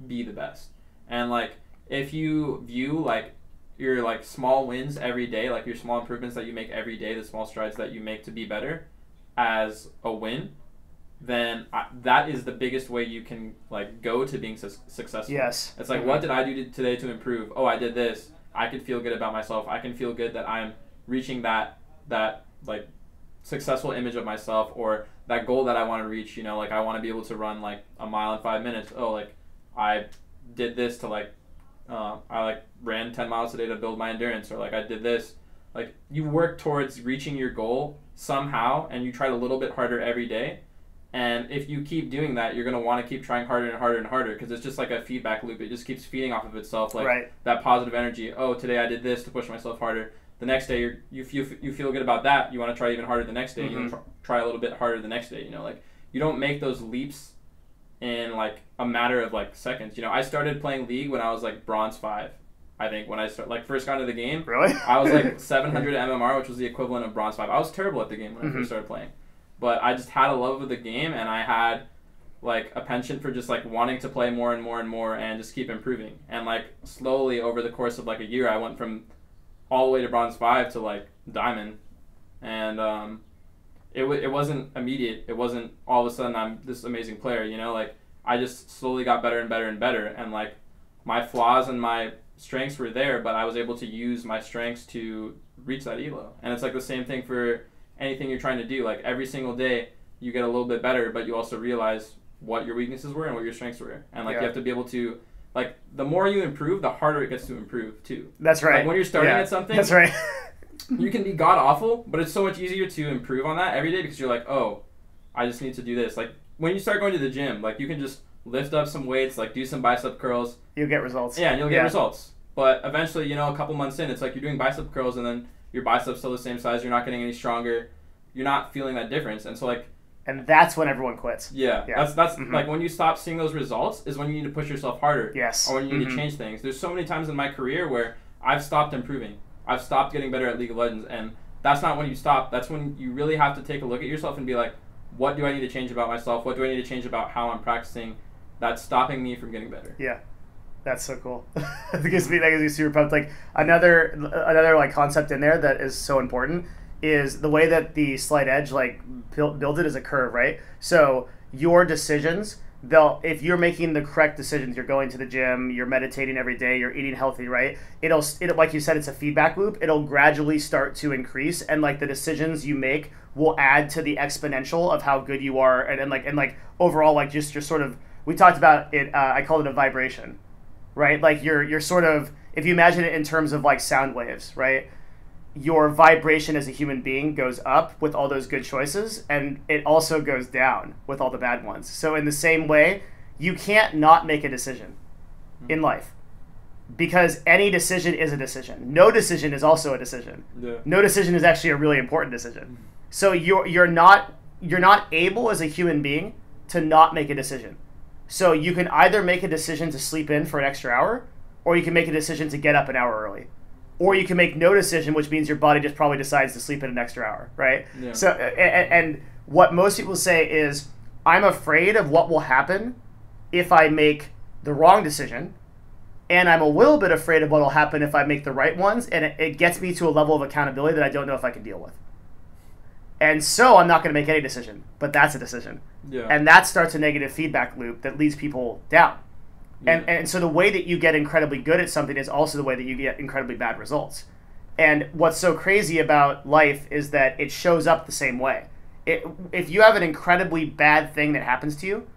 be the best. And like if you view like your like small wins every day, like your small improvements that you make every day, the small strides that you make to be better, as a win, then that is the biggest way you can like go to being successful. Yes. It's like, what did I do today to improve? Oh, I did this. I could feel good about myself. I can feel good that I'm reaching that like successful image of myself, or that goal that I want to reach. You know, like I want to be able to run like a mile in 5 minutes. Oh, like I did this to like I like ran 10 miles a day to build my endurance, or like I did this. Like you work towards reaching your goal somehow, and you try a little bit harder every day. And if you keep doing that, you're going to want to keep trying harder and harder and harder, because it's just like a feedback loop. It just keeps feeding off of itself, like that positive energy. Oh, today I did this to push myself harder. The next day you feel good about that. You want to try even harder the next day. Mm-hmm. You want to try a little bit harder the next day. You know, like you don't make those leaps in like a matter of like seconds. You know, I started playing League when I was like bronze 5. I think when I first got into the game. Really? I was like 700 MMR, which was the equivalent of bronze 5. I was terrible at the game when I first started playing. But I just had a love of the game, and I had like a penchant for just like wanting to play more and more and more and just keep improving. And like slowly over the course of like a year, I went from all the way to bronze 5 to like diamond. And it wasn't immediate. It wasn't all of a sudden I'm this amazing player, you know? Like I just slowly got better and better and better, and like my flaws and my strengths were there, but I was able to use my strengths to reach that elo. And it's like the same thing for anything you're trying to do. Like every single day you get a little bit better, but you also realize what your weaknesses were and what your strengths were, and like Yeah. you have to be able to, like, the more you improve, the harder it gets to improve too. That's right. Like when you're starting Yeah. at something, That's right. you can be god awful, but it's so much easier to improve on that every day because you're like, oh, I just need to do this. Like when you start going to the gym, like you can just lift up some weights, like do some bicep curls. You'll get results. Yeah, and you'll get Yeah. results. But eventually, you know, a couple months in, it's like you're doing bicep curls and then your biceps still the same size. You're not getting any stronger. You're not feeling that difference. And so like, And that's when everyone quits. yeah. That's Mhm. like when you stop seeing those results is when you need to push yourself harder. Yes. Or when you need Mhm. to change things. There's so many times in my career where I've stopped improving. I've stopped getting better at League of Legends, and that's not when you stop. That's when you really have to take a look at yourself and be like, what do I need to change about myself? What do I need to change about how I'm practicing that's stopping me from getting better? Yeah. That's so cool. That gives me super pumped. Like another like concept in there that is so important is the way that the slight edge like build it as a curve, right? So your decisions, if you're making the correct decisions, you're going to the gym, you're meditating every day, you're eating healthy, right? It'll like you said, it's a feedback loop. It'll gradually start to increase, and like the decisions you make will add to the exponential of how good you are, and like overall, like just your sort of, we talked about it. I called it a vibration, right? Like you're sort of, if you imagine it in terms of like sound waves, right? Your vibration as a human being goes up with all those good choices, and it also goes down with all the bad ones. So in the same way, you can't not make a decision in life, because any decision is a decision. No decision is also a decision. Yeah. No decision is actually a really important decision. So you're not able as a human being to not make a decision. So you can either make a decision to sleep in for an extra hour, or you can make a decision to get up an hour early. Or you can make no decision, which means your body just probably decides to sleep in an extra hour, right? Yeah. So, and what most people say is, I'm afraid of what will happen if I make the wrong decision, and I'm a little bit afraid of what will happen if I make the right ones, and it gets me to a level of accountability that I don't know if I can deal with. And so I'm not going to make any decision, but that's a decision. Yeah. And that starts a negative feedback loop that leads people down. Yeah. And so the way that you get incredibly good at something is also the way that you get incredibly bad results. And what's so crazy about life is that it shows up the same way. If you have an incredibly bad thing that happens to you,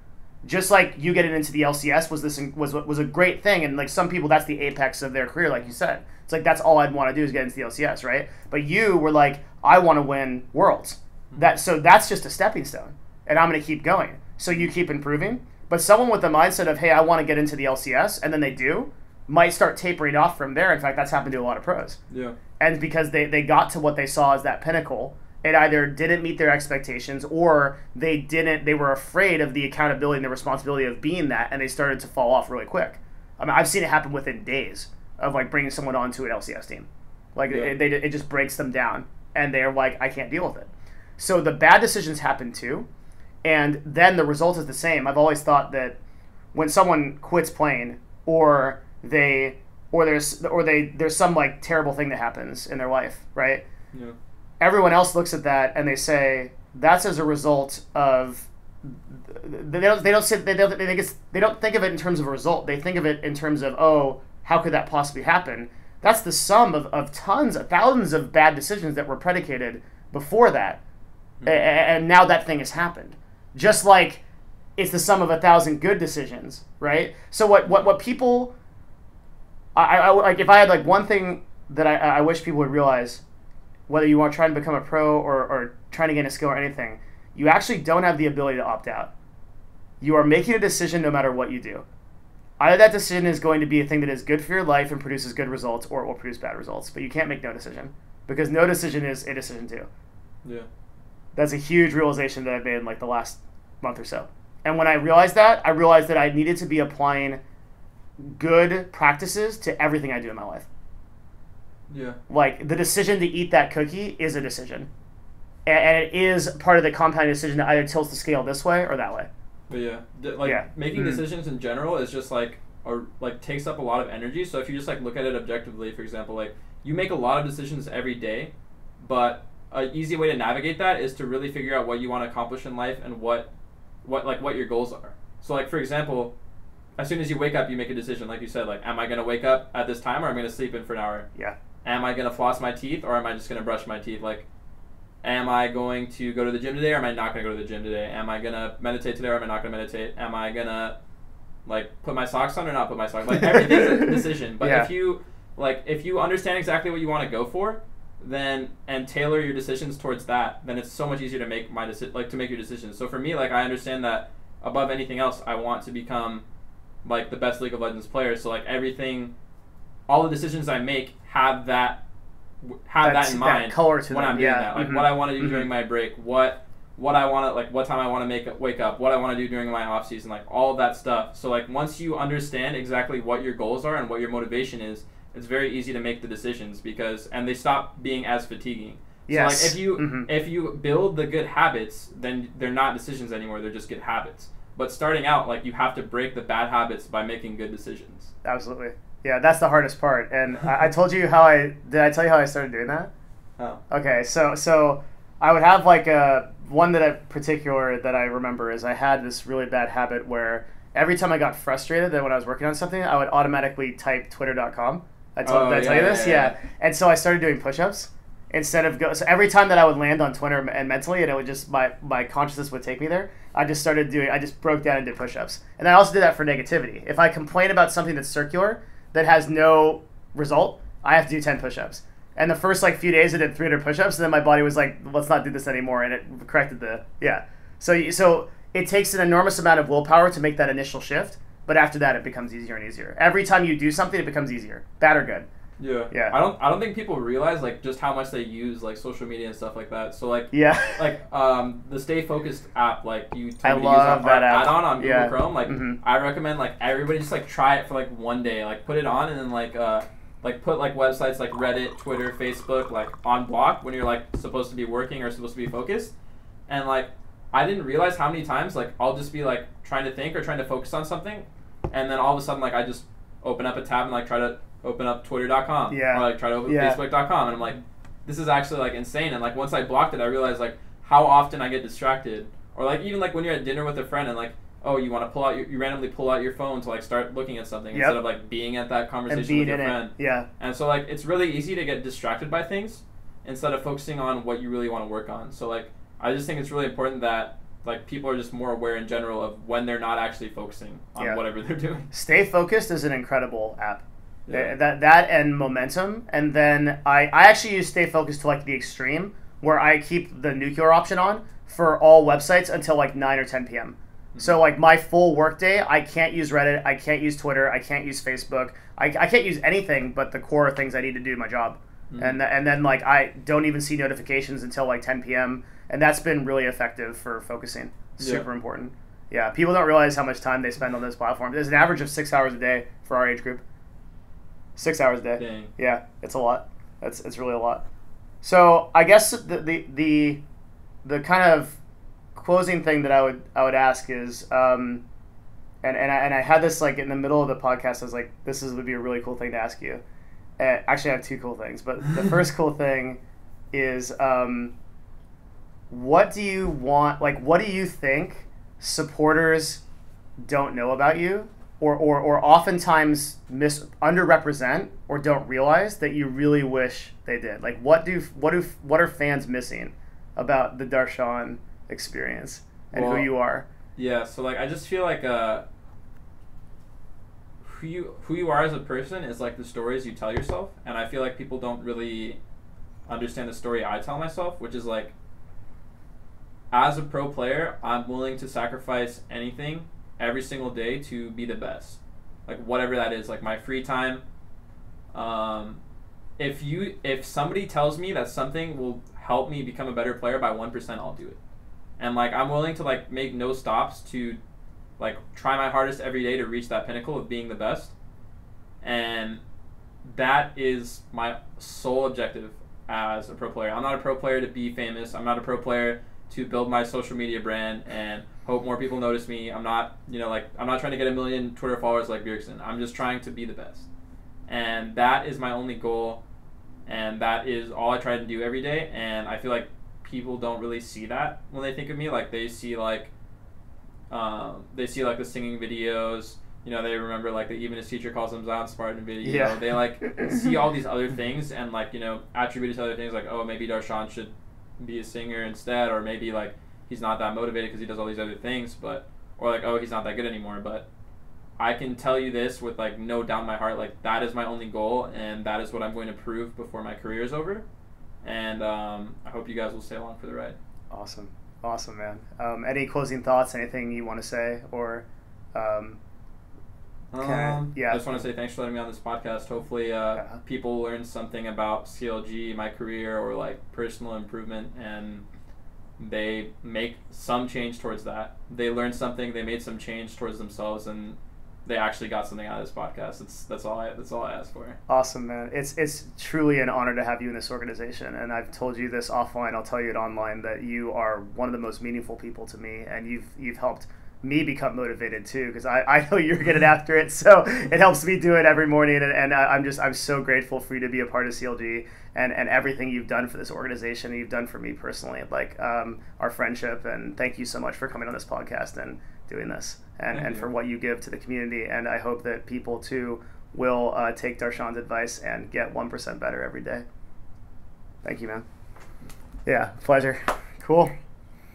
just like you getting into the LCS was a great thing, and like some people, that's the apex of their career, like you said. It's like that's all I'd want to do is get into the LCS, right? But you were like, I want to win Worlds. So that's just a stepping stone, and I'm going to keep going. So you keep improving. But someone with the mindset of, hey, I want to get into the LCS, and then they do, might start tapering off from there. In fact, that's happened to a lot of pros. Yeah. And because they got to what they saw as that pinnacle, it either didn't meet their expectations, or they were afraid of the accountability and the responsibility of being that, and they started to fall off really quick. I mean, I've seen it happen within days of like bringing someone onto an LCS team. Like Yeah. it just breaks them down, and they're like, I can't deal with it. So the bad decisions happen too. And then the result is the same. I've always thought that when someone quits playing, or there's some like terrible thing that happens in their life, right? Yeah. Everyone else looks at that and they say that's as a result of. They don't think of it in terms of a result. They think of it in terms of, oh, how could that possibly happen? That's the sum of thousands of bad decisions that were predicated before that, and now that thing has happened. Just like it's the sum of 1,000 good decisions, right? So what people, I like, if I had like one thing that I wish people would realize, whether you are trying to become a pro or trying to gain a skill or anything, you actually don't have the ability to opt out. You are making a decision no matter what you do. Either that decision is going to be a thing that is good for your life and produces good results, or it will produce bad results. But you can't make no decision, because no decision is a decision too. Yeah. That's a huge realization that I've made in like the last month or so. And when I realized that I needed to be applying good practices to everything I do in my life. Yeah. Like the decision to eat that cookie is a decision. And it is part of the compounding decision that either tilts the scale this way or that way. But yeah, making decisions in general is just like takes up a lot of energy. So if you just like look at it objectively, for example, like you make a lot of decisions every day, but an easy way to navigate that is to really figure out what you want to accomplish in life and what your goals are. So like for example, as soon as you wake up, you make a decision. Like you said, like, am I going to wake up at this time, or am I going to sleep in for an hour? Yeah. Am I going to floss my teeth, or am I just going to brush my teeth? Like, am I going to go to the gym today or am I not going to go to the gym today? Am I going to meditate today or am I not going to meditate? Am I going to like put my socks on or not put my socks on? Like everything's a decision. But if you understand exactly what you want to go for, then and tailor your decisions towards that, then it's so much easier to make to make your decisions. So for me, like I understand that above anything else, I want to become like the best League of Legends player. So like all the decisions I make have that in mind. That color to when them. I'm doing that. Like what I want to do during my break, what I want to like, what time I want to wake up, what I want to do during my off season, like all of that stuff. So like once you understand exactly what your goals are and what your motivation is, it's very easy to make the decisions and they stop being as fatiguing. Yes. So like if you build the good habits, then they're not decisions anymore, they're just good habits. But starting out, like you have to break the bad habits by making good decisions. Absolutely. Yeah, that's the hardest part. And I told you did I tell you how I started doing that? Oh. Okay, so I would have like one that I remember is I had this really bad habit where every time I got frustrated that when I was working on something, I would automatically type twitter.com. Did I tell you this? Yeah. And so I started doing push-ups instead of so every time that I would land on Twitter and mentally, and it would just my consciousness would take me there. I just broke down and did push-ups. And I also did that for negativity. If I complain about something that's circular that has no result, I have to do 10 push-ups. And the first like few days I did 300 push-ups, and then my body was like, let's not do this anymore, and it corrected So it takes an enormous amount of willpower to make that initial shift. But after that, it becomes easier and easier. Every time you do something, it becomes easier, bad or good. Yeah. Yeah. I don't think people realize like just how much they use like social media and stuff like that. So like the Stay Focused app, like you told me to use add-on on Google Chrome. Like I recommend like everybody just like try it for like one day. Like put it on and then like put like websites like Reddit, Twitter, Facebook like on block when you're like supposed to be working or supposed to be focused. And like I didn't realize how many times like I'll just be like trying to think or trying to focus on something, and then all of a sudden like I just open up a tab and like try to open up twitter.com or like try to open facebook.com, and I'm like, this is actually like insane. And like once I blocked it, I realized like how often I get distracted, or like even like when you're at dinner with a friend and like you want to you randomly pull out your phone to like start looking at something instead of like being at that conversation with your friend. And so like it's really easy to get distracted by things instead of focusing on what you really want to work on. So like I just think it's really important that like people are just more aware in general of when they're not actually focusing on whatever they're doing. Stay Focused is an incredible app. Yeah. That and Momentum, and then I actually use Stay Focused to like the extreme where I keep the nuclear option on for all websites until like 9 or 10 p.m. Mm-hmm. So like my full workday, I can't use Reddit, I can't use Twitter, I can't use Facebook, I can't use anything but the core things I need to do my job. Mm-hmm. And then like I don't even see notifications until like 10 p.m. And that's been really effective for focusing. Super important. Yeah, people don't realize how much time they spend on those platforms. There's an average of 6 hours a day for our age group. 6 hours a day. Dang. Yeah, it's a lot. It's really a lot. So I guess the kind of closing thing that I would ask is, and I had this like in the middle of the podcast. I was like, would be a really cool thing to ask you. Actually, I have two cool things, but the first cool thing is, what do you want? Like, what do you think supporters don't know about you? Or oftentimes underrepresent or don't realize that you really wish they did. Like what are fans missing about the Darshan experience and who you are? Yeah, so like I just feel like who you are as a person is like the stories you tell yourself, and I feel like people don't really understand the story I tell myself, which is like as a pro player, I'm willing to sacrifice anything every single day to be the best, like whatever that is, like my free time. If somebody tells me that something will help me become a better player by 1%, I'll do it. And like I'm willing to like make no stops to like try my hardest every day to reach that pinnacle of being the best. And that is my sole objective as a pro player. I'm not a pro player to be famous. I'm not a pro player to build my social media brand and hope more people notice me. I'm not, I'm not trying to get 1 million Twitter followers like Bjergsen. I'm just trying to be the best. And that is my only goal. And that is all I try to do every day. And I feel like people don't really see that when they think of me. Like they see like the singing videos. They remember like the even his teacher calls them Zion Spartan video. Yeah. They like see all these other things and like, attribute it to other things like, oh, maybe Darshan should, be a singer instead, or maybe like he's not that motivated because he does all these other things, but or like, oh, he's not that good anymore. But I can tell you this with like no doubt in my heart, like that is my only goal, and that is what I'm going to prove before my career is over. And I hope you guys will stay along for the ride. Awesome, man. Any closing thoughts? Anything you want to say, or? I just want to say thanks for letting me on this podcast. Hopefully, people learn something about CLG, my career, or like personal improvement, and they make some change towards that. They learned something, they made some change towards themselves, and they actually got something out of this podcast. That's all I ask for. Awesome, man. It's truly an honor to have you in this organization, and I've told you this offline. I'll tell you it online, that you are one of the most meaningful people to me, and you've helped me become motivated too, because I know you're getting after it, so it helps me do it every morning, and I'm so grateful for you to be a part of CLG and everything you've done for this organization and you've done for me personally, like our friendship. And thank you so much for coming on this podcast and doing this, and for what you give to the community. And I hope that people too will take Darshan's advice and get 1% better every day. Thank you, man. Yeah, pleasure. Cool.